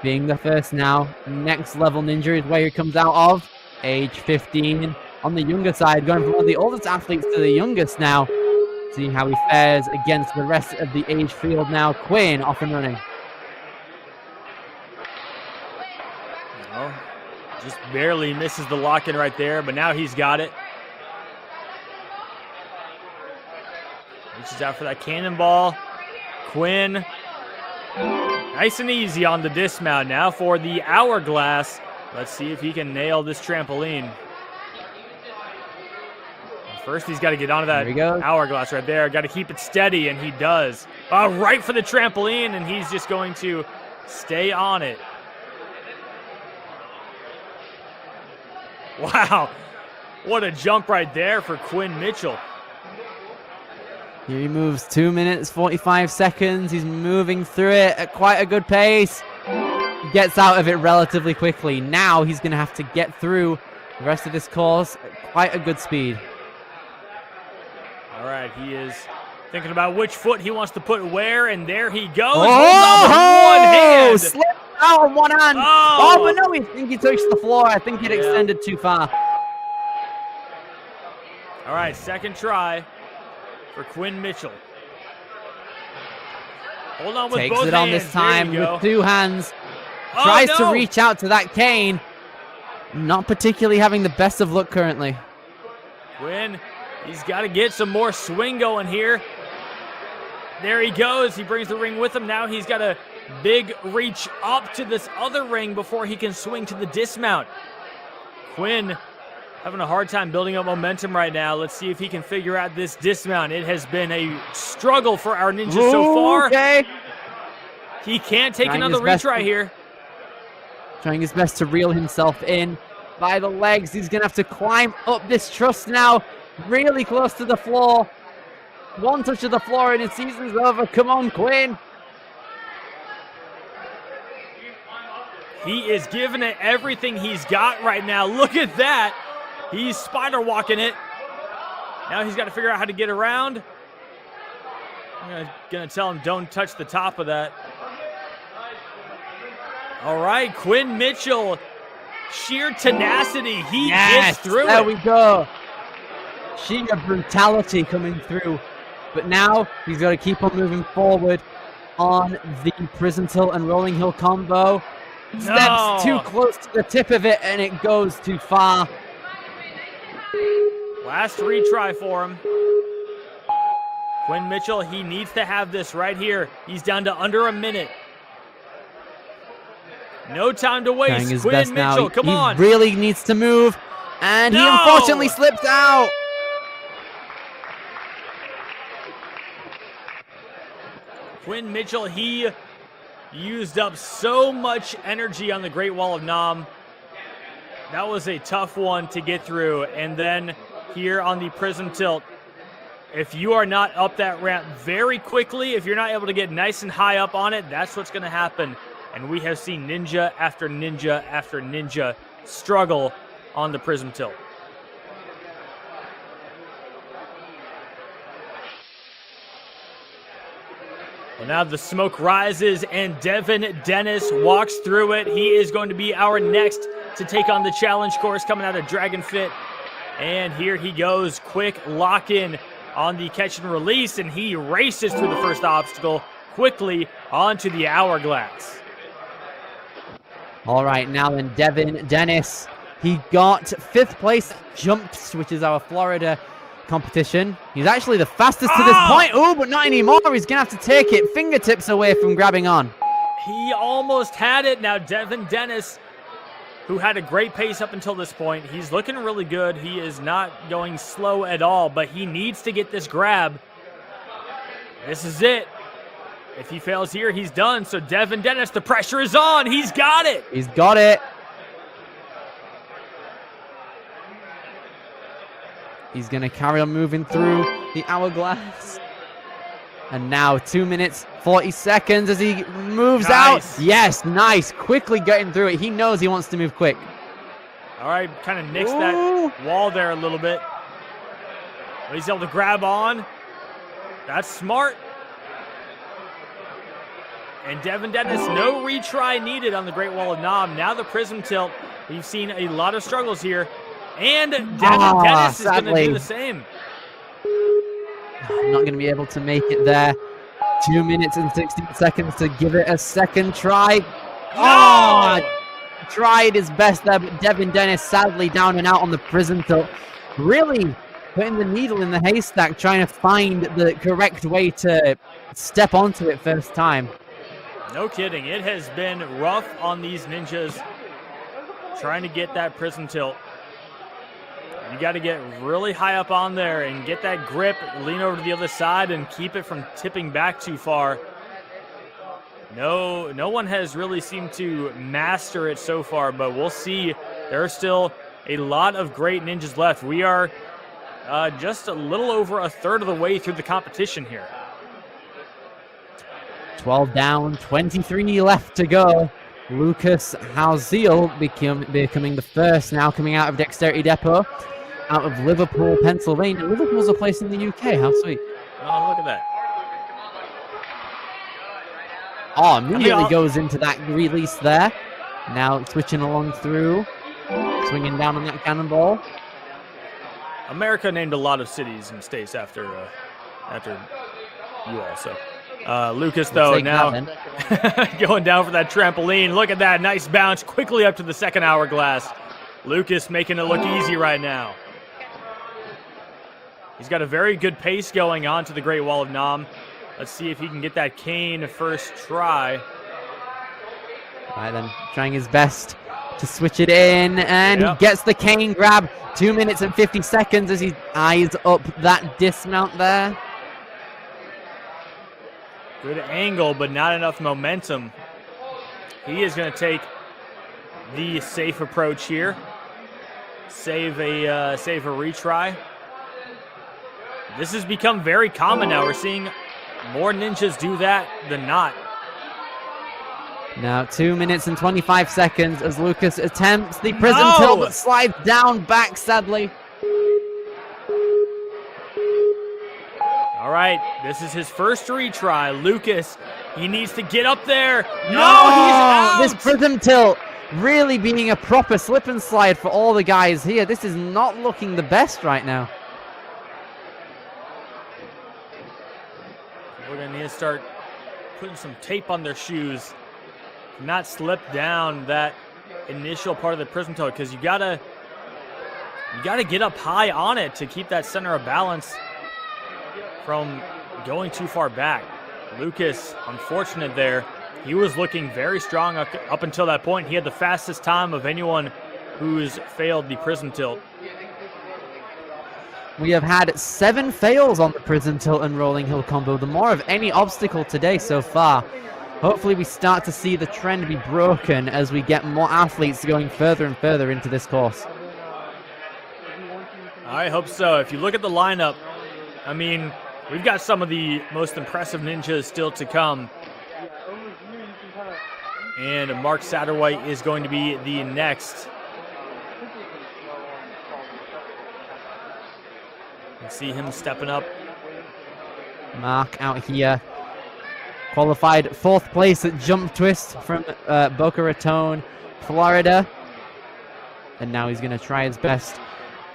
being the first now. Next level ninja is where he comes out of. Age 15 on the younger side, going from one of the oldest athletes to the youngest now. See how he fares against the rest of the age field now. Quinn off and running. Well, just barely misses the lock-in right there, but now he's got it. Reaches out for that cannonball. Quinn, nice and easy on the dismount. Now for the hourglass. Let's see if he can nail this trampoline. First, he's got to get onto that hourglass right there. Got to keep it steady, and he does. Right for the trampoline, and he's just going to stay on it. Wow, what a jump right there for Quinn Mitchell. Here he moves 2 minutes, 45 seconds. He's moving through it at quite a good pace. He gets out of it relatively quickly. Now he's going to have to get through the rest of this course at quite a good speed. All right, he is thinking about which foot he wants to put where, and there he goes. Oh, one hand. Slipped out on one hand. Oh, but no, I think he touched the floor. I think it extended too far. All right, second try for Quinn Mitchell. Hold on with Takes both it on hands. this time with 2 hands. Oh, Tries no. to reach out to that cane. Not particularly having the best of luck currently. Quinn, he's got to get some more swing going here. There he goes. He brings the ring with him. Now he's got a big reach up to this other ring before he can swing to the dismount. Quinn having a hard time building up momentum right now. Let's see if he can figure out this dismount. It has been a struggle for our ninjas so far. Okay. He can't take another retry here. Trying his best to reel himself in by the legs. He's going to have to climb up this truss now. Really close to the floor. One touch of the floor and his season's over. Come on, Quinn. He is giving it everything he's got right now. Look at that. He's spider walking it. Now he's got to figure out how to get around. I'm gonna tell him don't touch the top of that. All right, Quinn Mitchell, sheer tenacity. He gets through it. There we go. Sheer brutality coming through. But now he's got to keep on moving forward on the prism tilt and rolling hill combo. Steps too close to the tip of it and it goes too far. Last retry for him. Quinn Mitchell, he needs to have this right here. He's down to under a minute. No time to waste. His Quinn best Mitchell, now. come he on. really needs to move, and he No! unfortunately slipped out. Quinn Mitchell, he used up so much energy on the Great Wall of Nam. That was a tough one to get through. And then here on the Prism Tilt, if you are not up that ramp very quickly, if you're not able to get nice and high up on it, that's what's going to happen. And we have seen ninja after ninja after ninja struggle on the Prism Tilt. Well, now the smoke rises and Devin Dennis walks through it. He is going to be our next to take on the challenge course coming out of Dragon Fit. And here he goes, quick lock-in on the catch and release, and he races through the first obstacle quickly onto the hourglass. All right, now then, Devin Dennis. He got 5th place jumps, which is our Florida competition. He's actually the fastest to this point. Oh, but not anymore. He's going to have to take it fingertips away from grabbing on. He almost had it. Now Devin Dennis, who had a great pace up until this point, he's looking really good. He is not going slow at all, but he needs to get this grab. This is it. If he fails here, he's done. So Devin Dennis, the pressure is on. He's got it. He's got it. He's going to carry on moving through the hourglass. And now 2 minutes, 40 seconds as he moves out. Yes, nice. Quickly getting through it. He knows he wants to move quick. All right, kind of nixed that wall there a little bit. But he's able to grab on. That's smart. And Devin Dennis, no retry needed on the Great Wall of Nam. Now the Prism Tilt. We've seen a lot of struggles here. And Devin Dennis is going to do the same. Not going to be able to make it there. 2 minutes and 16 seconds to give it a second try. No! Tried his best there, but Devin Dennis sadly down and out on the Prism Tilt. Really putting the needle in the haystack, trying to find the correct way to step onto it first time. No kidding. It has been rough on these ninjas trying to get that Prism Tilt. You got to get really high up on there and get that grip, lean over to the other side, and keep it from tipping back too far. No one has really seemed to master it so far, but we'll see. There are still a lot of great ninjas left. We are just a little over a third of the way through the competition here. 12 down, 23 left to go. Lucas Hausiel becoming the first now coming out of Dexterity Depot. Out of Liverpool, Pennsylvania. Liverpool's a place in the UK. How sweet. Oh, look at that. Oh, immediately goes into that release there. Now switching along through. Swinging down on that cannonball. America named a lot of cities and states after you all. So Lucas, though, now going down for that trampoline. Look at that. Nice bounce. Quickly up to the second hourglass. Lucas making it look easy right now. He's got a very good pace going on to the Great Wall of Nam. Let's see if he can get that cane first try. All right, then, trying his best to switch it in, and he gets the cane grab. 2 minutes and 50 seconds as he eyes up that dismount there. Good angle, but not enough momentum. He is going to take the safe approach here. Save a retry. This has become very common now. We're seeing more ninjas do that than not. Now 2 minutes and 25 seconds as Lucas attempts the Prism Tilt, but slides down back, sadly. All right, this is his first retry. Lucas, he needs to get up there. No, he's out. This Prism Tilt really being a proper slip and slide for all the guys here. This is not looking the best right now. We're going to need to start putting some tape on their shoes. Not slip down that initial part of the Prism Tilt, because you got to You got to get up high on it to keep that center of balance from going too far back. Lucas, unfortunate there. He was looking very strong up until that point. He had the fastest time of anyone who's failed the prism tilt. We have had 7 fails on the prism tilt and rolling hill combo, the more of any obstacle today so far. Hopefully we start to see the trend be broken as we get more athletes going further and further into this course. I hope so. If you look at the lineup, I mean, we've got some of the most impressive ninjas still to come. And Mark Satterwhite is going to be the next. You see him stepping up. Mark out here. Qualified 4th place at jump twist from Boca Raton, Florida. And now he's going to try his best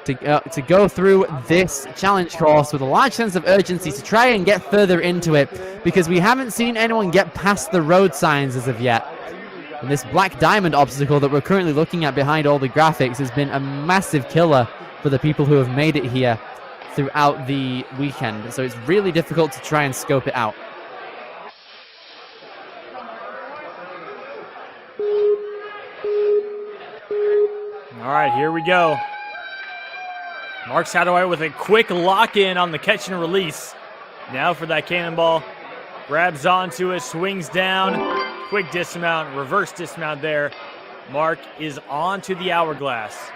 to go through this challenge course with a large sense of urgency to try and get further into it, because we haven't seen anyone get past the road signs as of yet. And this black diamond obstacle that we're currently looking at behind all the graphics has been a massive killer for the people who have made it here throughout the weekend. So it's really difficult to try and scope it out. All right, here we go. Mark Satterwhite with a quick lock-in on the catch and release. Now for that cannonball. Grabs onto it, swings down. Quick dismount, reverse dismount there. Mark is on to the hourglass.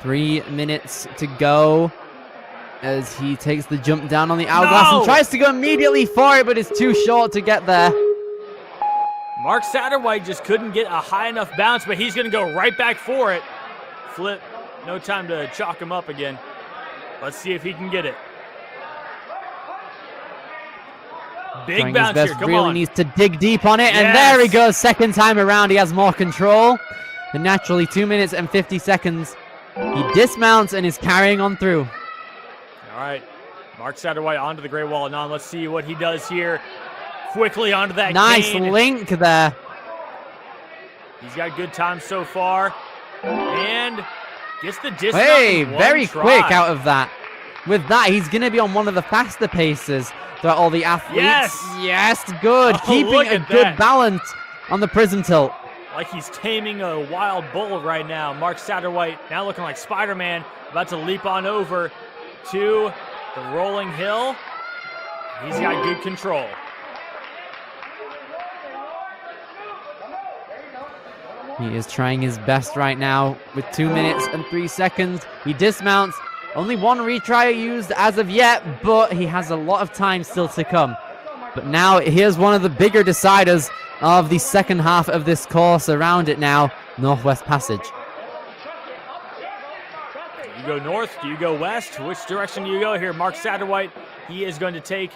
3 minutes to go as he takes the jump down on the hourglass and tries to go immediately for it, but it's too short to get there. Mark Satterwhite just couldn't get a high enough bounce, but he's going to go right back for it. Flip. No time to chalk him up again. Let's see if he can get it. Big bounce here, come really on. Needs to dig deep on it, and there he goes. Second time around, he has more control. And naturally, 2 minutes and 50 seconds. He dismounts and is carrying on through. All right, Mark Satterwhite onto the Great Wall of Non. Let's see what he does here. Quickly onto that nice cane. link there. He's got good time so far. And gets the dismount. Hey, in one very try. quick out of that. With that, he's going to be on one of the faster paces throughout all the athletes. Yes, good. Oh, Keeping a good balance on the prism tilt. Like he's taming a wild bull right now. Mark Satterwhite now looking like Spider-Man, about to leap on over to the rolling hill. He's got good control. He is trying his best right now with 2 minutes and 3 seconds. He dismounts. Only 1 retry used as of yet, but he has a lot of time still to come. But now here's one of the bigger deciders of the second half of this course around it now, Northwest Passage. Do you go north? Do you go west? Which direction do you go here? Mark Satterwhite, he is going to take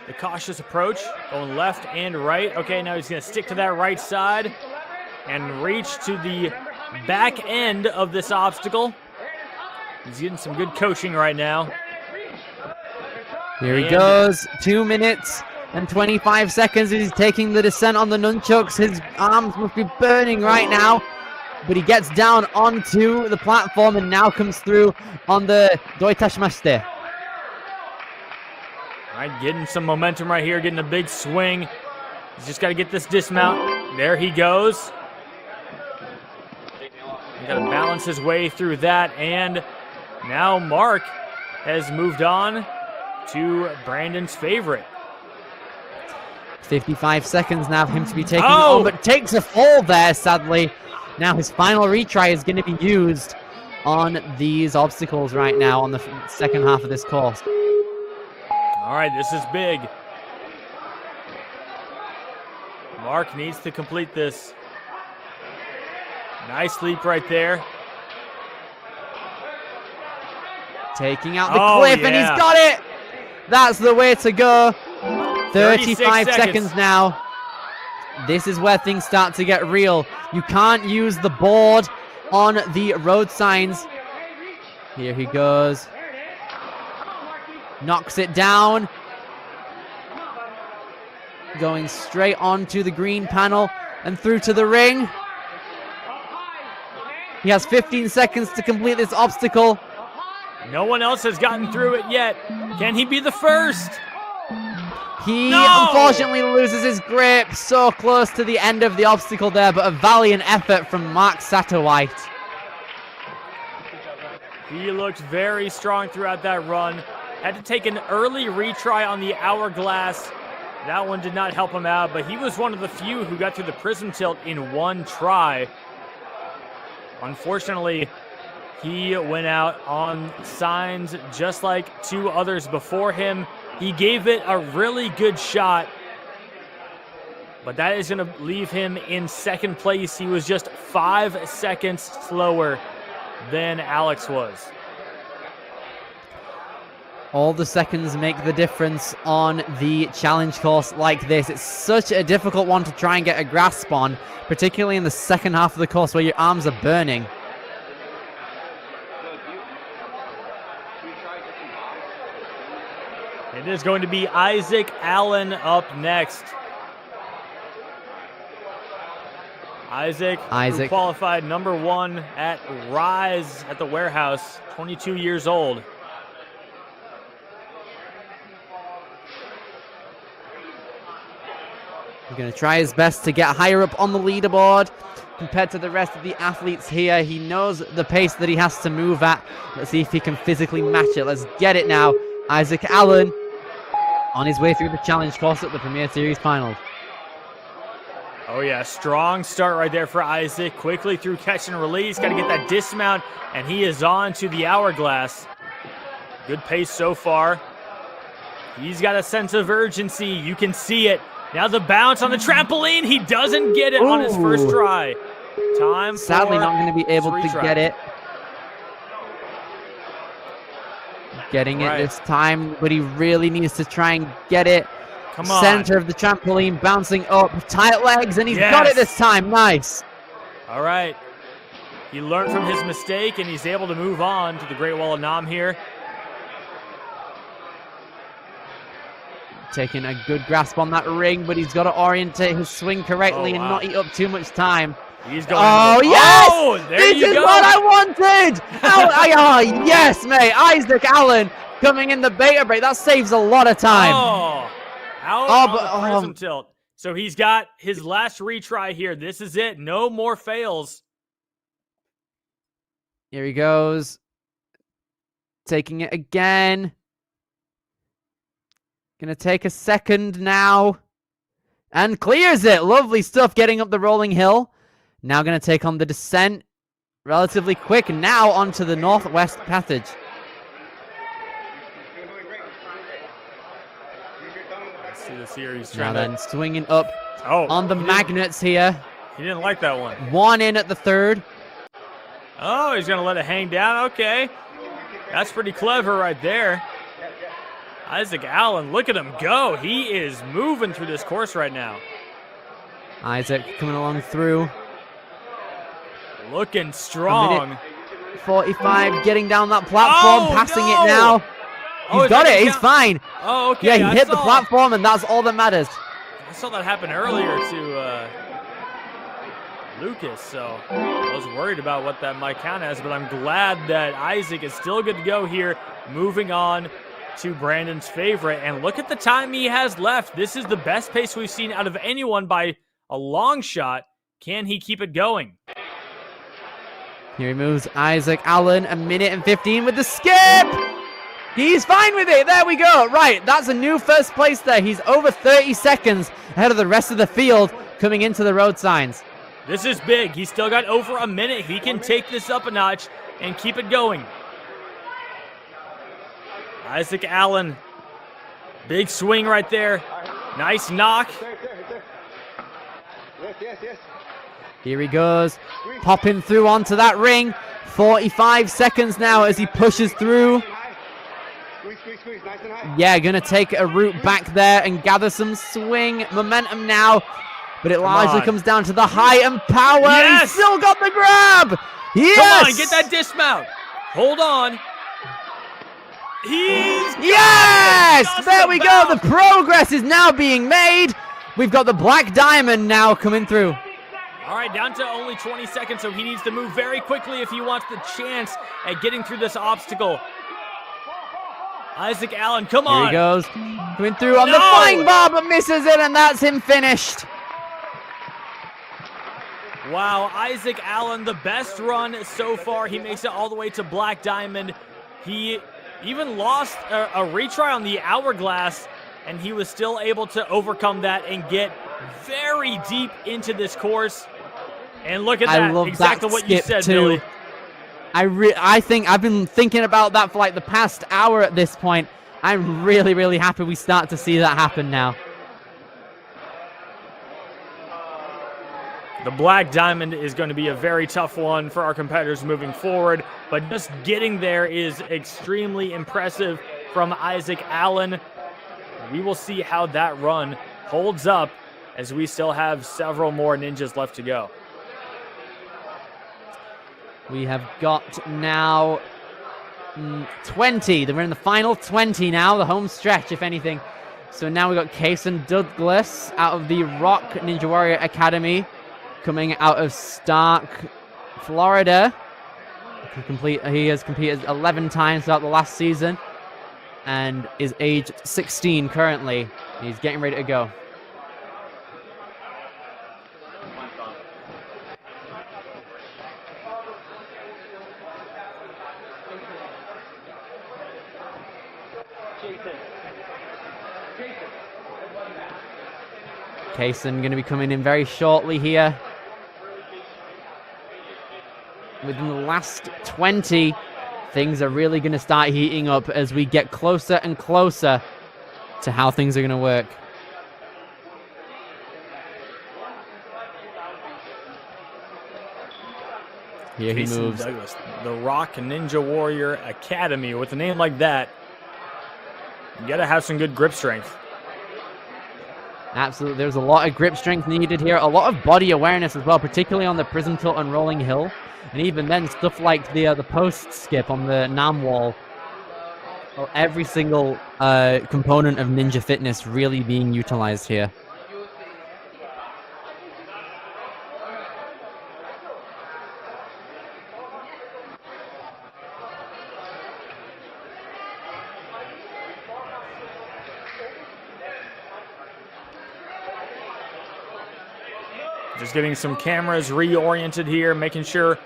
the cautious approach, going left and right. Okay, now he's going to stick to that right side and reach to the back end of this obstacle. He's getting some good coaching right now. Here he goes. 2 minutes and 25 seconds. He's taking the descent on the nunchucks. His arms must be burning right now. But he gets down onto the platform and now comes through on the Doitashimashite. All right, getting some momentum right here, getting a big swing. He's just got to get this dismount. There he goes. He's got to balance his way through that. And now Mark has moved on to Brandon's favorite. 55 seconds now for him to be taking on, but takes a fall there, sadly. Now his final retry is going to be used on these obstacles right now on the second half of this course. All right, this is big. Mark needs to complete this. Nice leap right there. Taking out the cliff, and he's got it! That's the way to go. 35 seconds now. This is where things start to get real. You can't use the board on the road signs. Here he goes. Knocks it down. Going straight onto the green panel and through to the ring. He has 15 seconds to complete this obstacle. No one else has gotten through it yet. Can he be the first? He No! unfortunately loses his grip. So close to the end of the obstacle there, but a valiant effort from Mark Satterwhite. He looked very strong throughout that run. Had to take an early retry on the hourglass. That one did not help him out, but he was one of the few who got through the prism tilt in one try. Unfortunately, he went out on signs just like two others before him. He gave it a really good shot, but that is going to leave him in second place. He was just 5 seconds slower than Alex was. All the seconds make the difference on the challenge course like this. It's such a difficult one to try and get a grasp on, particularly in the second half of the course where your arms are burning. It is going to be Isaac Allen up next. Isaac, who qualified number 1 at Rise at the warehouse, 22 years old. He's going to try his best to get higher up on the leaderboard compared to the rest of the athletes here. He knows the pace that he has to move at. Let's see if he can physically match it. Let's get it now. Isaac Allen on his way through the challenge course at the Premier Series Finals. Oh yeah, strong start right there for Isaac. Quickly through catch and release. Got to get that dismount, and he is on to the hourglass. Good pace so far. He's got a sense of urgency. You can see it. Now the bounce on the trampoline. He doesn't get it on his first try. Sadly not going to be able to get it. Getting it this time, but he really needs to try and get it. Come on. Center of the trampoline, bouncing up, tight legs, and he's got it this time. Nice. All right. He learned from his mistake, and he's able to move on to the Great Wall of Nam here. Taking a good grasp on that ring, but he's got to orientate his swing correctly and not eat up too much time. He's going. Oh, yes! Oh, there this you is go. what I wanted! Oh, yes, mate. Isaac Allen coming in the beta break. That saves a lot of time. Oh, out on the prism tilt. So he's got his last retry here. This is it. No more fails. Here he goes. Taking it again. Gonna take a second now. And clears it. Lovely stuff getting up the rolling hill. Now gonna take on the descent. Relatively quick now onto the northwest passage. Let's see this here. He's Now trying then, swinging up on the he magnets here. He didn't like that one. One in at the third. Oh, he's gonna let it hang down. Okay. That's pretty clever right there. Isaac Allen, look at him go. He is moving through this course right now. Isaac coming along through. Looking strong. 45, getting down that platform, passing it now. Oh, He's got it, he's fine. Oh, okay. Yeah, he hit the platform, and that's all that matters. I saw that happen earlier to Lucas, so I was worried about what that might count as, but I'm glad that Isaac is still good to go here, moving on to Brandon's favorite. And look at the time he has left. This is the best pace we've seen out of anyone by a long shot. Can he keep it going? Here he moves Isaac Allen, 1 minute and 15 with the skip. He's fine with it. There we go. Right, that's a new first place there. He's over 30 seconds ahead of the rest of the field coming into the road signs. This is big. He's still got over a minute. He can take this up a notch and keep it going. Isaac Allen, big swing right there. Nice knock. Here he goes, popping through onto that ring. 45 seconds now as he pushes through. Yeah, gonna take a route back there and gather some swing momentum now. But it largely comes down to the height and power. Yes! He's still got the grab. Yes! Come on, get that dismount. Hold on. Yes! There we go. The progress is now being made. We've got the black diamond now coming through. All right, down to only 20 seconds, so he needs to move very quickly if he wants the chance at getting through this obstacle. Isaac Allen, come on. Here he goes. Going through on the flying bar, but misses it, and that's him finished. Wow, Isaac Allen, the best run so far. He makes it all the way to Black Diamond. He even lost a retry on the hourglass, and he was still able to overcome that and get very deep into this course. And look at that, I love exactly that what you skip said, too. Billy. I think I've been thinking about that for like the past hour at this point. I'm really, really happy we start to see that happen now. The Black Diamond is going to be a very tough one for our competitors moving forward, but just getting there is extremely impressive from Isaac Allen. We will see how that run holds up as we still have several more ninjas left to go. We have got now 20. We're in the final 20 now, the home stretch, if anything. So now we've got Kason Douglas out of the Rock Ninja Warrior Academy, coming out of Stark, Florida. He has competed 11 times throughout the last season and is aged 16 currently. He's getting ready to go. Kason going to be coming in very shortly here. Within the last 20, things are really going to start heating up as we get closer and closer to how things are going to work. Here he moves. Douglas, the Rock Ninja Warrior Academy. With a name like that, you got to have some good grip strength. Absolutely. There's a lot of grip strength needed here. A lot of body awareness as well, particularly on the prism tilt and rolling hill. And even then, stuff like the post skip on the Nam wall. Well, every single component of Ninja Fitness really being utilized here. Just getting some cameras reoriented here, making sure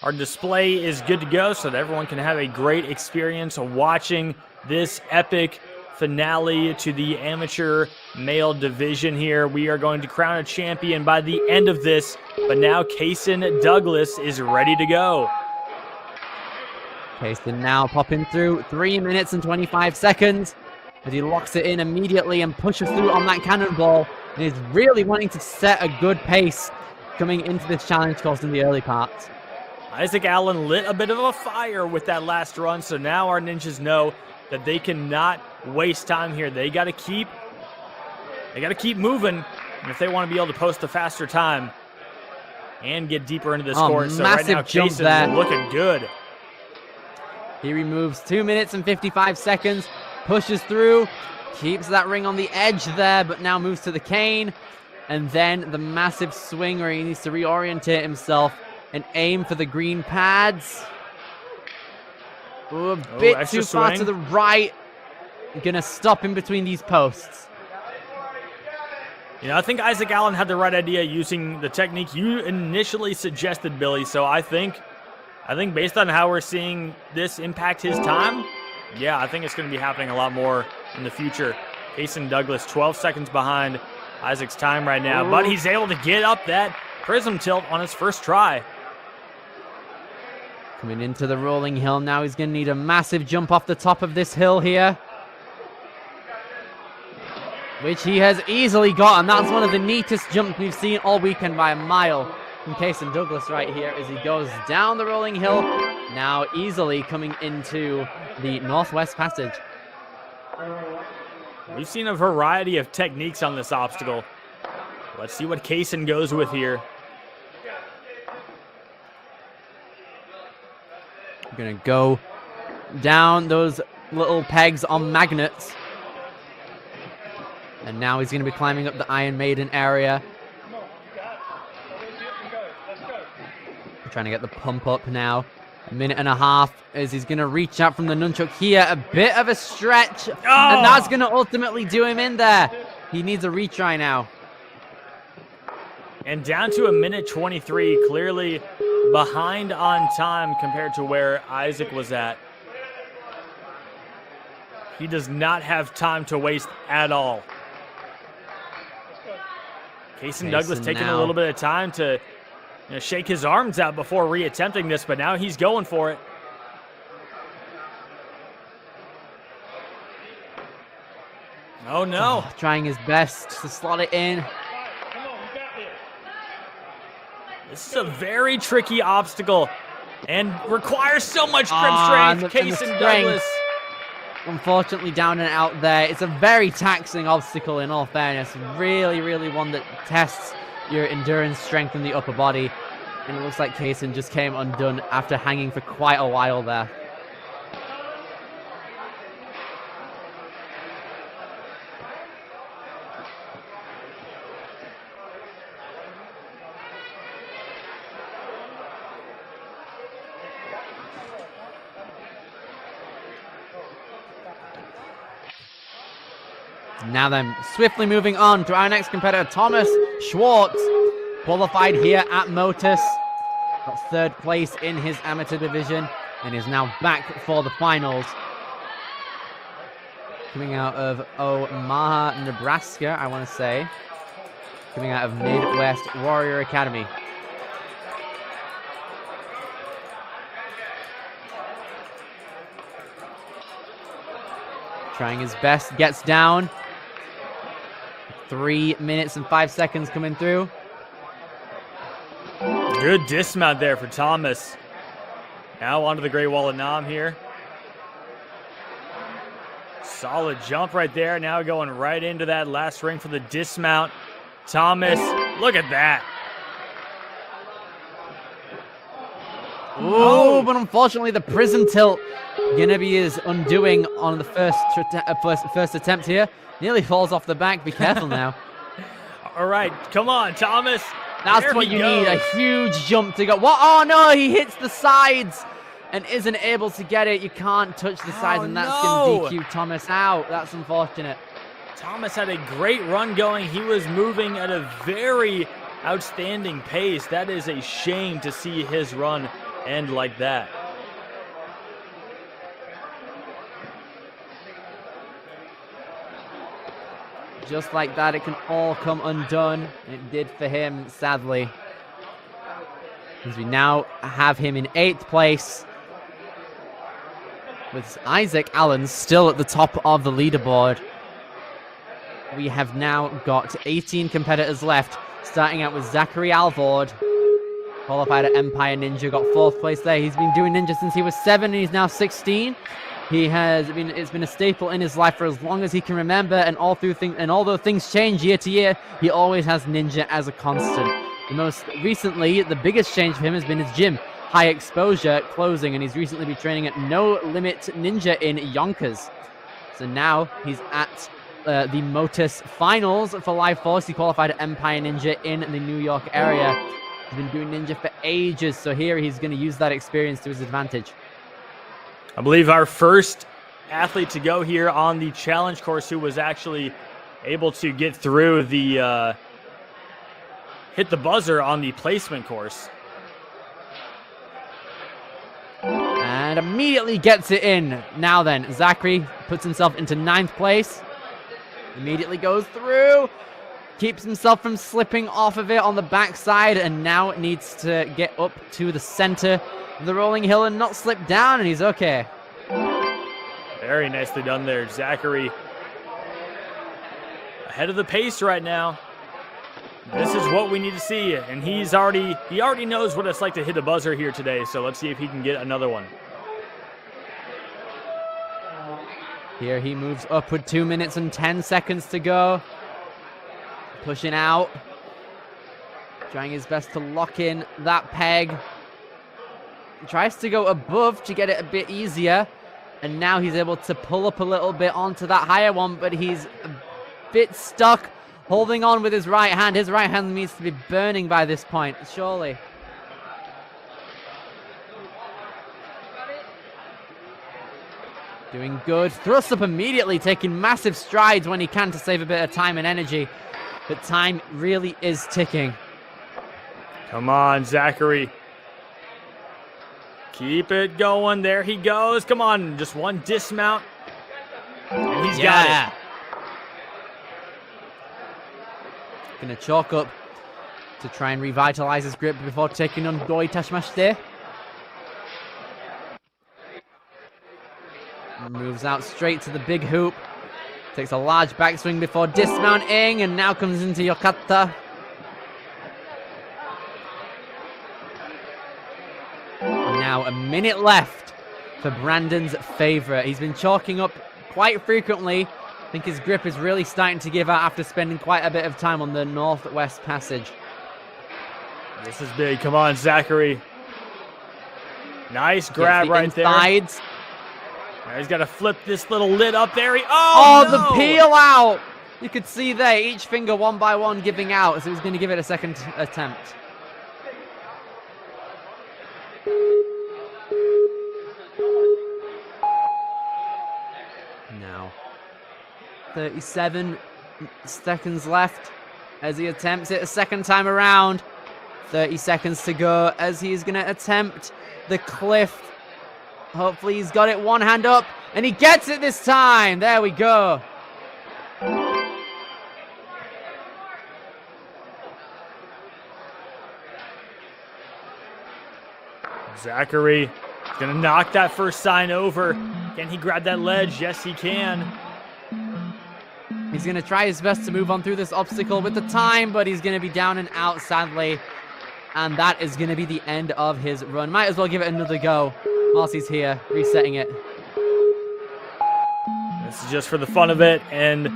our display is good to go so that everyone can have a great experience watching this epic finale to the amateur male division here. We are going to crown a champion by the end of this, but now Kason Douglas is ready to go. Kason now popping through 3 minutes and 25 seconds as he locks it in immediately and pushes through on that cannonball. And is really wanting to set a good pace coming into this challenge course in the early parts. Isaac Allen lit a bit of a fire with that last run, so now our ninjas know that they cannot waste time here. They got to keep moving if they want to be able to post a faster time and get deeper into this course. So right now, Kason is looking good. He removes 2 minutes and 55 seconds, pushes through. Keeps that ring on the edge there, but now moves to the cane. And then the massive swing where he needs to reorientate himself and aim for the green pads. Ooh, a bit too far to the right. Gonna stop in between these posts. You know, I think Isaac Allen had the right idea using the technique you initially suggested, Billy. So I think based on how we're seeing this impact his time, yeah, I think it's going to be happening a lot more in the future. Kason Douglas, 12 seconds behind Isaac's time right now, but he's able to get up that prism tilt on his first try. Coming into the rolling hill now, he's going to need a massive jump off the top of this hill here, which he has easily got, and that's one of the neatest jumps we've seen all weekend by a mile from Kason Douglas right here as he goes down the rolling hill, now easily coming into the Northwest Passage. We've seen a variety of techniques on this obstacle. Let's see what Kason goes with here. We're going to go down those little pegs on magnets. And now he's going to be climbing up the Iron Maiden area. Trying to get the pump up now. A minute and a half as he's going to reach out from the nunchuck here. A bit of a stretch. And that's going to ultimately do him in there. He needs a retry now. And down to a minute 23, clearly behind on time compared to where Isaac was at. He does not have time to waste at all. Kaysen Douglas taking a little bit of time to shake his arms out before reattempting this, but now he's going for it. Oh, no. Oh, trying his best to slot it in. This is a very tricky obstacle and requires so much grip strength. Kaysen Douglas. Unfortunately, down and out there. It's a very taxing obstacle in all fairness. Really, really one that tests your endurance strength in the upper body. And it looks like Kaysen just came undone after hanging for quite a while there. Now then, swiftly moving on to our next competitor, Thomas Schwartz, qualified here at Motus. Got third place in his amateur division and is now back for the finals. Coming out of Omaha, Nebraska, I want to say. Coming out of Midwest Warrior Academy. Trying his best, gets down. 3 minutes and 5 seconds coming through. Good dismount there for Thomas. Now onto the Great Wall of Nam here. Solid jump right there. Now going right into that last ring for the dismount. Thomas, look at that. Oh, but unfortunately the prism tilt gonna be his undoing on the first attempt here. Nearly falls off the back. Be careful now. All right, come on, Thomas. That's there what you goes. need, a huge jump to go. What? Oh no, he hits the sides and isn't able to get it. You can't touch the sides, and that's going to DQ Thomas out. That's unfortunate. Thomas had a great run going. He was moving at a very outstanding pace. That is a shame to see his run end like that. Just like that, it can all come undone. It did for him, sadly. As we now have him in 8th place, with Isaac Allen still at the top of the leaderboard. We have now got 18 competitors left, starting out with Zachary Alvord, qualified at Empire Ninja, got 4th place there. He's been doing Ninja since he was 7 and he's now 16. It's been a staple in his life for as long as he can remember, and although things change year to year, he always has Ninja as a constant. The most recently, the biggest change for him has been his gym, High Exposure, closing, and he's recently been training at No Limit Ninja in Yonkers. So now he's at the Motus Finals for Life Force. He qualified at Empire Ninja in the New York area. He's been doing Ninja for ages, so here he's going to use that experience to his advantage. I believe our first athlete to go here on the challenge course who was actually able to get through the hit the buzzer on the placement course. And immediately gets it in. Now then, Zachary puts himself into 9th place. Immediately goes through. Keeps himself from slipping off of it on the backside, and now needs to get up to the center of the rolling hill and not slip down, and he's okay. Very nicely done there, Zachary. Ahead of the pace right now. This is what we need to see, and he already knows what it's like to hit a buzzer here today, so let's see if he can get another one. Here he moves up with 2 minutes and 10 seconds to go. Pushing out. Trying his best to lock in that peg. He tries to go above to get it a bit easier. And now he's able to pull up a little bit onto that higher one, but he's a bit stuck holding on with his right hand. His right hand needs to be burning by this point, surely. Doing good. Thrusts up immediately, taking massive strides when he can to save a bit of time and energy. But time really is ticking. Come on, Zachary. Keep it going. There he goes. Come on, just one dismount. And he's got it. Gonna chalk up to try and revitalize his grip before taking on Doi Tashmashite. Moves out straight to the big hoop. Takes a large backswing before dismounting, and now comes into Yokata. And now a minute left for Brandon's favorite. He's been chalking up quite frequently. I think his grip is really starting to give out after spending quite a bit of time on the Northwest Passage. This is big. Come on, Zachary. Nice grab right there. Now he's got to flip this little lid up there. Oh, no! The peel out! You could see there, each finger one by one giving out, so he's going to give it a second attempt. Now, 37 seconds left as he attempts it a second time around. 30 seconds to go as he's going to attempt the cliff. Hopefully he's got it one hand up, and he gets it this time. There we go. Zachary is going to knock that first sign over. Can he grab that ledge? Yes, he can. He's going to try his best to move on through this obstacle with the time, but he's going to be down and out, sadly. And that is going to be the end of his run. Might as well give it another go whilst he's here, resetting it. This is just for the fun of it, and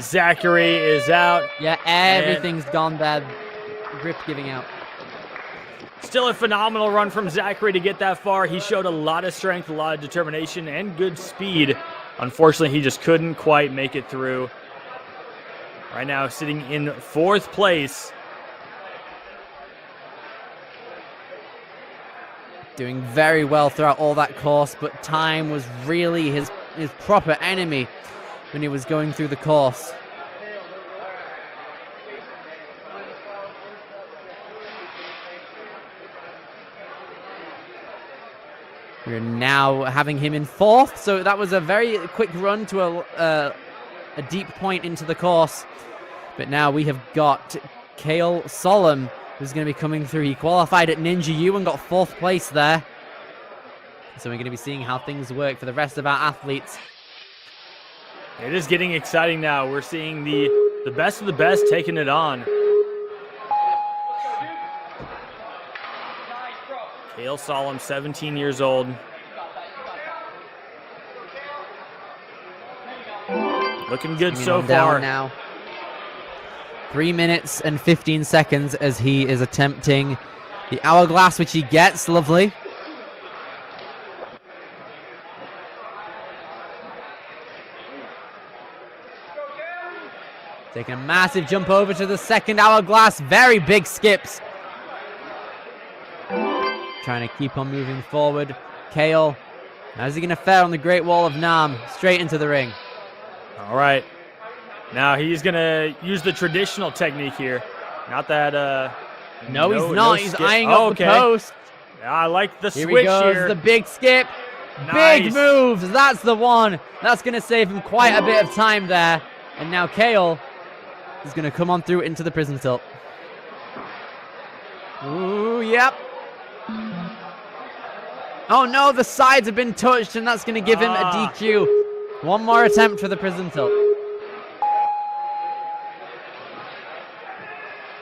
Zachary is out. Yeah, everything's gone there. Grip giving out. Still a phenomenal run from Zachary to get that far. He showed a lot of strength, a lot of determination, and good speed. Unfortunately, he just couldn't quite make it through. Right now, sitting in 4th place. Doing very well throughout all that course, but time was really his proper enemy when he was going through the course. We're now having him in 4th, so that was a very quick run to a deep point into the course. But now we have got Kale Solemn, who's going to be coming through. He qualified at Ninja U and got 4th place there. So we're going to be seeing how things work for the rest of our athletes. It is getting exciting now. We're seeing the best of the best taking it on. Kale Solemn, 17 years old. Looking good so far. Now. 3 minutes and 15 seconds as he is attempting the hourglass, which he gets. Lovely. Taking a massive jump over to the second hourglass. Very big skips. Trying to keep on moving forward. Kale, how's he going to fare on the Great Wall of Nam? Straight into the ring. All right. Now he's going to use the traditional technique here. Not that... No, he's not. He's eyeing up the post. Yeah, I like the switch Here he goes, here. The big skip. Nice. Big moves. That's the one. That's going to save him quite a bit of time there. And now Kale is going to come on through into the prism tilt. Ooh, yep. Oh no, the sides have been touched, and that's going to give him a DQ. One more attempt for the prism tilt.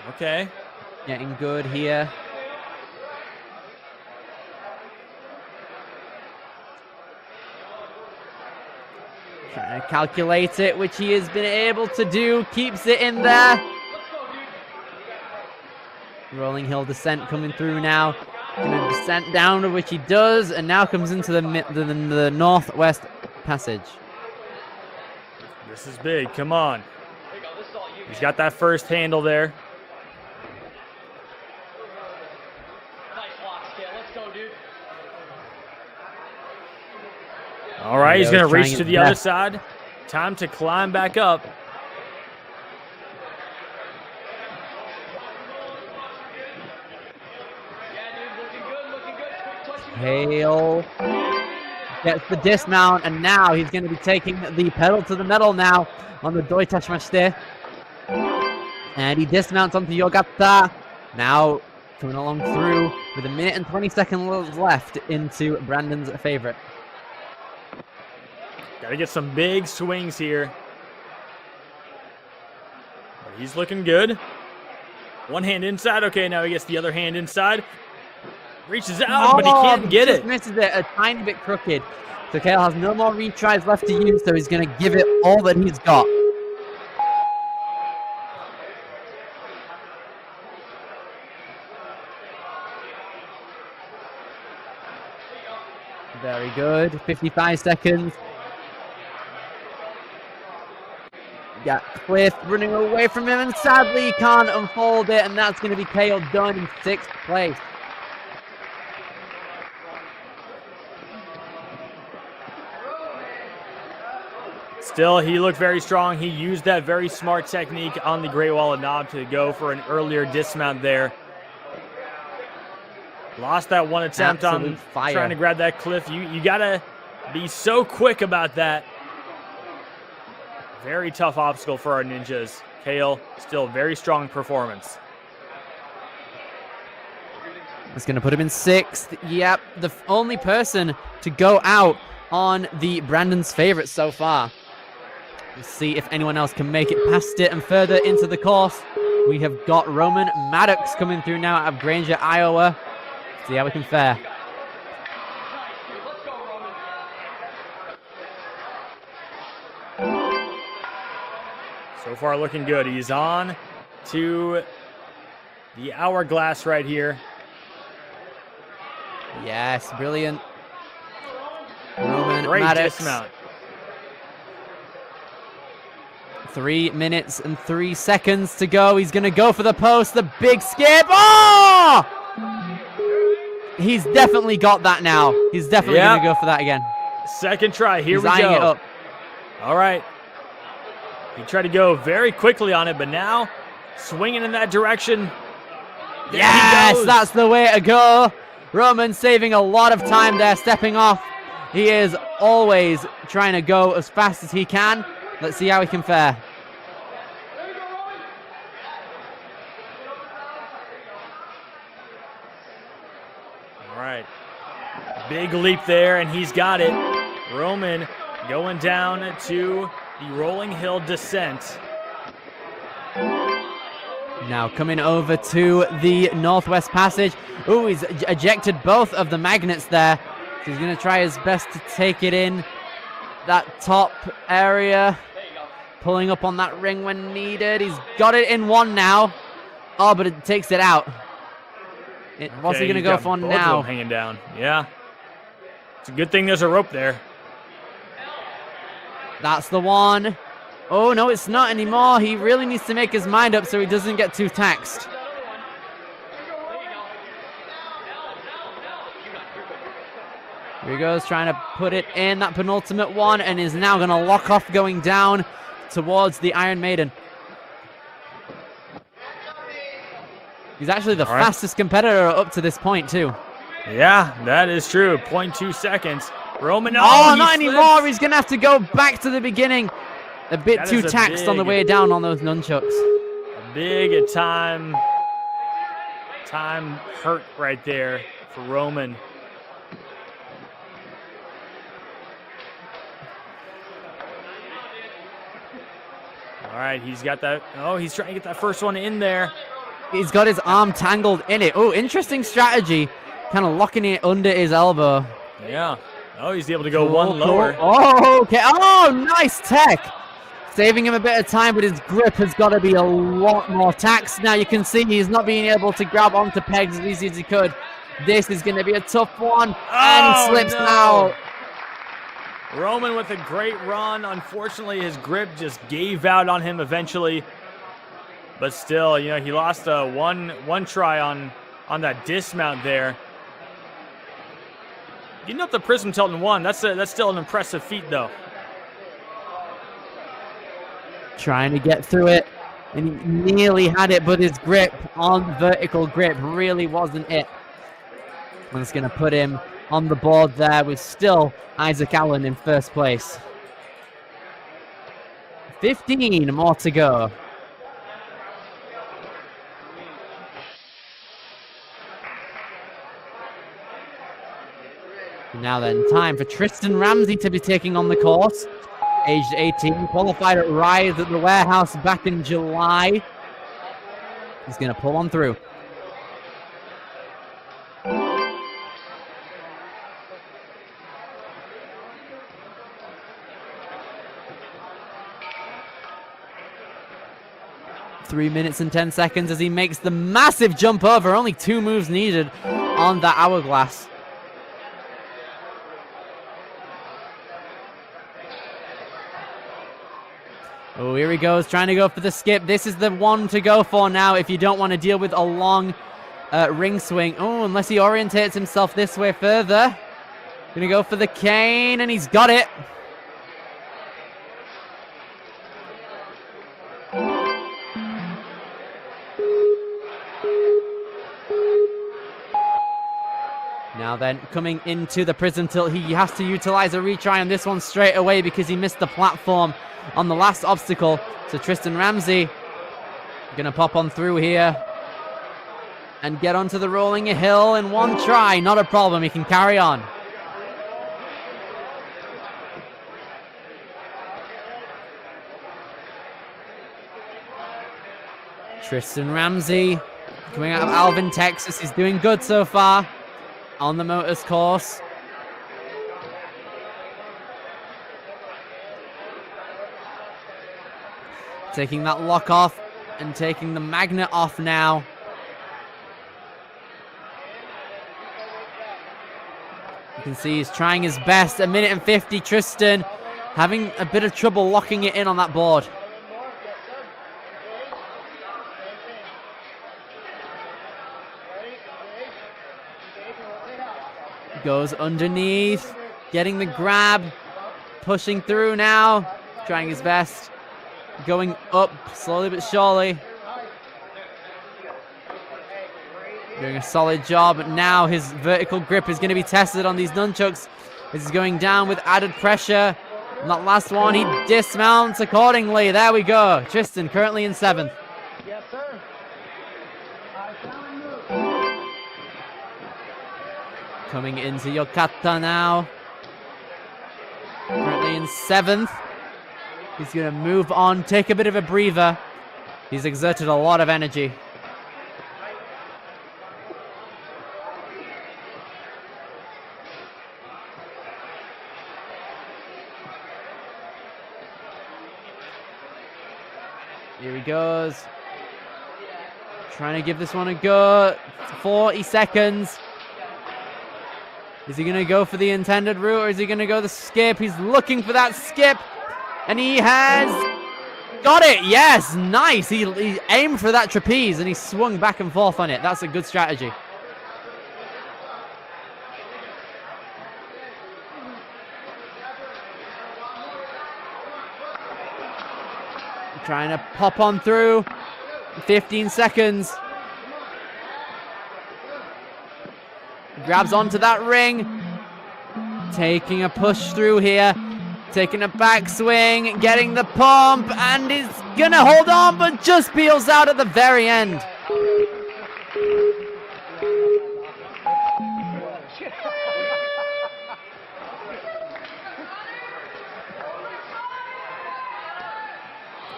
Okay. Getting good here. Trying to calculate it, which he has been able to do. Keeps it in there. Rolling hill descent coming through now. Gonna descent down, which he does, and now comes into the Northwest Passage. This is big. Come on. He's got that first handle there. All right, he's going to reach to the other best. side. Time to climb back up. Hale gets the dismount, and now he's going to be taking the pedal to the metal now on the Deutschmaster. And he dismounts onto Yogata. Now coming along through with 1 minute and 20 seconds left into Brandon's favorite. Got to get some big swings here. But he's looking good. One hand inside. Okay, now he gets the other hand inside. Reaches out, but he can't get just it. Misses it a tiny bit crooked. So Kale has no more retries left to use, so he's going to give it all that he's got. Very good. 55 seconds. Got Cliff running away from him, and sadly he can't unfold it, and that's going to be KO done in 6th place. Still, he looked very strong. He used that very smart technique on the Great Wall of Knob to go for an earlier dismount there. Lost that one attempt Absolute on fire. trying to grab that cliff. You got to be so quick about that. Very tough obstacle for our ninjas. Kale, still very strong performance. It's going to put him in 6th. Yep, the only person to go out on the Brandon's favorite so far. Let's see if anyone else can make it past it and further into the course. We have got Roman Maddox coming through now out of Granger, Iowa. See how we can fare. So far looking good. He's on to the hourglass right here. Yes, brilliant. Roman Great Maddox. dismount. 3 minutes and 3 seconds to go. He's going to go for the post. The big skip. Oh! He's definitely got that now. He's definitely going to go for that again. Second try. Here He's we eyeing go. it up. All right. He tried to go very quickly on it, but now swinging in that direction. There he Yes, goes. that's the way to go. Roman saving a lot of time there, stepping off. He is always trying to go as fast as he can. Let's see how he can fare. All right. Big leap there, and he's got it. Roman going down to the rolling hill descent. Now coming over to the Northwest Passage. Ooh, he's ejected both of the magnets there. So he's going to try his best to take it in that top area. Pulling up on that ring when needed. He's got it in one now. Oh, but it takes it out. What's he going to go for both of now? them hanging down. Yeah. It's a good thing there's a rope there. That's the one. Oh, no, it's not anymore. He really needs to make his mind up so he doesn't get too taxed. Here he goes, trying to put it in that penultimate one, and is now going to lock off going down towards the Iron Maiden. He's actually the fastest competitor up to this point, too. Yeah, that is true. 0.2 seconds. Roman, Oh, he not slips. anymore. He's going to have to go back to the beginning. A bit That too is a taxed on the big- way down on those nunchucks. A big time hurt right there for Roman. All right, he's got that. Oh, he's trying to get that first one in there. He's got his arm tangled in it. Oh, interesting strategy. Kind of locking it under his elbow. Yeah. Oh, he's able to go Cool, one cool. lower. Oh, okay. Oh, nice tech. Saving him a bit of time, but his grip has got to be a lot more taxed. Now you can see he's not being able to grab onto pegs as easy as he could. This is going to be a tough one. And he slips no. out. Roman with a great run. Unfortunately, his grip just gave out on him eventually. But still, you know, he lost one try on that dismount there. Getting up the prism tilt in 1, that's still an impressive feat, though. Trying to get through it, and he nearly had it, but his grip on vertical grip really wasn't it. And it's going to put him on the board there with still Isaac Allen in first place. 15 more to go. Now then, time for Tristan Ramsey to be taking on the course. Aged 18, qualified at Rise at the warehouse back in July. He's going to pull on through. Three minutes and 10 seconds as he makes the massive jump over. Only 2 moves needed on that hourglass. Oh, here he goes, trying to go for the skip. This is the one to go for now if you don't want to deal with a long ring swing. Oh, unless he orientates himself this way further. Gonna go for the cane, and he's got it. Now then, coming into the prism tilt, he has to utilize a retry on this one straight away because he missed the platform on the last obstacle. So Tristan Ramsey gonna pop on through here and get onto the rolling hill in one try. Not a problem, he can carry on. Tristan Ramsey coming out of Alvin, Texas. He's doing good so far on the Motus course. Taking that lock off and taking the magnet off now. You can see he's trying his best. 1 minute and 50, Tristan having a bit of trouble locking it in on that board. Goes underneath, getting the grab, pushing through now, trying his best. Going up slowly but surely. Doing a solid job, but now his vertical grip is going to be tested on these nunchucks. This is going down with added pressure. And that last one, he dismounts accordingly. There we go. Tristan currently in 7th. Yes, sir. Coming into Yokata now. Currently in 7th. He's going to move on, take a bit of a breather. He's exerted a lot of energy. Here he goes. Trying to give this one a go. 40 seconds. Is he going to go for the intended route, or is he going to go the skip? He's looking for that skip. And he has got it. Yes, nice. He aimed for that trapeze and he swung back and forth on it. That's a good strategy. Trying to pop on through. 15 seconds. Grabs onto that ring. Taking a push through here. Taking a backswing, getting the pump, and is gonna hold on, but just peels out at the very end.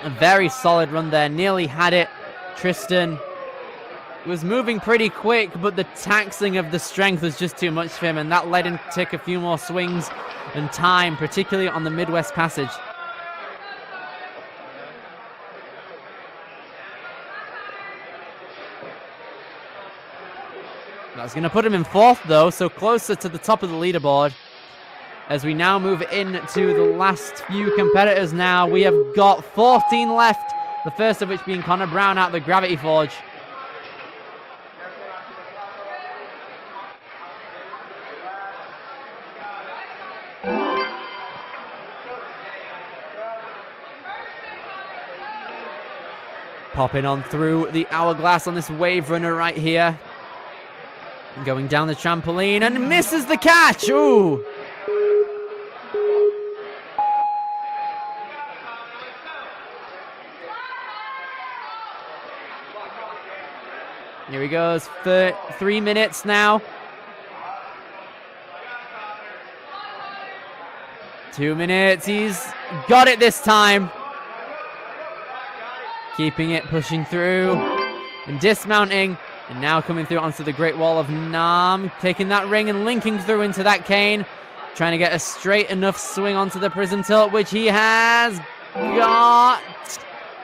A very solid run there, nearly had it. Tristan was moving pretty quick, but the taxing of the strength was just too much for him, and that led him to take a few more swings and time, particularly on the Midwest Passage. That's going to put him in 4th, though, so closer to the top of the leaderboard. As we now move into the last few competitors now, we have got 14 left, the first of which being Connor Brown out of the Gravity Forge. Popping on through the hourglass on this wave runner right here. Going down the trampoline and misses the catch. Ooh. Here he goes for 3 minutes now. 2 minutes. He's got it this time. Keeping it, pushing through and dismounting. And now coming through onto the Great Wall of Nam. Taking that ring and linking through into that cane. Trying to get a straight enough swing onto the prism tilt, which he has got.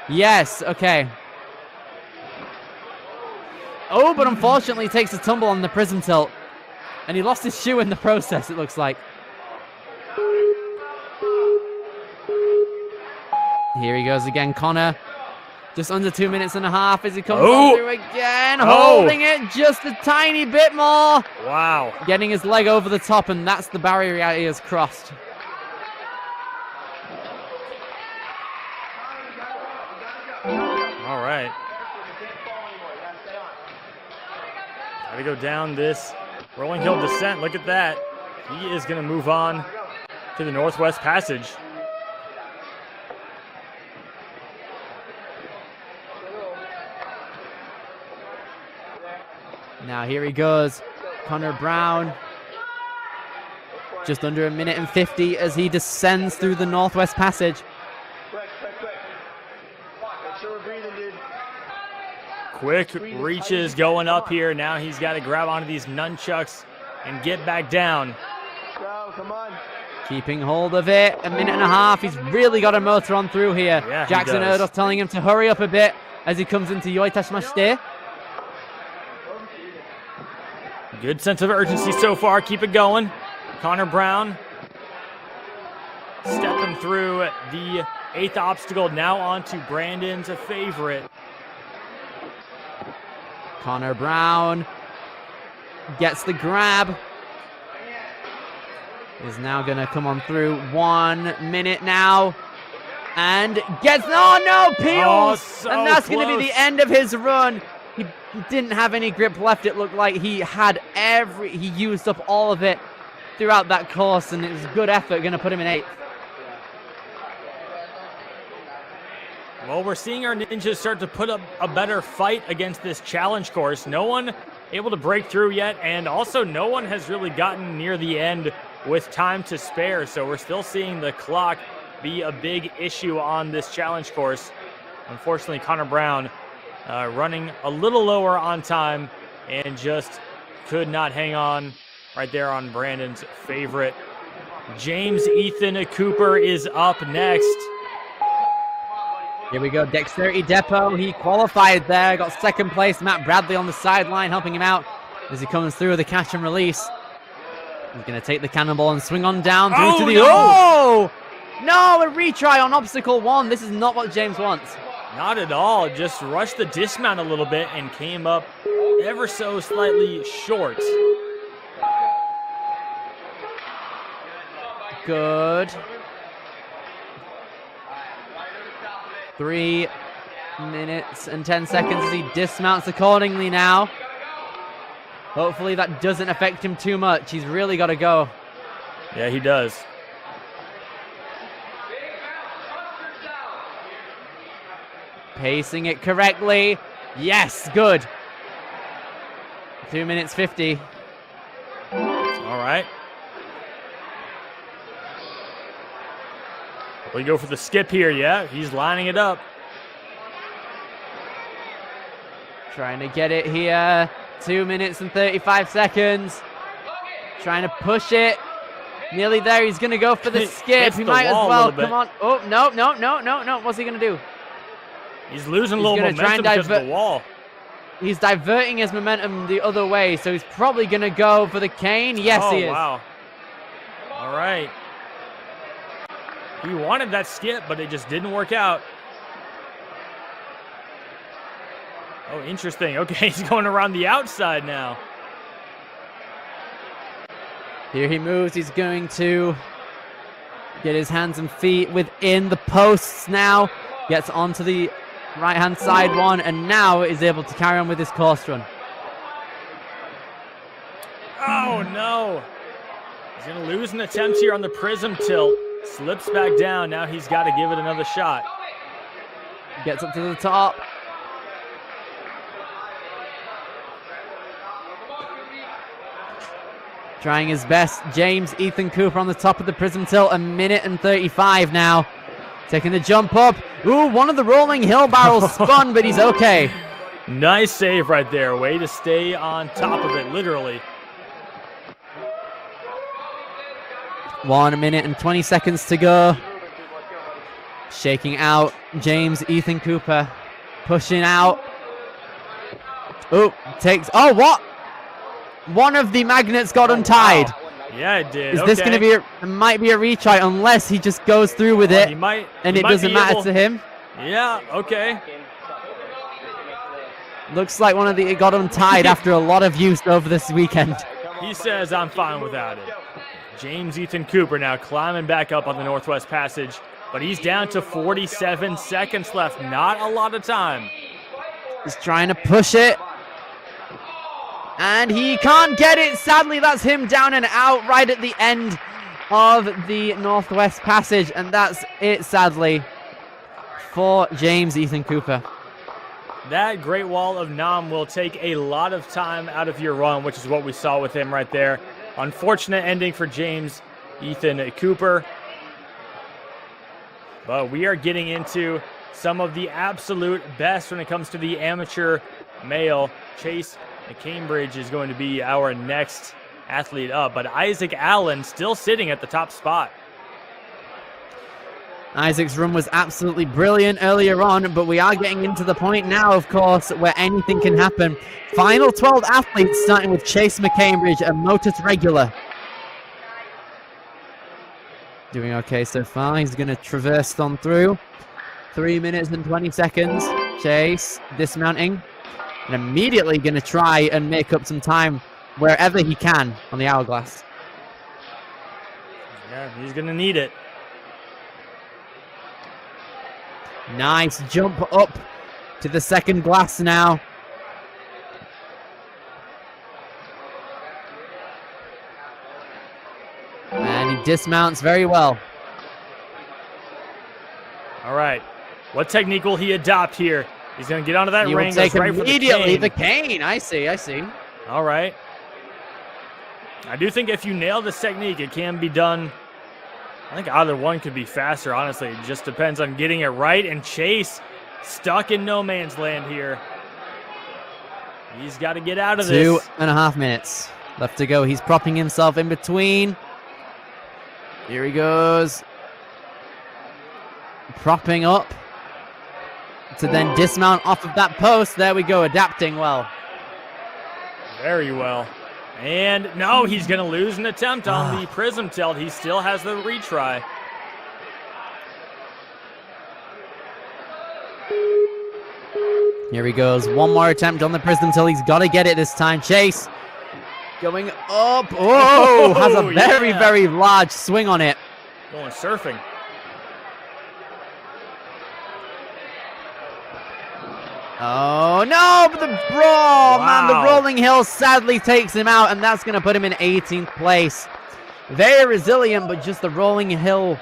Yes, okay. Oh, but unfortunately he takes a tumble on the prism tilt. And he lost his shoe in the process, it looks like. Here he goes again, Connor. Just under 2 minutes and a half as he comes on through again. Holding it just a tiny bit more. Wow. Getting his leg over the top, and that's the barrier he has crossed. All right. Got to go down this rolling hill descent. Look at that. He is going to move on to the Northwest Passage. Now here he goes, Connor Brown. Just under 1:50 as he descends through the Northwest Passage. Quick reaches going up here. Now he's got to grab onto these nunchucks and get back down. Keeping hold of it, 1.5 minutes. He's really got a motor on through here. Yeah, Jackson Erdos telling him to hurry up a bit as he comes into Yoitashmashite. Good sense of urgency so far. Keep it going. Connor Brown stepping through the 8th obstacle. Now on to Brandon's favorite. Connor Brown gets the grab. Is now going to come on through. 1 minute now. And gets, oh no, peels! So and that's going to close. be the end of his run. He didn't have any grip left. It looked like he had he used up all of it throughout that course, and it was good effort, going to put him in 8th. Well, we're seeing our ninjas start to put up a better fight against this challenge course. No one able to break through yet, and also no one has really gotten near the end with time to spare, so we're still seeing the clock be a big issue on this challenge course. Unfortunately, Connor Brown running a little lower on time and just could not hang on right there on Brandon's favorite. James Ethan Cooper is up next. Here we go, Dexterity Depot. He qualified there, got 2nd place. Matt Bradley on the sideline helping him out as he comes through with the catch and release. He's going to take the cannonball and swing on down through to the... No! Oh! No, a retry on obstacle 1. This is not what James wants. Not at all. Just rushed the dismount a little bit and came up ever so slightly short. Good. 3 minutes and 10 seconds as he dismounts accordingly now. Hopefully that doesn't affect him too much. He's really got to go. Yeah, he does. Pacing it correctly. Yes, good. 2 minutes 50. All right. We go for the skip here. Yeah, he's lining it up. Trying to get it here. 2 minutes and 35 seconds. Trying to push it. Nearly there. He's going to go for the skip. Hits He the might as wall a well. little bit. Come on. Oh, no, no, no, no, no. What's he going to do? He's losing a He's little gonna try momentum and because of the wall. He's diverting his momentum the other way, so he's probably going to go for the cane. Yes, he is. Oh, wow. All right. He wanted that skip, but it just didn't work out. Oh, interesting. Okay, he's going around the outside now. Here he moves. He's going to get his hands and feet within the posts now. Gets onto the right-hand side one, and now is able to carry on with his course run. Oh, no. He's going to lose an attempt here on the prism tilt. Slips back down. Now he's got to give it another shot. Gets up to the top. Trying his best. James Ethan Cooper on the top of the prism tilt. 1 minute and 35 now. Taking the jump up. Ooh, one of the rolling hill barrels spun, but he's okay. Nice save right there. Way to stay on top of it, literally. 1 minute and 20 seconds to go. Shaking out James Ethan Cooper. Pushing out. Oh, takes. Oh, what? One of the magnets got untied. Wow. Yeah, it did. Is this going to be it might be a retry unless he just goes through with it and it doesn't matter to him? Yeah, okay. Looks like one of the it got untied after a lot of use over this weekend. He says, I'm fine without it. James Ethan Cooper now climbing back up on the Northwest Passage, but he's down to 47 seconds left. Not a lot of time. He's trying to push it. And he can't get it. Sadly, that's him down and out right at the end of the Northwest Passage. And that's it, sadly, for James Ethan Cooper. That Great Wall of Nam will take a lot of time out of your run, which is what we saw with him right there. Unfortunate ending for James Ethan Cooper. But we are getting into some of the absolute best when it comes to the amateur male. Chase Cambridge is going to be our next athlete up, but Isaac Allen still sitting at the top spot. Isaac's run was absolutely brilliant earlier on, but we are getting into the point now, of course, where anything can happen. Final 12 athletes, starting with Chase McCambridge, a Motus regular. Doing okay so far. He's going to traverse on through. 3 minutes and 20 seconds. Chase dismounting. And immediately going to try and make up some time wherever he can on the hourglass. Yeah, he's going to need it. Nice jump up to the second glass now. And he dismounts very well. All right. What technique will he adopt here? He's going to get onto that He ring. will take right immediately for the cane. I see. All right. I do think if you nail this technique, it can be done. I think either one could be faster, honestly. It just depends on getting it right. And Chase stuck in no man's land here. He's got to get out of this. 2.5 minutes left to go. He's propping himself in between. Here he goes. Propping up to then dismount off of that post. There we go, adapting well. Very well. And no, he's going to lose an attempt on the prism tilt. He still has the retry. Here he goes. One more attempt on the prism tilt. He's got to get it this time. Chase going up. Oh, has a very, very large swing on it. Going surfing. Oh, no, but man, the rolling hill sadly takes him out, and that's going to put him in 18th place. Very resilient, but just the rolling hill,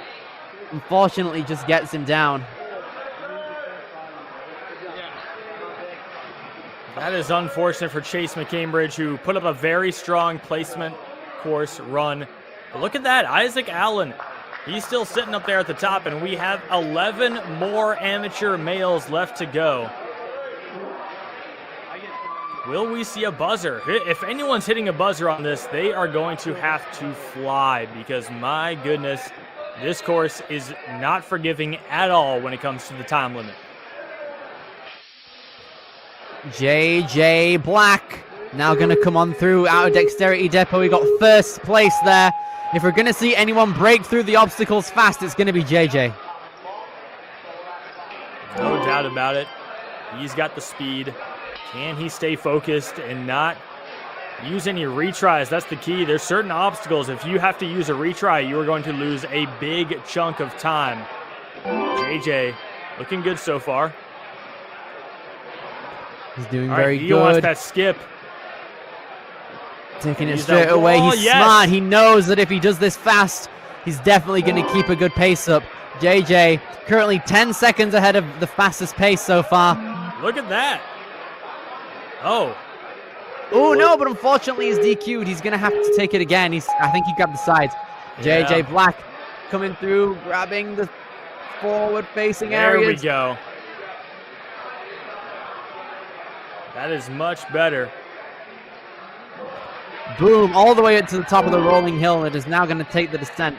unfortunately, just gets him down. That is unfortunate for Chase McCambridge, who put up a very strong placement course run. But look at that, Isaac Allen. He's still sitting up there at the top, and we have 11 more amateur males left to go. Will we see a buzzer? If anyone's hitting a buzzer on this, they are going to have to fly, because my goodness, this course is not forgiving at all when it comes to the time limit. JJ Black now going to come on through out of Dexterity Depot. We got first place there. If we're going to see anyone break through the obstacles fast, it's going to be JJ. No doubt about it. He's got the speed. Can he stay focused and not use any retries? That's the key. There's certain obstacles. If you have to use a retry, you are going to lose a big chunk of time. JJ looking good so far. He's doing All right, very he wants good. that skip. Taking it Use straight that away. wall, He's yes. smart. He knows that if he does this fast, he's definitely going to keep a good pace up. JJ currently 10 seconds ahead of the fastest pace so far. Look at that. Oh. Oh, no, but unfortunately he's DQ'd. He's going to have to take it again. I think he grabbed the sides. Yeah. JJ Black coming through, grabbing the forward-facing There areas. we go. That is much better. Boom, all the way up to the top of the rolling hill, and it is now going to take the descent.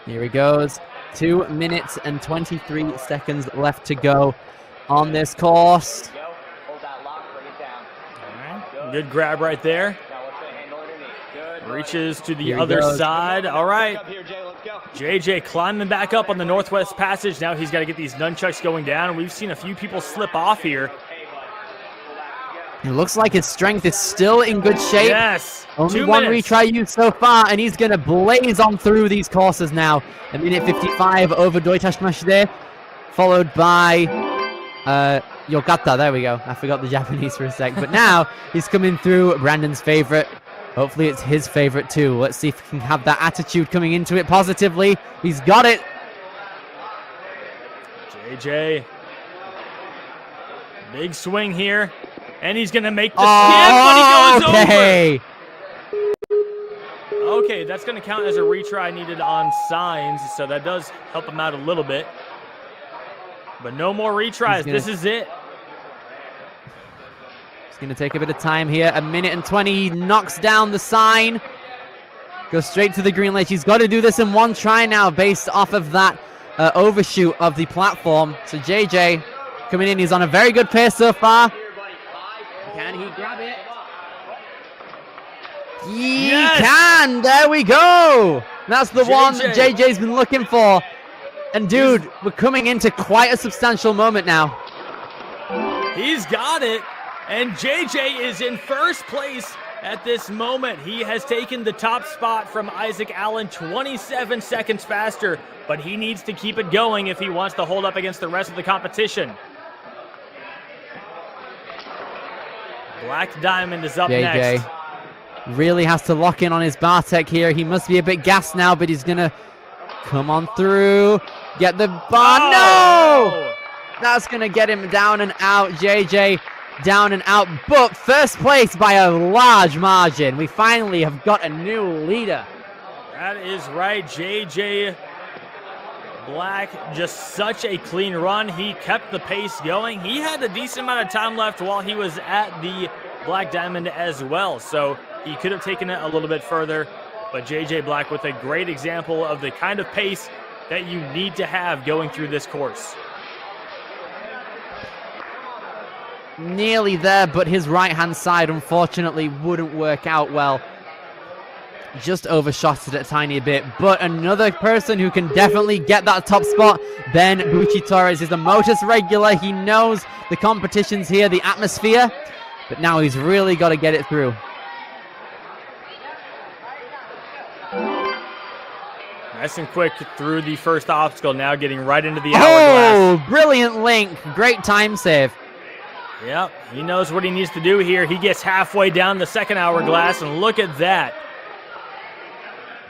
Here he goes. 2 minutes and 23 seconds left to go on this course. Good grab right there. Reaches to the Here he other goes. side. All right. JJ climbing back up on the Northwest Passage. Now he's got to get these nunchucks going down. We've seen a few people slip off here. It looks like his strength is still in good shape. Yes. Only 2 one minutes. retry used so far, and he's going to blaze on through these courses now. A minute 55 over Deutschmaschine, followed by Yokata. There we go. I forgot the Japanese for a sec. But now he's coming through Brandon's favorite. Hopefully it's his favorite too. Let's see if he can have that attitude coming into it positively. He's got it. JJ. Big swing here. And he's going to make the skip, but he goes okay. over. Okay, that's going to count as a retry needed on signs, so that does help him out a little bit. But no more retries. This is it. He's going to take a bit of time here. A minute and 20. He knocks down the sign. Goes straight to the green ledge. He's got to do this in one try now based off of that overshoot of the platform. So JJ coming in. He's on a very good pace so far. Can he grab it? He can! There we go! That's the one that JJ's been looking for. And dude, we're coming into quite a substantial moment now. He's got it. And JJ is in first place at this moment. He has taken the top spot from Isaac Allen 27 seconds faster, but he needs to keep it going if he wants to hold up against the rest of the competition. Black Diamond is up next. Really has to lock in on his Bartek here. He must be a bit gassed now, but he's going to come on through. Get the bar. No! That's going to get him down and out. JJ down and out, but first place by a large margin. We finally have got a new leader. That is right. JJ Black, just such a clean run. He kept the pace going. He had a decent amount of time left while he was at the Black Diamond as well, so he could have taken it a little bit further. But JJ Black with a great example of the kind of pace that you need to have going through this course. Nearly there, but his right-hand side, unfortunately, wouldn't work out well. Just overshot it a tiny bit, but another person who can definitely get that top spot, Ben Bucci Torres, is a Motus regular. He knows the competition's here, the atmosphere, but now he's really got to get it through. Nice and quick through the first obstacle, now getting right into the hourglass. Oh, brilliant link. Great time save. Yep, he knows what he needs to do here. He gets halfway down the second hourglass, and look at that.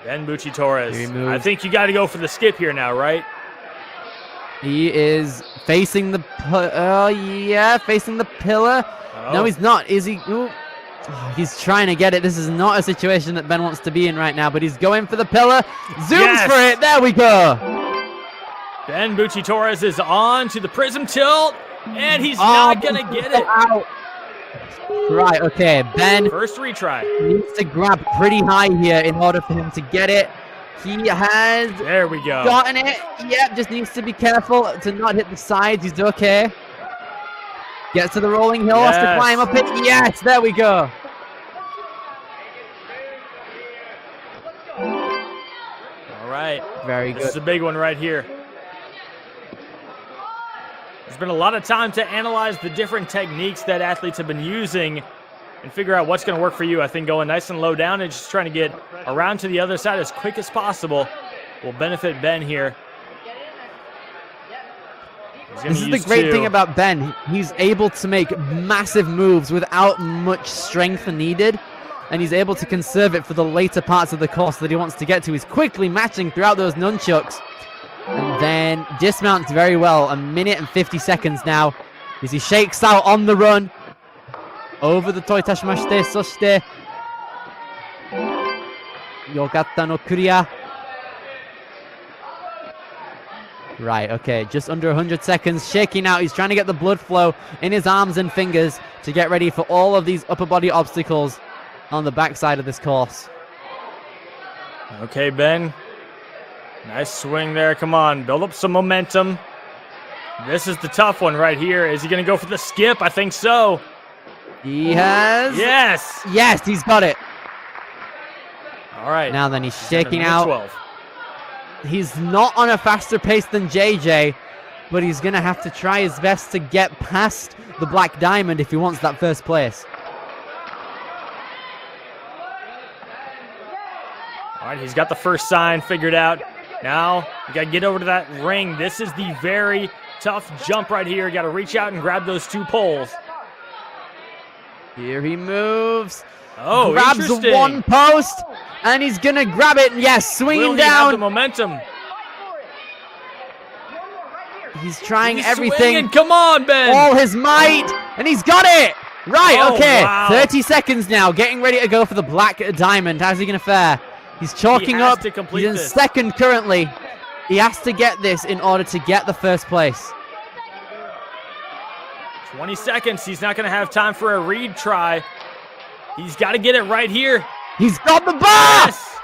Ben Bucci Torres. I think you got to go for the skip here now, right? He is facing the facing the pillar. Oh. No, he's not. Is he? Ooh. Oh, he's trying to get it. This is not a situation that Ben wants to be in right now, but he's going for the pillar. Zooms for it. There we go. Ben Bucci Torres is on to the prism tilt, and he's not going to get it. Out. Right, okay. Ben first retry needs to grab pretty high here in order for him to get it. He has there we go. Gotten it. Yep, just needs to be careful to not hit the sides. He's okay. Gets to the rolling hill, has to climb up it. Yes, there we go. All right. Very good. This is a big one right here. There's been a lot of time to analyze the different techniques that athletes have been using and figure out what's going to work for you. I think going nice and low down and just trying to get around to the other side as quick as possible will benefit Ben here. This is the great thing about Ben. He's able to make massive moves without much strength needed, and he's able to conserve it for the later parts of the course that he wants to get to. He's quickly matching throughout those nunchucks, and then dismounts very well. 1 minute and 50 seconds now as he shakes out on the run over the toy tashimashite. Soshite Yogata no Kuria. Right, okay, just under 100 seconds, shaking out. He's trying to get the blood flow in his arms and fingers to get ready for all of these upper body obstacles on the backside of this course. Okay, Ben. Nice swing there. Come on, build up some momentum. This is the tough one right here. Is he going to go for the skip? I think so. He has. Yes. Yes, he's got it. All right. Now then, he's shaking out. 12. He's not on a faster pace than JJ, but he's going to have to try his best to get past the Black Diamond if he wants that first place. All right, he's got the first sign figured out. Now, you got to get over to that ring. This is the very tough jump right here. You got to reach out and grab those 2 poles. Here he moves. Oh, grabs interesting. 1 post, and he's going to grab it. Yes, swinging Will he down. have the momentum? He's trying He's everything. swinging. Come on, Ben. All his might, and he's got it. Right, Oh, okay. wow. 30 seconds now, getting ready to go for the Black Diamond. How's he going to fare? He's chalking has up. to complete He's in this. second currently. He has to get this in order to get the first place. 20 seconds. He's not going to have time for a read try. He's got to get it right here. He's got the bar! Yes.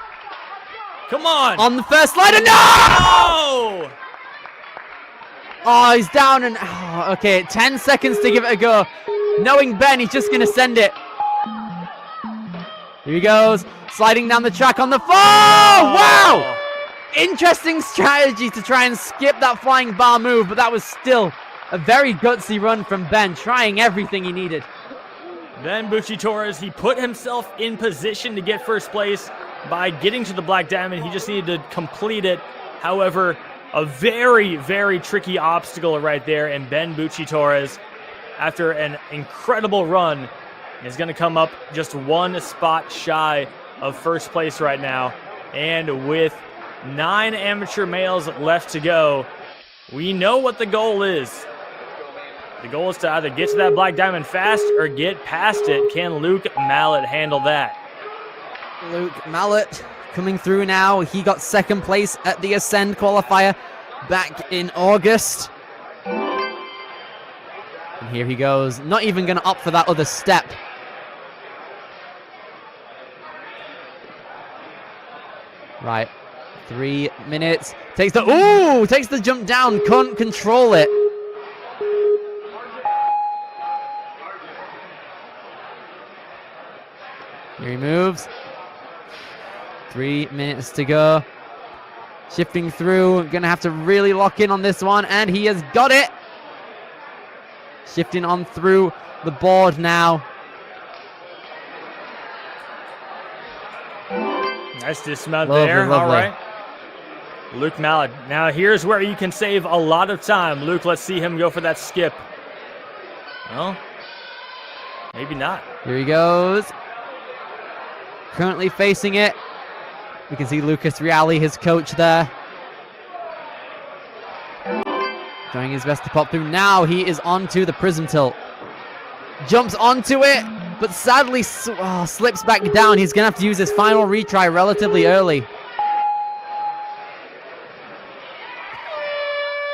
Come on. On the first ladder. No! Oh! Oh, he's down and... Oh, okay, 10 seconds to give it a go. Knowing Ben, he's just going to send it. Here he goes. Sliding down the track on the... Oh, wow! Interesting strategy to try and skip that flying bar move, but that was still a very gutsy run from Ben, trying everything he needed. Ben Bucci-Torres, he put himself in position to get first place by getting to the Black Diamond. He just needed to complete it. However, a very, very tricky obstacle right there, and Ben Bucci-Torres, after an incredible run, is going to come up just 1 spot shy of first place right now. And with 9 amateur males left to go, we know what the goal is. The goal is to either get to that Black Diamond fast or get past it. Can Luke Mallet handle that? Luke Mallet coming through now. He got second place at the Ascend qualifier back in August. And here he goes. Not even going to opt for that other step. Right. 3 minutes. Takes the jump down. Couldn't control it. Here he moves. 3 minutes to go. Shifting through. Gonna have to really lock in on this one. And he has got it. Shifting on through the board now. Nice dismount Lovely, there. lovely. All right. Luke Mallet. Now here's where you can save a lot of time. Luke, let's see him go for that skip. Well, maybe not. Here he goes. Currently facing it. We can see Lucas Reali, his coach there. Trying his best to pop through. Now he is onto the prism tilt. Jumps onto it, but sadly slips back down. He's going to have to use his final retry relatively early.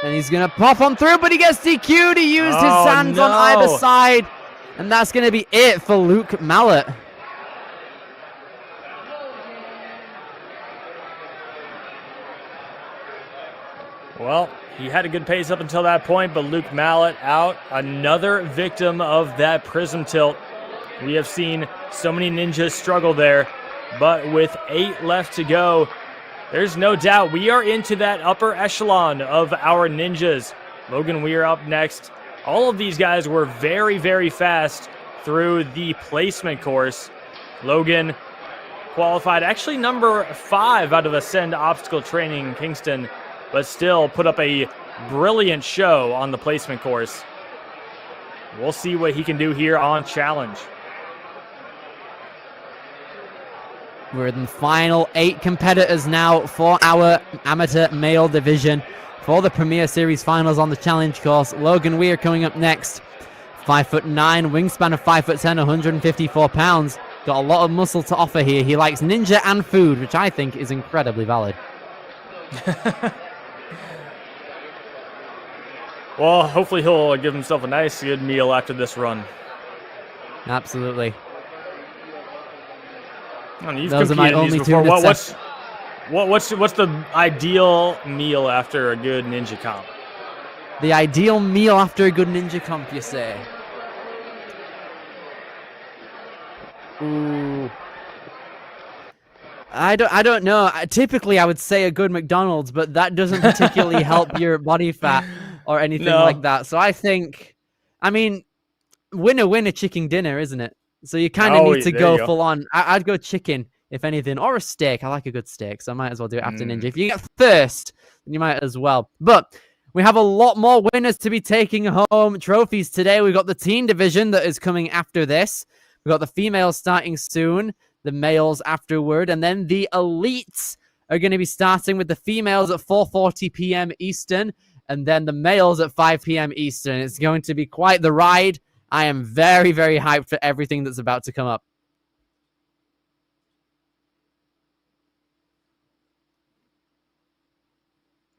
And he's going to pop on through, but he gets DQ'd. He used his hands on either side. And that's going to be it for Luke Mallet. Well, he had a good pace up until that point, but Luke Mallet out. Another victim of that prism tilt. We have seen so many ninjas struggle there, but with 8 left to go, there's no doubt we are into that upper echelon of our ninjas. Logan Weir up next. All of these guys were very, very fast through the placement course. Logan qualified actually number 5 out of Ascend Obstacle Training in Kingston, but still put up a brilliant show on the placement course. We'll see what he can do here on Challenge. We're in the final 8 competitors now for our amateur male division for the Premier Series finals on the Challenge course. Logan Weir coming up next. 5'9", wingspan of 5'10", 154 pounds. Got a lot of muscle to offer here. He likes ninja and food, which I think is incredibly valid. Well, hopefully he'll give himself a nice, good meal after this run. Absolutely. You've Those are my only two. What's the ideal meal after a good ninja comp? The ideal meal after a good ninja comp, you say? Ooh. I don't know. Typically, I would say a good McDonald's, but that doesn't particularly help your body fat or anything like that. So I think, I mean, winner chicken dinner, isn't it? So you kind of need to go full on. I'd go chicken, if anything, or a steak. I like a good steak, so I might as well do it after Ninja. If you get thirst, then you might as well. But we have a lot more winners to be taking home trophies today. We've got the teen division that is coming after this. We've got the females starting soon, the males afterward, and then the elites are going to be starting with the females at 4:40 p.m. Eastern, and then the males at 5 p.m. Eastern. It's going to be quite the ride. I am very, very hyped for everything that's about to come up.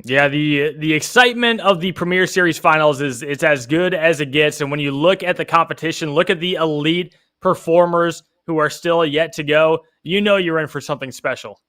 Yeah, the excitement of the Premier Series finals it's as good as it gets. And when you look at the competition, look at the elite performers who are still yet to go, you know you're in for something special.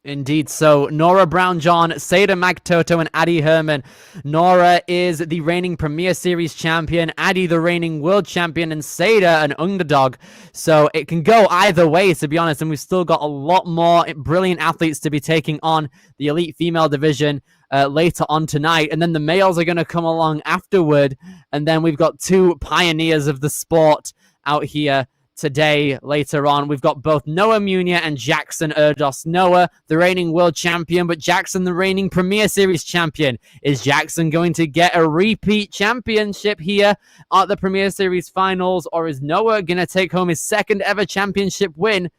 Indeed. So Nora Brown-John, Seda Magtoto, and Addie Herman. Nora is the reigning Premier Series champion, Addie the reigning world champion, and Seda an underdog. So it can go either way, to be honest, and we've still got a lot more brilliant athletes to be taking on the elite female division later on tonight. And then the males are going to come along afterward, and then we've got 2 pioneers of the sport out here today. Later on, we've got both Noah Munier and Jackson Erdos. Noah, the reigning world champion, but Jackson, the reigning Premier Series champion. Is Jackson going to get a repeat championship here at the Premier Series finals, or is Noah going to take home his 2nd ever championship win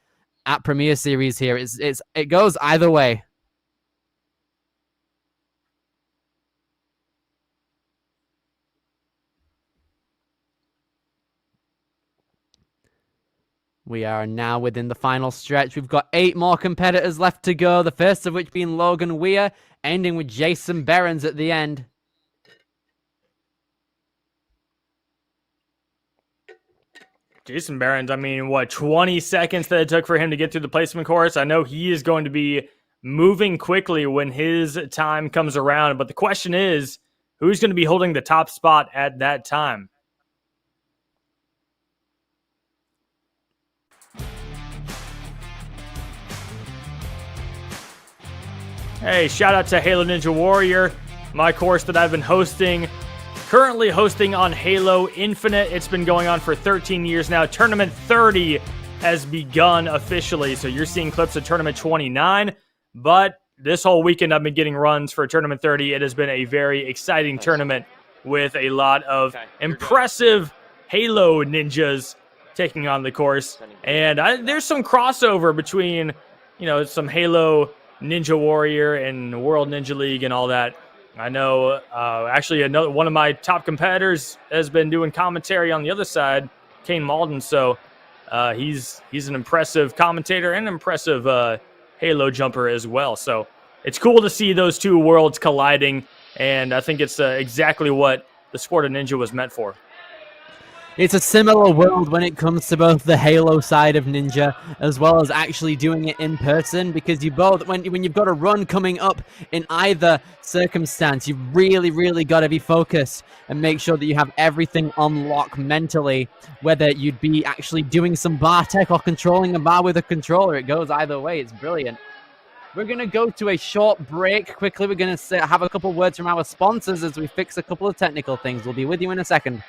at Premier Series here? It goes either way. We are now within the final stretch. We've got 8 more competitors left to go, the first of which being Logan Weir, ending with Jason Behrens at the end. Jason Behrens, I mean, 20 seconds that it took for him to get through the placement course? I know he is going to be moving quickly when his time comes around, but the question is, who's going to be holding the top spot at that time? Hey, shout out to Halo Ninja Warrior, my course that I've been hosting. Currently hosting on Halo Infinite. It's been going on for 13 years now. Tournament 30 has begun officially. So you're seeing clips of Tournament 29. But this whole weekend I've been getting runs for Tournament 30. It has been a very exciting tournament with a lot of impressive Halo ninjas taking on the course. And there's some crossover between, some Halo Ninja Warrior and World Ninja League and all that. I know actually one of my top competitors has been doing commentary on the other side, Kane Malden. So he's an impressive commentator and an impressive Halo jumper as well. So it's cool to see those two worlds colliding, and I think it's exactly what the sport of ninja was meant for. It's a similar world when it comes to both the Halo side of Ninja as well as actually doing it in person, because you both, when you've got a run coming up in either circumstance, you've really got to be focused and make sure that you have everything on lock mentally, whether you'd be actually doing some bar tech or controlling a bar with a controller. It goes either way. It's brilliant. We're going to go to a short break quickly. We're going to have a couple words from our sponsors as we fix a couple of technical things. We'll be with you in a second.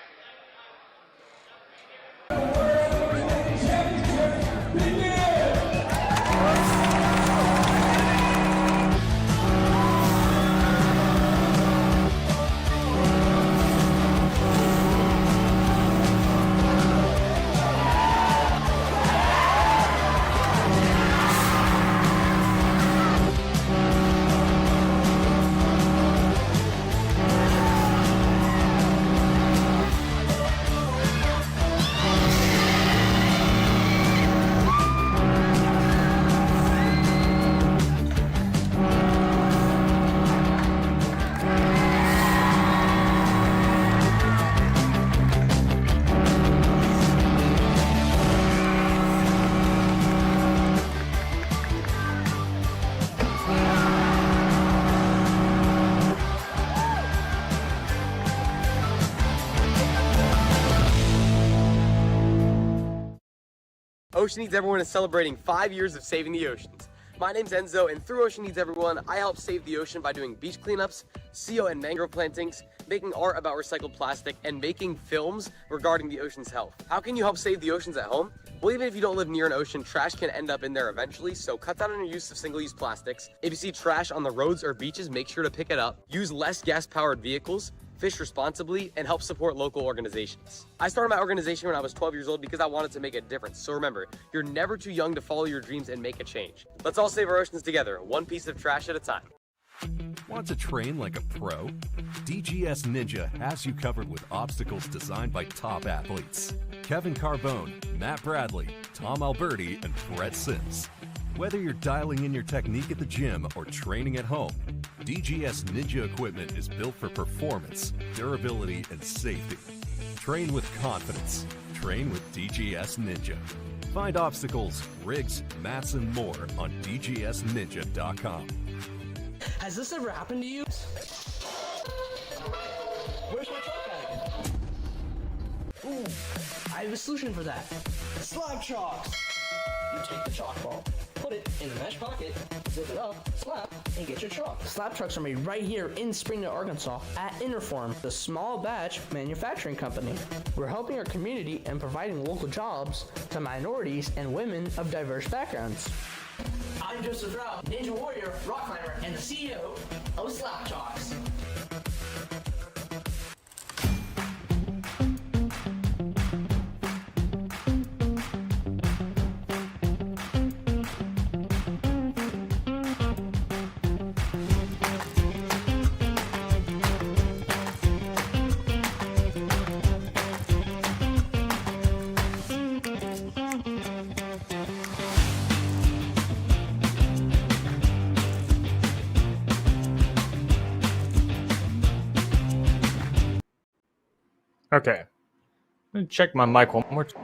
Ocean Needs Everyone is celebrating 5 years of saving the oceans. My name's Enzo, and through Ocean Needs Everyone, I help save the ocean by doing beach cleanups, CO and mangrove plantings, making art about recycled plastic, and making films regarding the ocean's health. How can you help save the oceans at home? Well, even if you don't live near an ocean, trash can end up in there eventually, so cut down on your use of single-use plastics. If you see trash on the roads or beaches, make sure to pick it up. Use less gas-powered vehicles, fish responsibly, and help support local organizations. I started my organization when I was 12 years old because I wanted to make a difference. So remember, you're never too young to follow your dreams and make a change. Let's all save our oceans together, one piece of trash at a time. Want to train like a pro? DGS Ninja has you covered with obstacles designed by top athletes. Kevin Carbone, Matt Bradley, Tom Alberti, and Brett Sims. Whether you're dialing in your technique at the gym or training at home, DGS Ninja equipment is built for performance, durability, and safety. Train with confidence. Train with DGS Ninja. Find obstacles, rigs, mats, and more on dgsninja.com. Has this ever happened to you? Where's my truck bag? Ooh, I have a solution for that. Slab chalks! You take the chalk ball, put it in the mesh pocket, zip it up, slap, and get your chalk. Slab trucks are made right here in Springdale, Arkansas at Interform, the small batch manufacturing company. We're helping our community and providing local jobs to minorities and women of diverse backgrounds. I'm Joseph Rao, Ninja Warrior, rock climber, and the CEO of Slap Chalks. Okay. Let me check my mic one more time.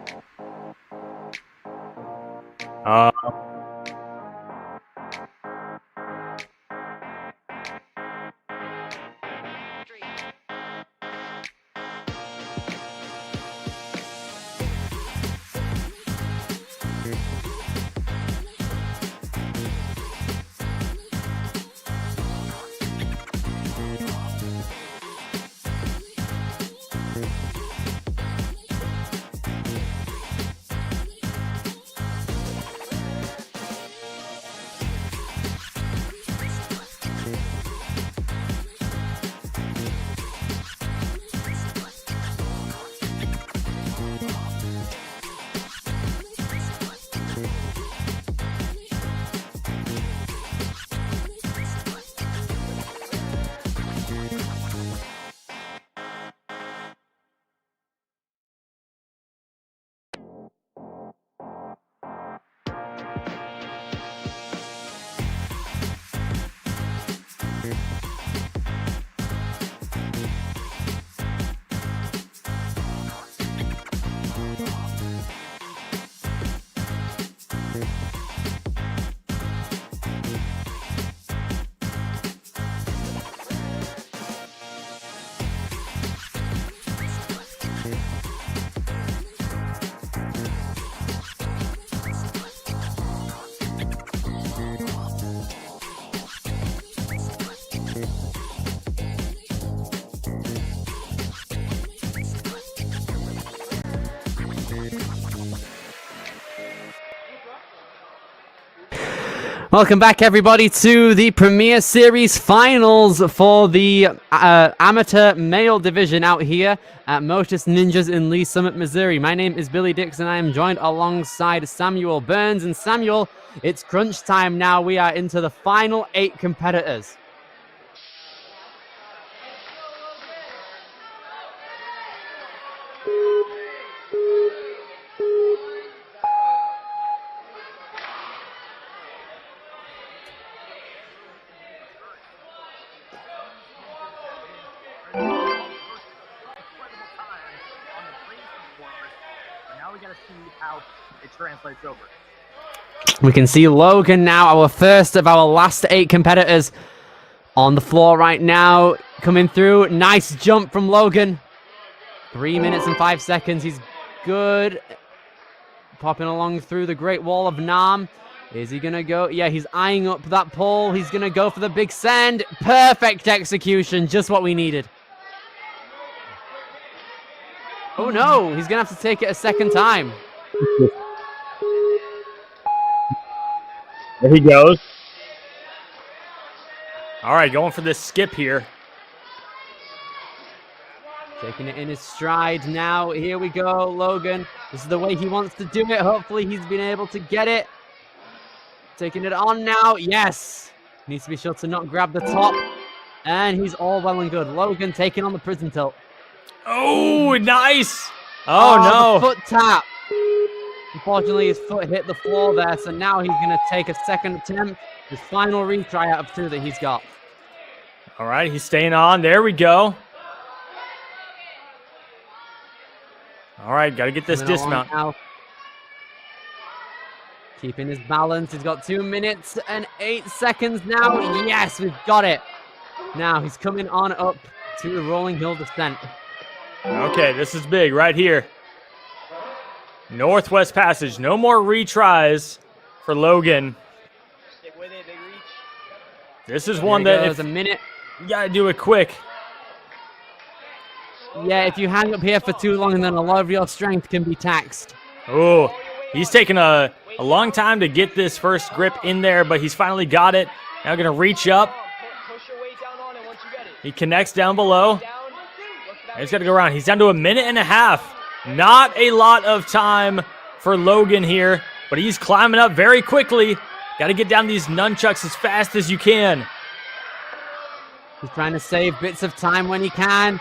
Welcome back, everybody, to the Premier Series Finals for the amateur male division out here at Motus Ninjas in Lee Summit, Missouri. My name is Billy Dixon. I am joined alongside Samuel Burns. And Samuel, it's crunch time now. We are into the final 8 competitors. Translates over. We can see Logan now, our first of our last 8 competitors, on the floor right now, coming through. Nice jump from Logan. 3 minutes and 5 seconds. He's good. popping along through the Great Wall of Nam. Is he going to go? Yeah, he's eyeing up that pole. He's going to go for the big send. Perfect execution. Just what we needed. Oh, no. He's going to have to take it a second time. There he goes. All right, going for this skip here. Taking it in his stride now. Here we go, Logan. This is the way he wants to do it. Hopefully he's been able to get it. Taking it on now. Yes. Needs to be sure to not grab the top. And he's all well and good. Logan taking on the prism tilt. Oh, nice. Oh, no. The foot tap. Unfortunately, his foot hit the floor there. So now he's going to take a second attempt. His final retry out of 2 that he's got. All right, he's staying on. There we go. All right, got to get this dismount. Now. Keeping his balance. He's got 2 minutes and 8 seconds now. Yes, we've got it. Now he's coming on up to the rolling hill descent. Okay, this is big right here. Northwest Passage. No more retries for Logan. Stick with it, big reach. This is one that There's a minute. You got to do it quick. Yeah, if you hang up here for too long, then a lot of your strength can be taxed. Oh, he's taking a long time to get this first grip in there, but he's finally got it. Now going to reach up. Push your weight down on it once you get it. He connects down below. Down. He's got to go around. He's down to a minute and a half. Not a lot of time for Logan here, but he's climbing up very quickly. Got to get down these nunchucks as fast as you can. He's trying to save bits of time when he can.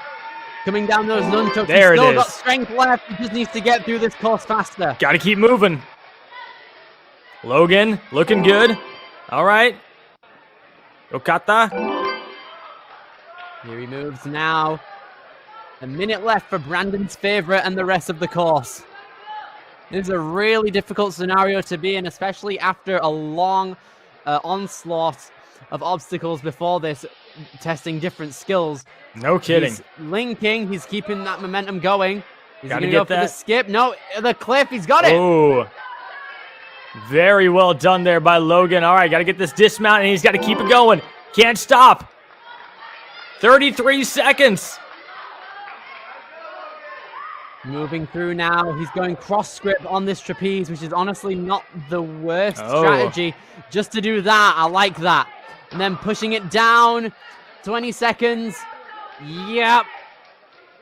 Coming down those nunchucks. There He's it still is. got strength left. He just needs to get through this course faster. Got to keep moving. Logan, looking good. All right. Okata. Here he moves now. A minute left for Brandon's favorite and the rest of the course. This is a really difficult scenario to be in, especially after a long onslaught of obstacles before this, testing different skills. No kidding. He's linking. He's keeping that momentum going. Is he Gotta going to get go for the that. skip? No, the cliff. He's got it. Oh, very well done there by Logan. All right, got to get this dismount, and he's got to keep it going. Can't stop. 33 seconds. Moving through now. He's going cross grip on this trapeze, which is honestly not the worst strategy. Just to do that, I like that. And then pushing it down. 20 seconds. Yep.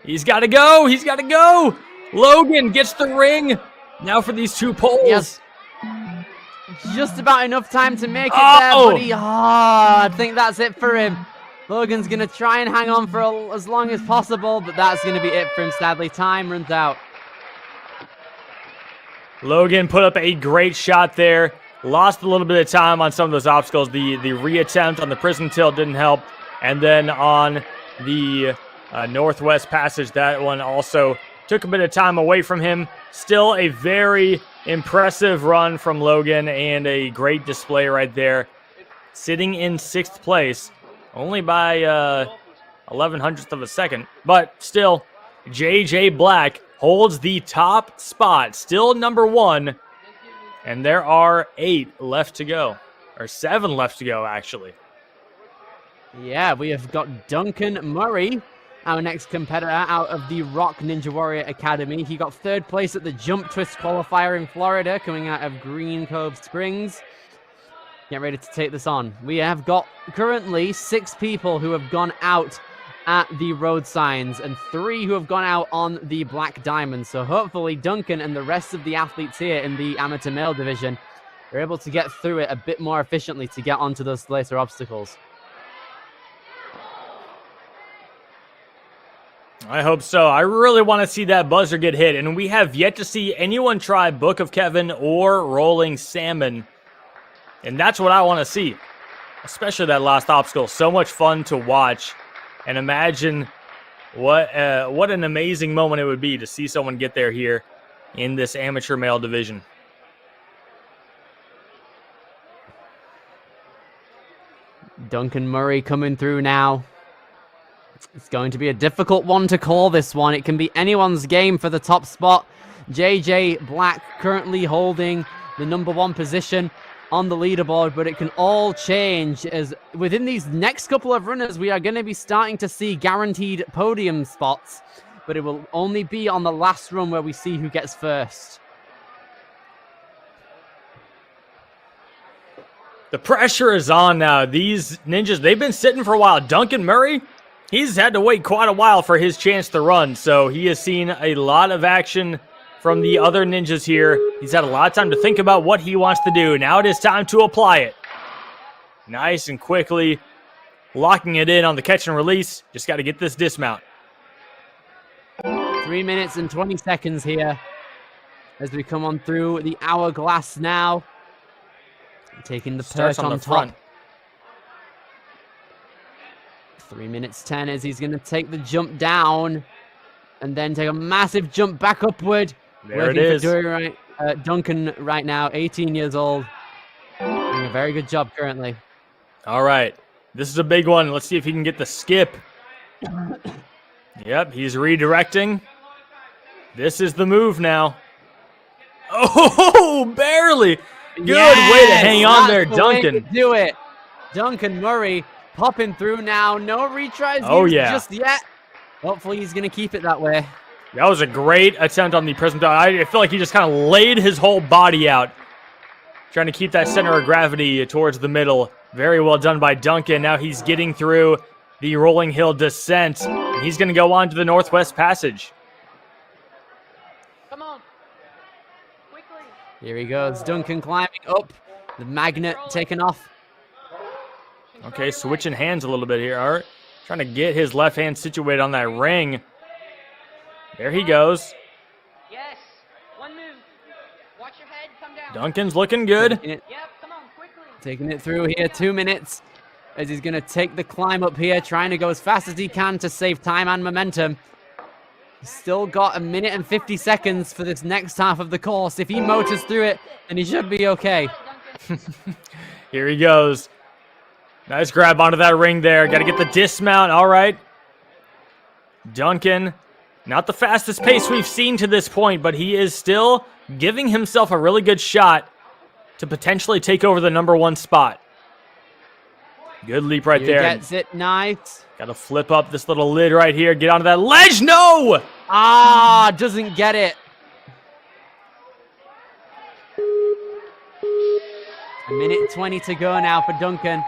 He's got to go. He's got to go. Logan gets the ring. Now for these 2 poles. Yes. Just about enough time to make it there, buddy. I think that's it for him. Logan's going to try and hang on for as long as possible, but that's going to be it for him, sadly. Time runs out. Logan put up a great shot there. Lost a little bit of time on some of those obstacles. The reattempt on the prism tilt didn't help. And then on the Northwest Passage, that one also took a bit of time away from him. Still a very impressive run from Logan and a great display right there. Sitting in 6th place, only by 11/100th of a second. But still, JJ Black holds the top spot, still number 1. And there are 8 left to go, or 7 left to go, actually. Yeah, we have got Duncan Murray, our next competitor out of the Rock Ninja Warrior Academy. He got 3rd place at the Jump Twist qualifier in Florida, coming out of Green Cove Springs. Get ready to take this on. We have got currently 6 people who have gone out at the road signs and 3 who have gone out on the Black Diamond. So hopefully Duncan and the rest of the athletes here in the amateur male division are able to get through it a bit more efficiently to get onto those later obstacles. I hope so. I really want to see that buzzer get hit, and we have yet to see anyone try Book of Kevin or Rolling Salmon, and that's what I want to see, especially that last obstacle. So much fun to watch, and imagine what an amazing moment it would be to see someone get there here in this amateur male division. Duncan Murray coming through now. It's going to be a difficult one to call, this one. It can be anyone's game for the top spot. JJ Black currently holding the #1 position on the leaderboard, but it can all change as within these next couple of runners, we are going to be starting to see guaranteed podium spots, but it will only be on the last run where we see who gets first. The pressure is on now. These ninjas, they've been sitting for a while. Duncan Murray, he's had to wait quite a while for his chance to run, so he has seen a lot of action from the other ninjas here. He's had a lot of time to think about what he wants to do. Now it is time to apply it. Nice and quickly locking it in on the catch and release. Just got to get this dismount. 3 minutes and 20 seconds here as we come on through the hourglass now. Taking the perch on top. Front. 3 minutes 10 as he's going to take the jump down and then take a massive jump back upward. There it is. Duncan right now, 18 years old. Doing a very good job currently. All right. This is a big one. Let's see if he can get the skip. Yep, he's redirecting. This is the move now. Oh, barely. Good way to hang on there, Duncan. Do it. Duncan Murray popping through now. No retries just yet. Hopefully he's going to keep it that way. That was a great attempt on the prism. I feel like he just kind of laid his whole body out, trying to keep that center of gravity towards the middle. Very well done by Duncan. Now he's getting through the rolling hill descent. And he's going to go on to the Northwest Passage. Come on. Quickly. Here he goes. Duncan climbing up. The magnet taken off. Okay, switching hands a little bit here. All right. Trying to get his left hand situated on that ring. There he goes. Yes. One move. Watch your head. Come down. Duncan's looking good. Yep. Come on. Quickly. Taking it through here. 2 minutes as he's going to take the climb up here, trying to go as fast as he can to save time and momentum. He's still got 1 minute and 50 seconds for this next half of the course. If he motors through it, then he should be okay. Here he goes. Nice grab onto that ring there. Got to get the dismount. All right. Duncan, not the fastest pace we've seen to this point, but he is still giving himself a really good shot to potentially take over the #1 spot. Good leap right there. Gets it, nice. Got to flip up this little lid right here. Get onto that ledge. No! Doesn't get it. A minute 20 to go now for Duncan.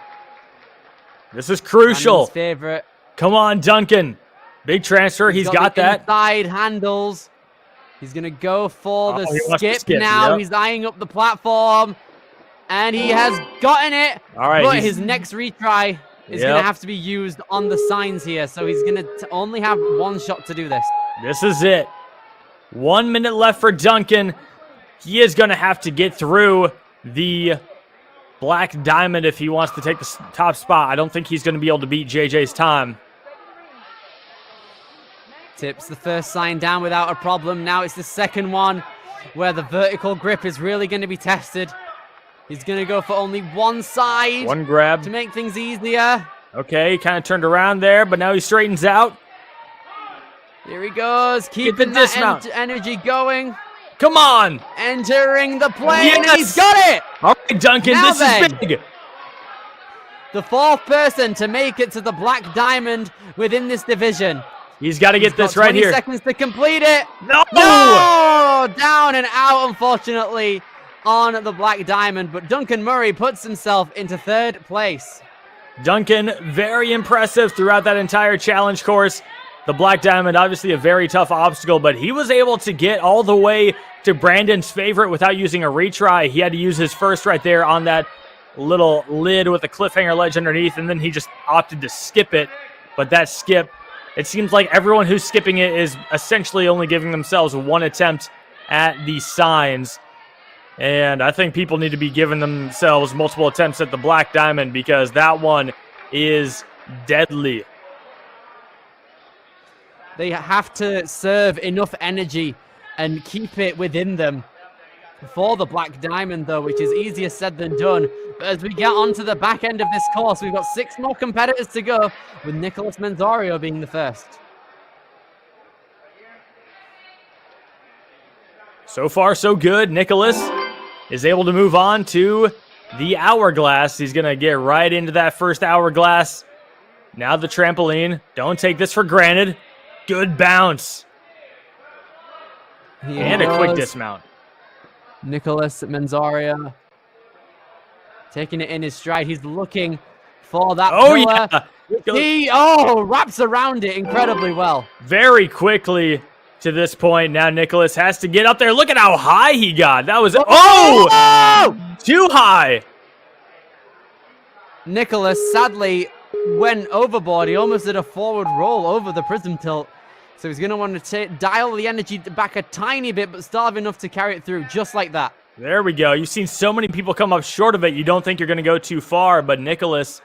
This is crucial. Favorite. Come on, Duncan. Big transfer. He's got that. Side handles. He's going to go for the skip now. Yep. He's eyeing up the platform. And he has gotten it. All right. But his next retry is going to have to be used on the signs here. So he's going to only have one shot to do this. This is it. 1 minute left for Duncan. He is going to have to get through the Black Diamond if he wants to take the top spot. I don't think he's going to be able to beat JJ's time. Tips the first sign down without a problem. Now it's the second one where the vertical grip is really going to be tested. He's going to go for only one side. One grab. To make things easier. Okay, he kind of turned around there, but now he straightens out. Here he goes. Keeping that energy going. Come on. Entering the plane. Yes. And he's got it. All right, Duncan, now this is big. The fourth person to make it to the Black Diamond within this division. He's got to get this right here. 20 seconds to complete it. No! Down and out, unfortunately, on the Black Diamond. But Duncan Murray puts himself into third place. Duncan, very impressive throughout that entire challenge course. The Black Diamond, obviously a very tough obstacle, but he was able to get all the way to Brandon's favorite without using a retry. He had to use his first right there on that little lid with a cliffhanger ledge underneath, and then he just opted to skip it. But that skip, it seems like everyone who's skipping it is essentially only giving themselves one attempt at the signs. And I think people need to be giving themselves multiple attempts at the Black Diamond because that one is deadly. They have to serve enough energy and keep it within them for the Black Diamond, though, which is easier said than done. But as we get onto the back end of this course, we've got 6 more competitors to go, with Nicholas Menzorio being the first. So far, so good. Nicholas is able to move on to the hourglass. He's going to get right into that first hourglass. Now the trampoline. Don't take this for granted. Good bounce. And a quick dismount. Nicholas Menzario taking it in his stride. He's looking for that pillar. Yeah. He wraps around it incredibly well. Very quickly to this point. Now Nicholas has to get up there. Look at how high he got. That was too high. Nicholas sadly went overboard. He almost did a forward roll over the prism tilt. So he's going to want to dial the energy back a tiny bit, but still have enough to carry it through, just like that. There we go. You've seen so many people come up short of it. You don't think you're going to go too far, but Nicholas,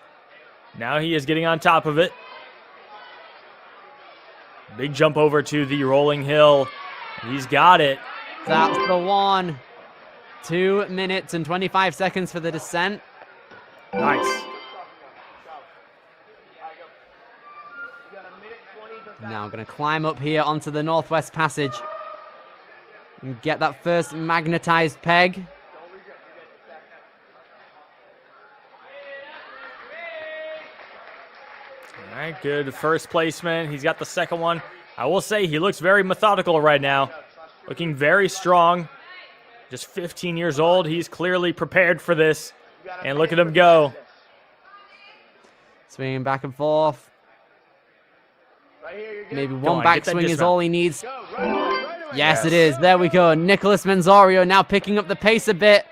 now he is getting on top of it. Big jump over to the rolling hill. He's got it. That's the one. 2 minutes and 25 seconds for the descent. Nice. Now I'm going to climb up here onto the Northwest Passage and get that first magnetized peg. All right, good first placement. He's got the second one. I will say he looks very methodical right now. Looking very strong. Just 15 years old. He's clearly prepared for this. And look at him go. Swinging back and forth. Maybe one backswing is all he needs. Yes, it is. There we go. Nicholas Menzario now picking up the pace a bit,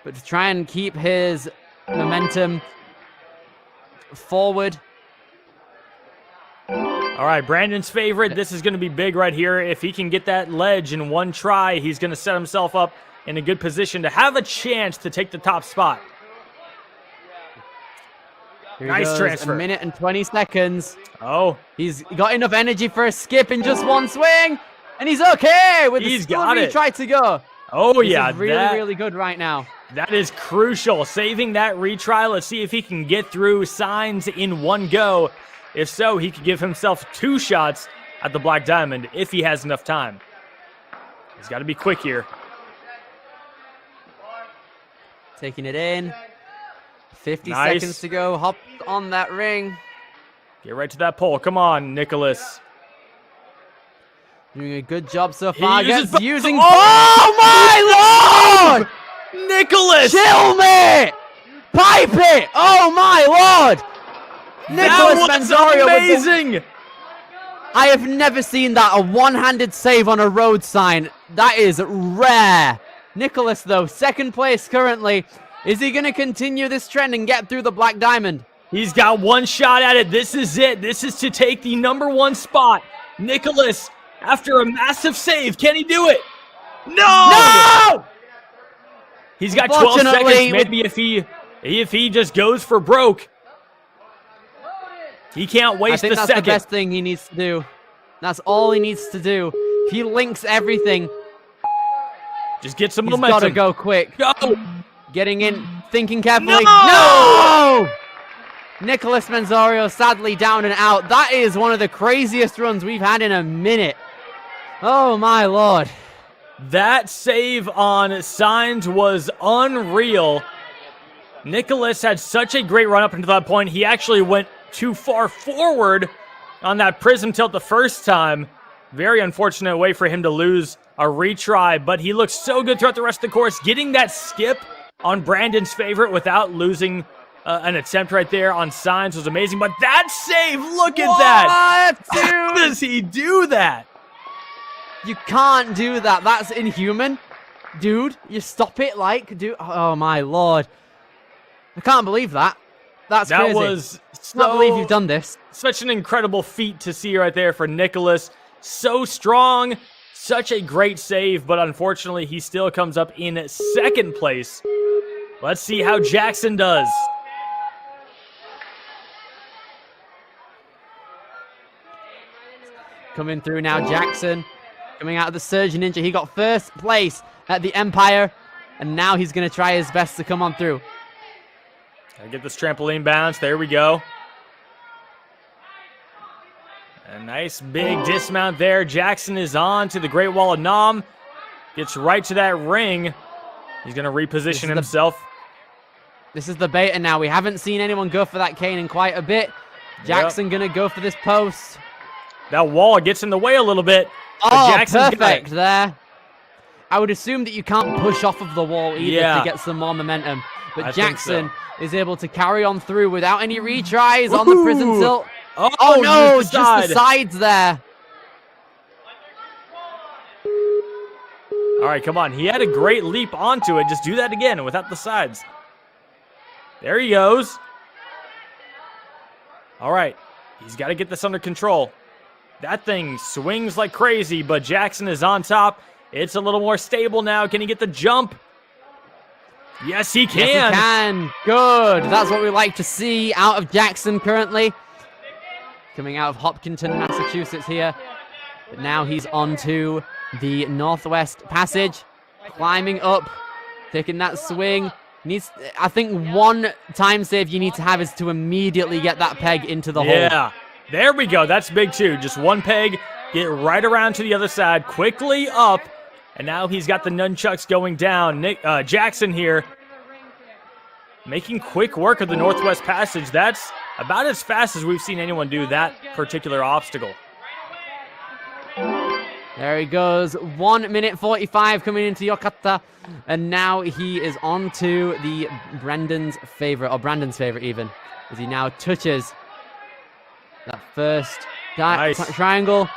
but to try and keep his momentum forward. All right, Brandon's favorite. This is going to be big right here. If he can get that ledge in one try, he's going to set himself up in a good position to have a chance to take the top spot. Here nice transfer. A minute and 20 seconds. Oh. He's got enough energy for a skip in just one swing. And he's okay with the skill he tried to go. Oh, this yeah. Is really good right now. That is crucial. Saving that retry. Let's see if he can get through signs in one go. If so, he could give himself 2 shots at the Black Diamond if he has enough time. He's got to be quick here. Taking it in. 50 seconds to go. Hop on that ring. Get right to that pole. Come on, Nicholas. Doing a good job so far. Using. Oh my lord! Nicholas! Chill me! Pipe it! Oh my lord! Nicholas Menzario. Amazing! I have never seen that. A one-handed save on a road sign. That is rare. Nicholas, though, second place currently. Is he going to continue this trend and get through the Black Diamond? He's got one shot at it. This is it. This is to take the #1 spot. Nicholas, after a massive save, can he do it? No! He's got 12 seconds. Maybe if he just goes for broke. He can't waste a second. I think that's the best thing he needs to do. That's all he needs to do. If he links everything, just get some momentum. He's got to go quick. Go! Getting in, thinking carefully. No! Nicholas Menzario sadly down and out. That is one of the craziest runs we've had in a minute. Oh my lord. That save on signs was unreal. Nicholas had such a great run up until that point. He actually went too far forward on that prism tilt the first time. Very unfortunate way for him to lose a retry, but he looked so good throughout the rest of the course. Getting that skip on Brandon's favorite without losing an attempt right there on signs was amazing. But that save, look at that. How does he do that? You can't do that. That's inhuman. Dude, you stop it like, dude. Oh my lord. I can't believe that. That's crazy. That was I can't believe you've done this. Such an incredible feat to see right there for Nicholas. So strong. Such a great save, but unfortunately, he still comes up in second place. Let's see how Jackson does. Coming through now, Jackson. Coming out of the Surge Ninja. He got first place at the Empire, and now he's going to try his best to come on through. Gotta get this trampoline bounce. There we go. A nice big dismount there. Jackson is on to the Great Wall of Nam. Gets right to that ring. He's going to reposition himself. This is the beta now. We haven't seen anyone go for that cane in quite a bit. Jackson going to go for this post. That wall gets in the way a little bit. Oh, perfect there. I would assume that you can't push off of the wall either to get some more momentum. But Jackson is able to carry on through without any retries on the prism tilt. Oh no, just the sides there. All right, come on. He had a great leap onto it. Just do that again without the sides. There he goes. All right. He's got to get this under control. That thing swings like crazy, but Jackson is on top. It's a little more stable now. Can he get the jump? Yes, he can. Yes, he can. Good. That's what we like to see out of Jackson currently. Coming out of Hopkinton, Massachusetts here. But now he's on to the Northwest Passage. Climbing up. Taking that swing. I think one time save you need to have is to immediately get that peg into the hole. Yeah. There we go. That's big too. Just one peg. Get right around to the other side. Quickly up. And now he's got the nunchucks going down. Jackson here making quick work of the Northwest Passage. That's about as fast as we've seen anyone do that particular obstacle. There he goes. 1 minute 45 coming into Yokata. And now he is on to the Brandon's favorite even, as he now touches that first triangle.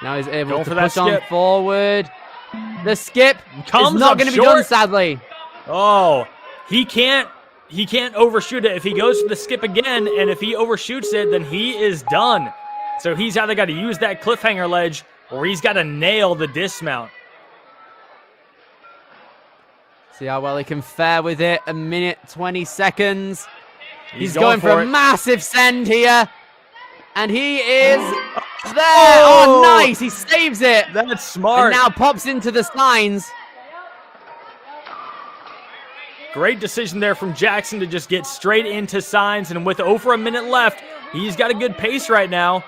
Now he's able to push on forward. The skip is not going to be done, sadly. Oh, he can't overshoot it. If he goes for the skip again, and if he overshoots it, then he is done. So he's either got to use that cliffhanger ledge, or he's got to nail the dismount. See how well he can fare with it. 1 minute 20 seconds. He's going for a massive send here. And he is there. Oh, nice. He saves it. That's smart. And now pops into the signs. Great decision there from Jackson to just get straight into signs. And with over a minute left, he's got a good pace right now.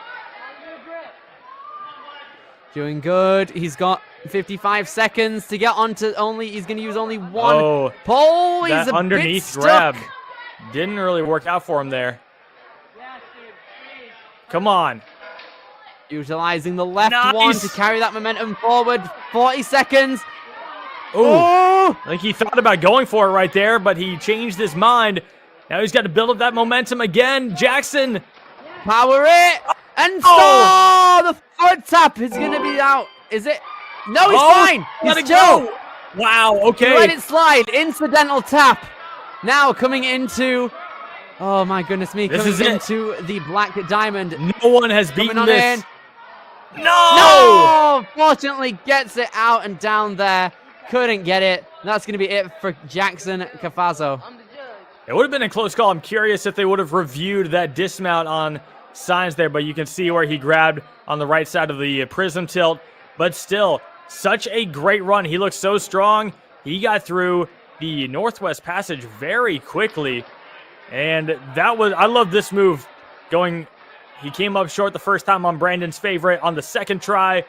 Doing good. He's got 55 seconds to get onto he's going to use only one pole. He's a underneath bit grab. stuck. Didn't really work out for him there. Come on. Utilizing the left one to carry that momentum forward. 40 seconds. Ooh. I think he thought about going for it right there, but he changed his mind. Now he's got to build up that momentum again. Jackson. Power it. And the foot tap is going to be out. Is it? No, he's fine. Let He's it go. Wow, okay. Let it slide. Incidental tap. Now coming into... Oh my goodness me, coming into the Black Diamond. No one has beaten this. No! Fortunately gets it out and down there. Couldn't get it. That's going to be it for Jackson Cafazzo. It would have been a close call. I'm curious if they would have reviewed that dismount on signs there, but you can see where he grabbed on the right side of the prism tilt. But still, such a great run. He looks so strong. He got through the Northwest Passage very quickly. And I love this move going. He came up short the first time on Brandon's favorite. On the second try,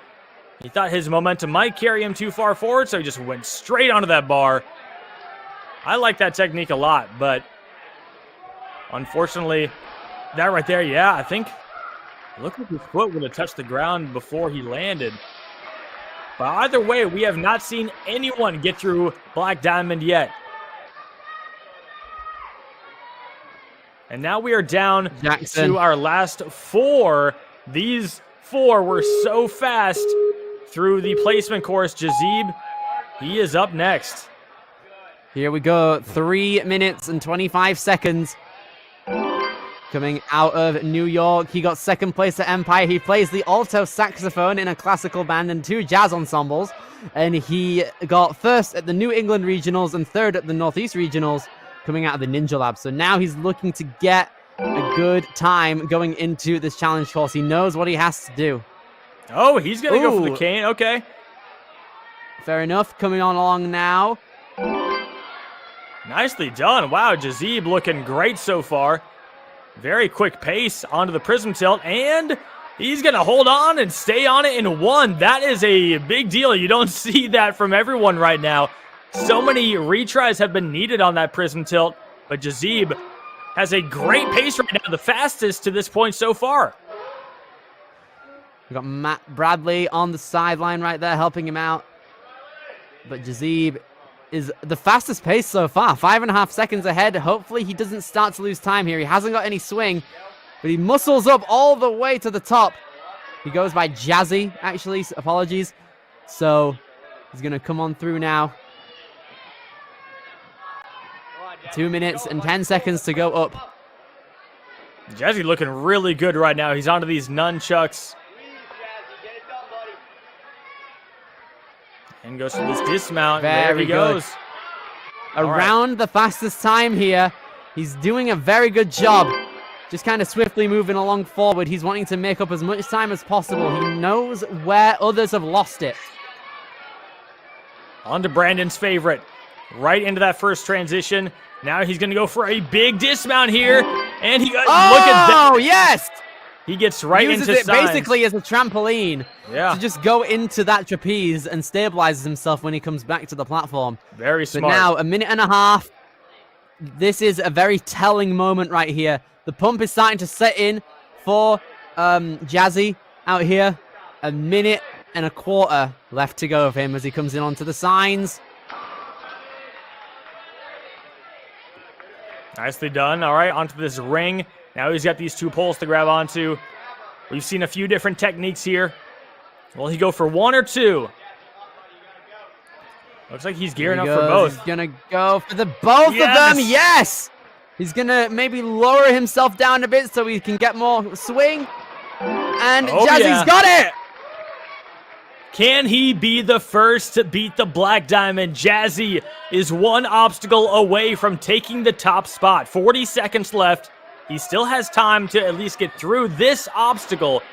he thought his momentum might carry him too far forward, so he just went straight onto that bar. I like that technique a lot, but unfortunately, that right there, I think, look like his foot would have touched the ground before he landed. But either way, we have not seen anyone get through Black Diamond yet. And now we are down to our last 4. These 4 were so fast through the placement course. Jazib, he is up next. Here we go. 3 minutes and 25 seconds. Coming out of New York. He got second place at Empire. He plays the alto saxophone in a classical band and 2 jazz ensembles. And he got first at the New England Regionals and third at the Northeast Regionals, coming out of the Ninja Lab. So now he's looking to get a good time going into this challenge course. He knows what he has to do. Oh, he's going to go for the cane. Okay. Fair enough. Coming on along now. Nicely done. Wow, Jazib looking great so far. Very quick pace onto the prism tilt. And He's going to hold on and stay on it in one. That is a big deal. You don't see that from everyone right now. So many retries have been needed on that prism tilt, but Jazib has a great pace right now, the fastest to this point so far. We've got Matt Bradley on the sideline right there helping him out. But Jazib is the fastest pace so far, 5.5 seconds ahead. Hopefully he doesn't start to lose time here. He hasn't got any swing, but he muscles up all the way to the top. He goes by Jazzy, actually, apologies. So he's going to come on through now. 2 minutes and 10 seconds to go up. Jazzy looking really good right now. He's onto these nunchucks. And goes for this dismount. There he goes. Around the fastest time here. He's doing a very good job. Just kind of swiftly moving along forward. He's wanting to make up as much time as possible. He knows where others have lost it. On to Brandon's favorite. Right into that first transition. Now he's going to go for a big dismount here. And he got, look at that. Oh, yes! He gets right Uses into it signs. basically as a trampoline to just go into that trapeze and stabilizes himself when he comes back to the platform. Very smart. But now, a minute and a half. This is a very telling moment right here. The pump is starting to set in for Jazzy out here. A minute and a quarter left to go of him as he comes in onto the signs. Nicely done. All right, onto this ring. Now he's got these two poles to grab onto. We've seen a few different techniques here. Will he go for one or two? Looks like he's gearing up for both. He's going to go for the both of them. Yes! He's going to maybe lower himself down a bit so he can get more swing. And Jazzy's got it! Can he be the first to beat the Black Diamond? Jazzy is one obstacle away from taking the top spot. 40 seconds left. He still has time to at least get through this obstacle.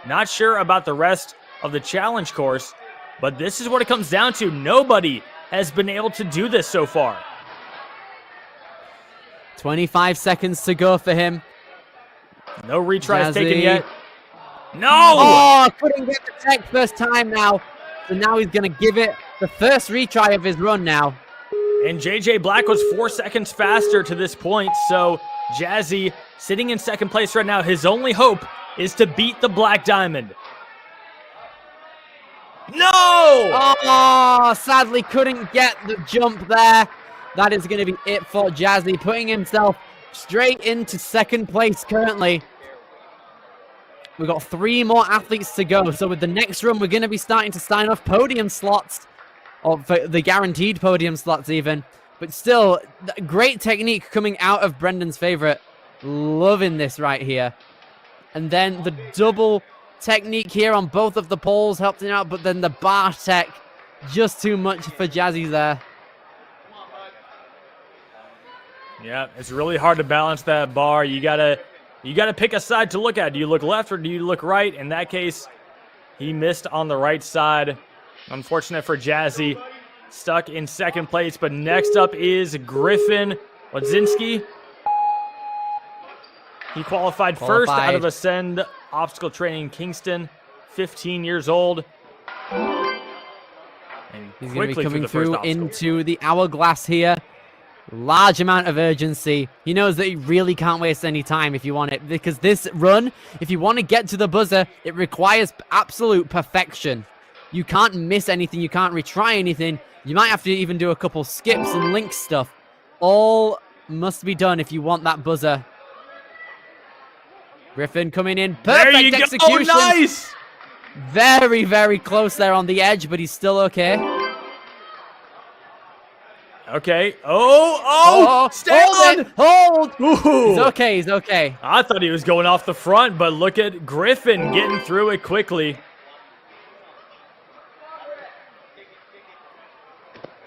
Not sure about the rest of the challenge course, but this is what it comes down to. Nobody has been able to do this so far. 25 seconds to go for him. No retries taken yet. No! Oh, couldn't get the tech first time now. So now he's going to give it the first retry of his run now. And JJ Black was 4 seconds faster to this point, so Jazzy sitting in second place right now. His only hope is to beat the Black Diamond. No! Oh, sadly couldn't get the jump there. That is going to be it for Jazzy, putting himself straight into second place currently. We've got 3 more athletes to go. So with the next run, we're going to be starting to sign off podium slots, or for the guaranteed podium slots even. But still, great technique coming out of Brendan's favorite. Loving this right here. And then the double technique here on both of the poles helped him out, but then the bar tech, just too much for Jazzy there. Yeah, it's really hard to balance that bar. You gotta pick a side to look at. Do you look left or do you look right? In that case, he missed on the right side. Unfortunate for Jazzy. Stuck in second place, but next up is Griffin Wadzinski. He qualified first out of Ascend Obstacle Training Kingston, 15 years old. And he's going to be coming through into the hourglass here. Large amount of urgency. He knows that he really can't waste any time if you want it, because this run, if you want to get to the buzzer, it requires absolute perfection. You can't miss anything. You can't retry anything. You might have to even do a couple skips and link stuff. All must be done if you want that buzzer. Griffin coming in. Perfect execution. Oh, nice! Very, very close there on the edge, but he's still okay. Okay. Oh! Stay on! Hold! Ooh. He's okay, he's okay. I thought he was going off the front, but look at Griffin getting through it quickly.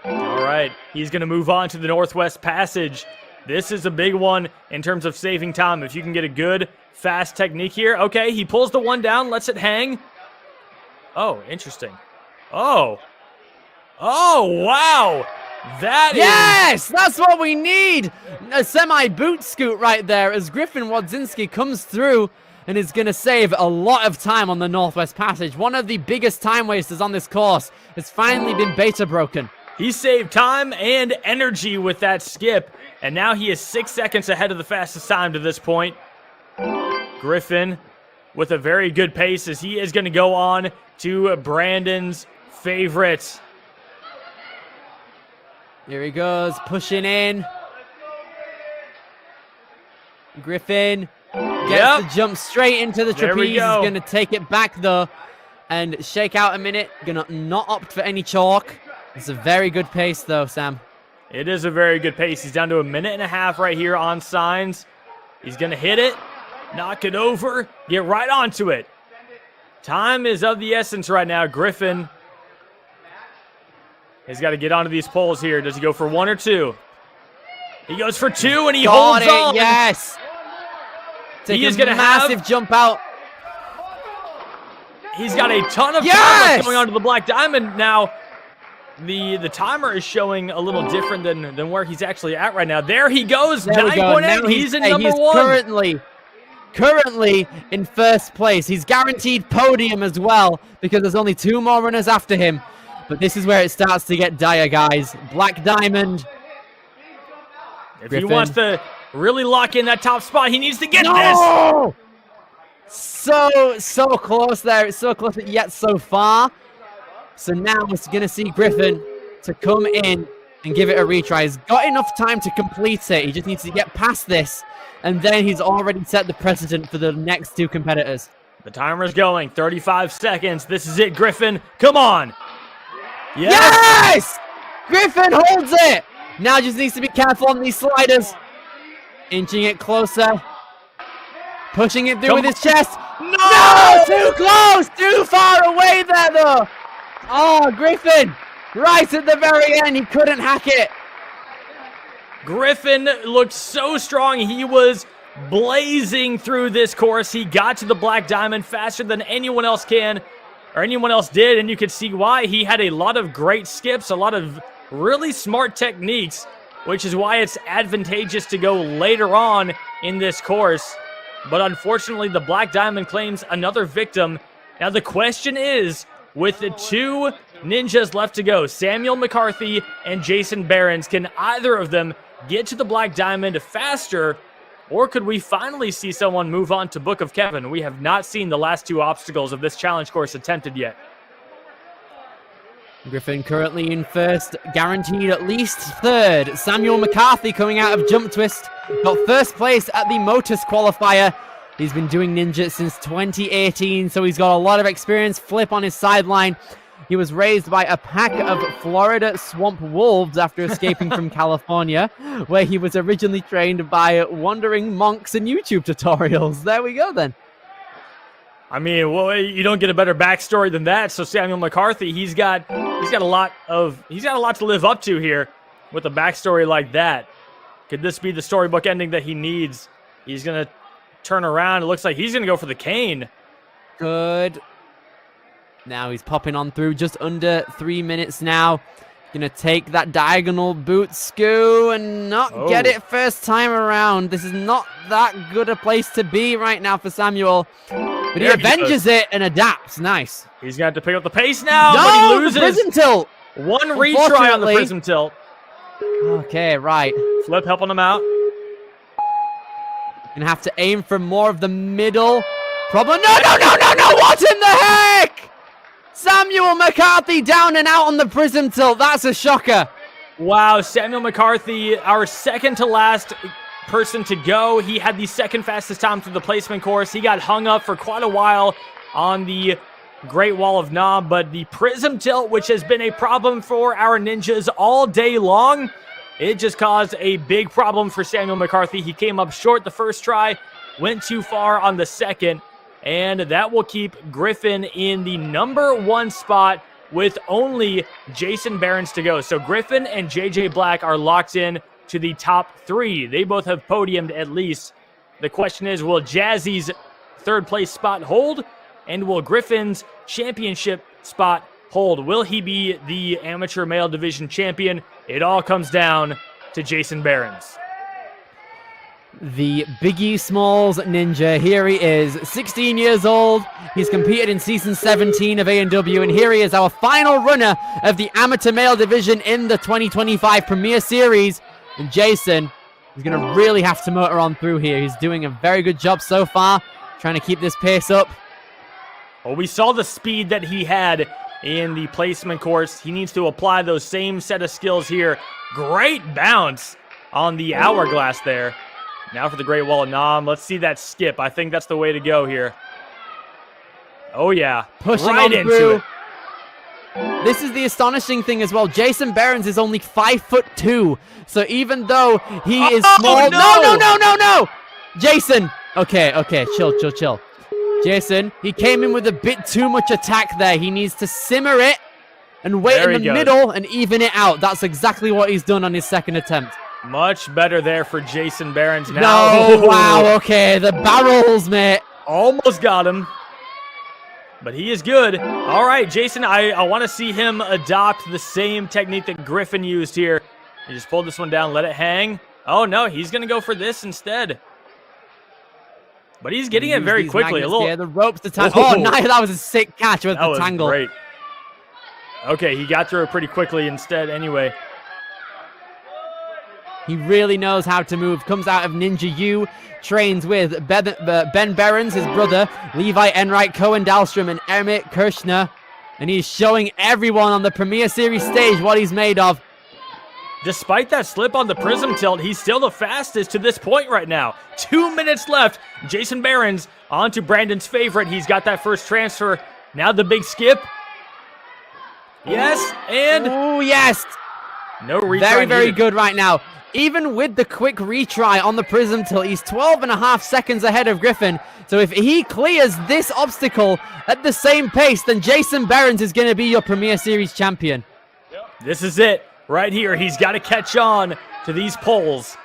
All right, he's going to move on to the Northwest Passage. This is a big one in terms of saving time. If you can get a good, fast technique here. Okay, he pulls the one down, lets it hang. Oh, interesting. Oh, wow. Yes, that's what we need. A semi-boot scoot right there as Griffin Wadzinski comes through and is going to save a lot of time on the Northwest Passage. One of the biggest time wasters on this course has finally been beta broken. He saved time and energy with that skip, and now he is 6 seconds ahead of the fastest time to this point. Griffin with a very good pace as he is going to go on to Brandon's favorite. Here he goes, pushing in. Griffin gets the jump straight into the trapeze. He's going to take it back, though, and shake out a minute. Going to not opt for any chalk. It's a very good pace, though, Sam. It is a very good pace. He's down to a minute and a half right here on signs. He's going to hit it, knock it over, get right onto it. Time is of the essence right now. Griffin has got to get onto these poles here. Does he go for 1 or 2? He goes for 2, and he holds on. Yes. He is going to have massive jump out. He's got a ton of time coming onto the Black Diamond now. The timer is showing a little different than where he's actually at right now. There he goes, 9.8. He's in number 1. Currently in first place. He's guaranteed podium as well because there's only 2 more runners after him. But this is where it starts to get dire, guys. Black Diamond. If Griffin. He wants to really lock in that top spot, he needs to get this. So close there. It's so close, yet so far. So now we're going to see Griffin to come in and give it a retry. He's got enough time to complete it. He just needs to get past this. And then he's already set the precedent for the next 2 competitors. The timer's going. 35 seconds. This is it, Griffin. Come on. Yes! Griffin holds it. Now just needs to be careful on these sliders. Inching it closer. Pushing it through with his chest. No! Too close! Too far away there, though. Oh, Griffin, right at the very end, he couldn't hack it. Griffin looked so strong. He was blazing through this course. He got to the Black Diamond faster than anyone else can, or anyone else did, and you could see why. He had a lot of great skips, a lot of really smart techniques, which is why it's advantageous to go later on in this course. But unfortunately, the Black Diamond claims another victim. Now the question is, with the 2 ninjas left to go, Samuel McCarthy and Jason Behrens, can either of them get to the Black Diamond faster, or could we finally see someone move on to Book of Kevin? We have not seen the last 2 obstacles of this challenge course attempted yet. Griffin currently in first, guaranteed at least 3rd. Samuel McCarthy coming out of Jump Twist, got first place at the Motus qualifier. He's been doing ninja since 2018, so he's got a lot of experience. Flip on his sideline. He was raised by a pack of Florida swamp wolves after escaping from California, where he was originally trained by wandering monks and YouTube tutorials. There we go, then. I mean, well, you don't get a better backstory than that. So Samuel McCarthy, he's got a lot to live up to here with a backstory like that. Could this be the storybook ending that he needs? He's gonna turn around. It looks like he's going to go for the cane. Good. Now he's popping on through just under 3 minutes now. Going to take that diagonal boot scoo and not get it first time around. This is not that good a place to be right now for Samuel. But he avenges it and adapts. Nice. He's going to have to pick up the pace now, no, but he loses. The prism tilt. 1 retry on the prism tilt. Okay, right. Flip helping him out. Gonna have to aim for more of the middle. Problem. No! What in the heck? Samuel McCarthy down and out on the prism tilt. That's a shocker. Wow, Samuel McCarthy, our second to last person to go. He had the 2nd fastest time through the placement course. He got hung up for quite a while on the Great Wall of Knob, but the prism tilt, which has been a problem for our ninjas all day long, it just caused a big problem for Samuel McCarthy. He came up short the first try, went too far on the second, and that will keep Griffin in the number 1 spot with only Jason Behrens to go. So Griffin and JJ Black are locked in to the top 3. They both have podiumed at least. The question is, will Jazzy's 3rd place spot hold? And will Griffin's championship spot hold. Will he be the amateur male division champion? It all comes down to Jason Behrens. The Biggie Smalls Ninja. Here he is, 16 years old. He's competed in season 17 of A&W, and here he is, our final runner of the amateur male division in the 2025 Premier Series. And Jason is going to really have to motor on through here. He's doing a very good job so far, trying to keep this pace up. Well, we saw the speed that he had in the placement course. He needs to apply those same set of skills here. Great bounce on the hourglass there. Now for the Great Wall of Nam. Let's see that skip. I think that's the way to go here. Oh, yeah. Pushing right on into through. it. This is the astonishing thing as well. Jason Behrens is only 5'2", so even though he is small... No! Jason! Okay, chill. Jason, he came in with a bit too much attack there. He needs to simmer it and wait in the middle and even it out. That's exactly what he's done on his second attempt. Much better there for Jason Behrens now. No, wow, okay, the barrels, mate. Almost got him. But he is good. All right, Jason, I want to see him adopt the same technique that Griffin used here. He just pulled this one down, let it hang. Oh, no, he's going to go for this instead. But he's getting it very quickly. The ropes to tangle. Oh, nice. That was a sick catch with the tangle. Great. Okay, he got through it pretty quickly instead anyway. He really knows how to move. Comes out of Ninja U. Trains with Ben Behrens, his brother, Levi Enright, Cohen Dahlstrom, and Emmett Kirshner. And he's showing everyone on the Premier Series stage what he's made of. Despite that slip on the prism tilt, he's still the fastest to this point right now. 2 minutes left. Jason Behrens on to Brandon's favorite. He's got that first transfer. Now the big skip. Yes, and... Oh, yes. No retry. Very good right now. Even with the quick retry on the prism tilt, he's 12.5 seconds ahead of Griffin. So if he clears this obstacle at the same pace, then Jason Behrens is going to be your Premier Series champion. This is it. Right here, he's got to catch on to these poles.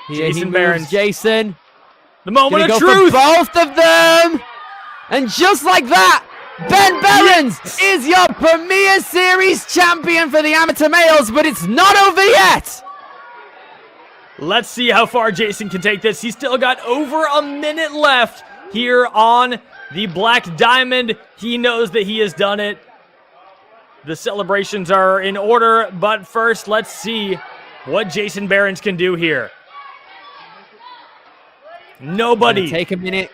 Jason Behrens. Jason. The moment of For truth. both of them. And just like that, Ben Behrens is your Premier Series champion for the amateur males, but it's not over yet. Let's see how far Jason can take this. He's still got over a minute left here on the Black Diamond. He knows that he has done it. The celebrations are in order, but first, let's see what Jason Behrens can do here. Nobody. Take a minute.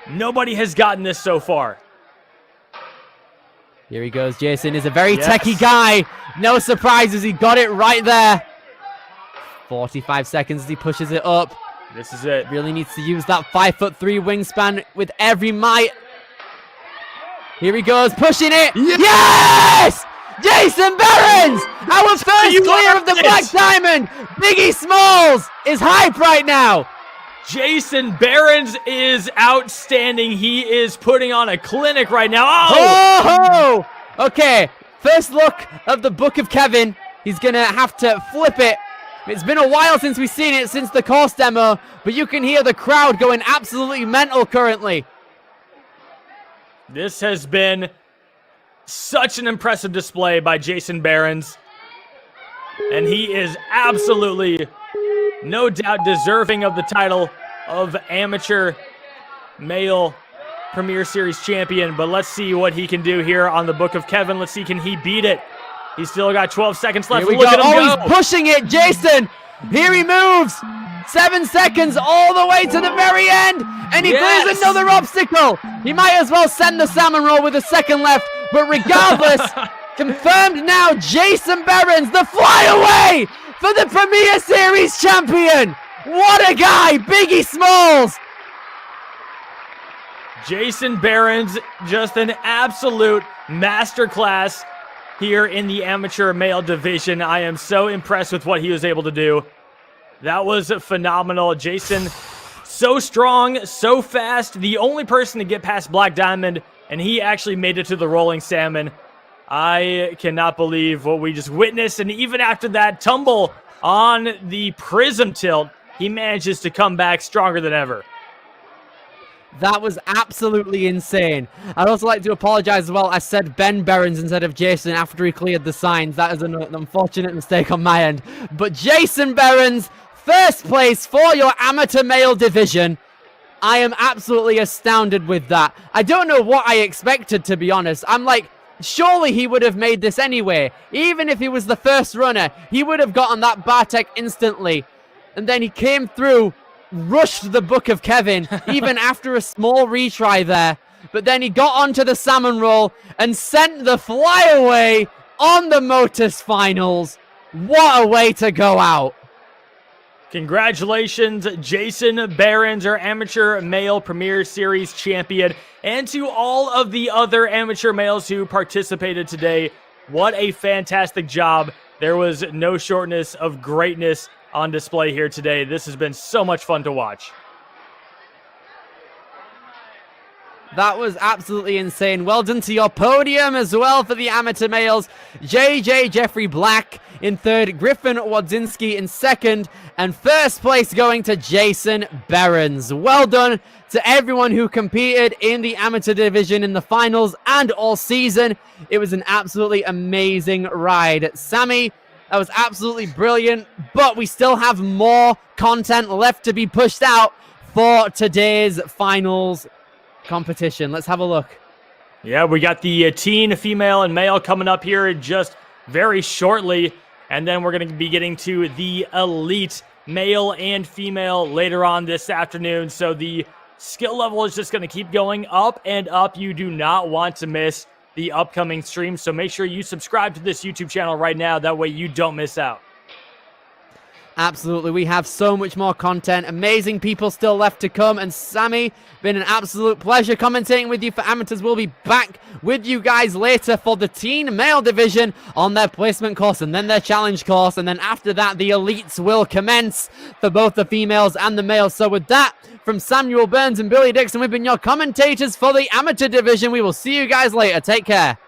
Nobody has gotten this so far. Here he goes. Jason is a very techie guy. No surprises. He got it right there. 45 seconds as he pushes it up. This is it. Really needs to use that 5'3" wingspan with every might. Here he goes, pushing it. Yes! Jason Behrens! Our first clear of the Black Diamond! Biggie Smalls is hype right now! Jason Behrens is outstanding. He is putting on a clinic right now. Oh! Okay, first look of the Book of Kevin. He's going to have to flip it. It's been a while since we've seen it, since the course demo, but you can hear the crowd going absolutely mental currently. This has been such an impressive display by Jason Behrens. And he is absolutely, no doubt, deserving of the title of amateur male Premier Series champion. But let's see what he can do here on the Book of Kevin. Let's see, can he beat it? He's still got 12 seconds left. Look at him go. He's pushing it, Jason. Here he moves. 7 seconds all the way to the very end. And he clears another obstacle. He might as well send the salmon roll with a second left. But regardless, confirmed now, Jason Behrens, the flyaway for the Premier Series champion. What a guy, Biggie Smalls. Jason Behrens, just an absolute masterclass here in the amateur male division. I am so impressed with what he was able to do. That was phenomenal. Jason, so strong, so fast. The only person to get past Black Diamond, and he actually made it to the Rolling Salmon. I cannot believe what we just witnessed. And even after that tumble on the prism tilt, he manages to come back stronger than ever. That was absolutely insane. I'd also like to apologize as well. I said Ben Behrens instead of Jason after he cleared the signs. That is an unfortunate mistake on my end. But Jason Behrens, first place for your amateur male division. I am absolutely astounded with that. I don't know what I expected, to be honest. I'm like, surely he would have made this anyway. Even if he was the first runner, he would have gotten that Bartek instantly. And then he came through, rushed the book of Kevin, even after a small retry there. But then he got onto the salmon roll and sent the flyaway on the Motus finals. What a way to go out. Congratulations, Jason Behrens, our amateur male Premier Series champion, and to all of the other amateur males who participated today. What a fantastic job. There was no shortness of greatness on display here today. This has been so much fun to watch. That was absolutely insane. Well done to your podium as well for the amateur males. JJ Jeffrey Black in third, Griffin Wadzinski in second, and first place going to Jason Behrens. Well done to everyone who competed in the amateur division in the finals and all season. It was an absolutely amazing ride. Sammy, that was absolutely brilliant, but we still have more content left to be pushed out for today's finals competition. Let's have a look. Yeah, we got the teen, female, and male coming up here just very shortly, and then we're going to be getting to the elite male and female later on this afternoon. So the skill level is just going to keep going up and up. You do not want to miss the upcoming stream, so make sure you subscribe to this YouTube channel right now. That way you don't miss out. Absolutely, we have so much more content. Amazing people still left to come. And Sammy, been an absolute pleasure commentating with you for amateurs. We'll be back with you guys later for the teen male division on their placement course and then their challenge course. And then after that, the elites will commence for both the females and the males. So with that, from Samuel Burns and Billy Dixon, we've been your commentators for the amateur division. We will see you guys later. Take care.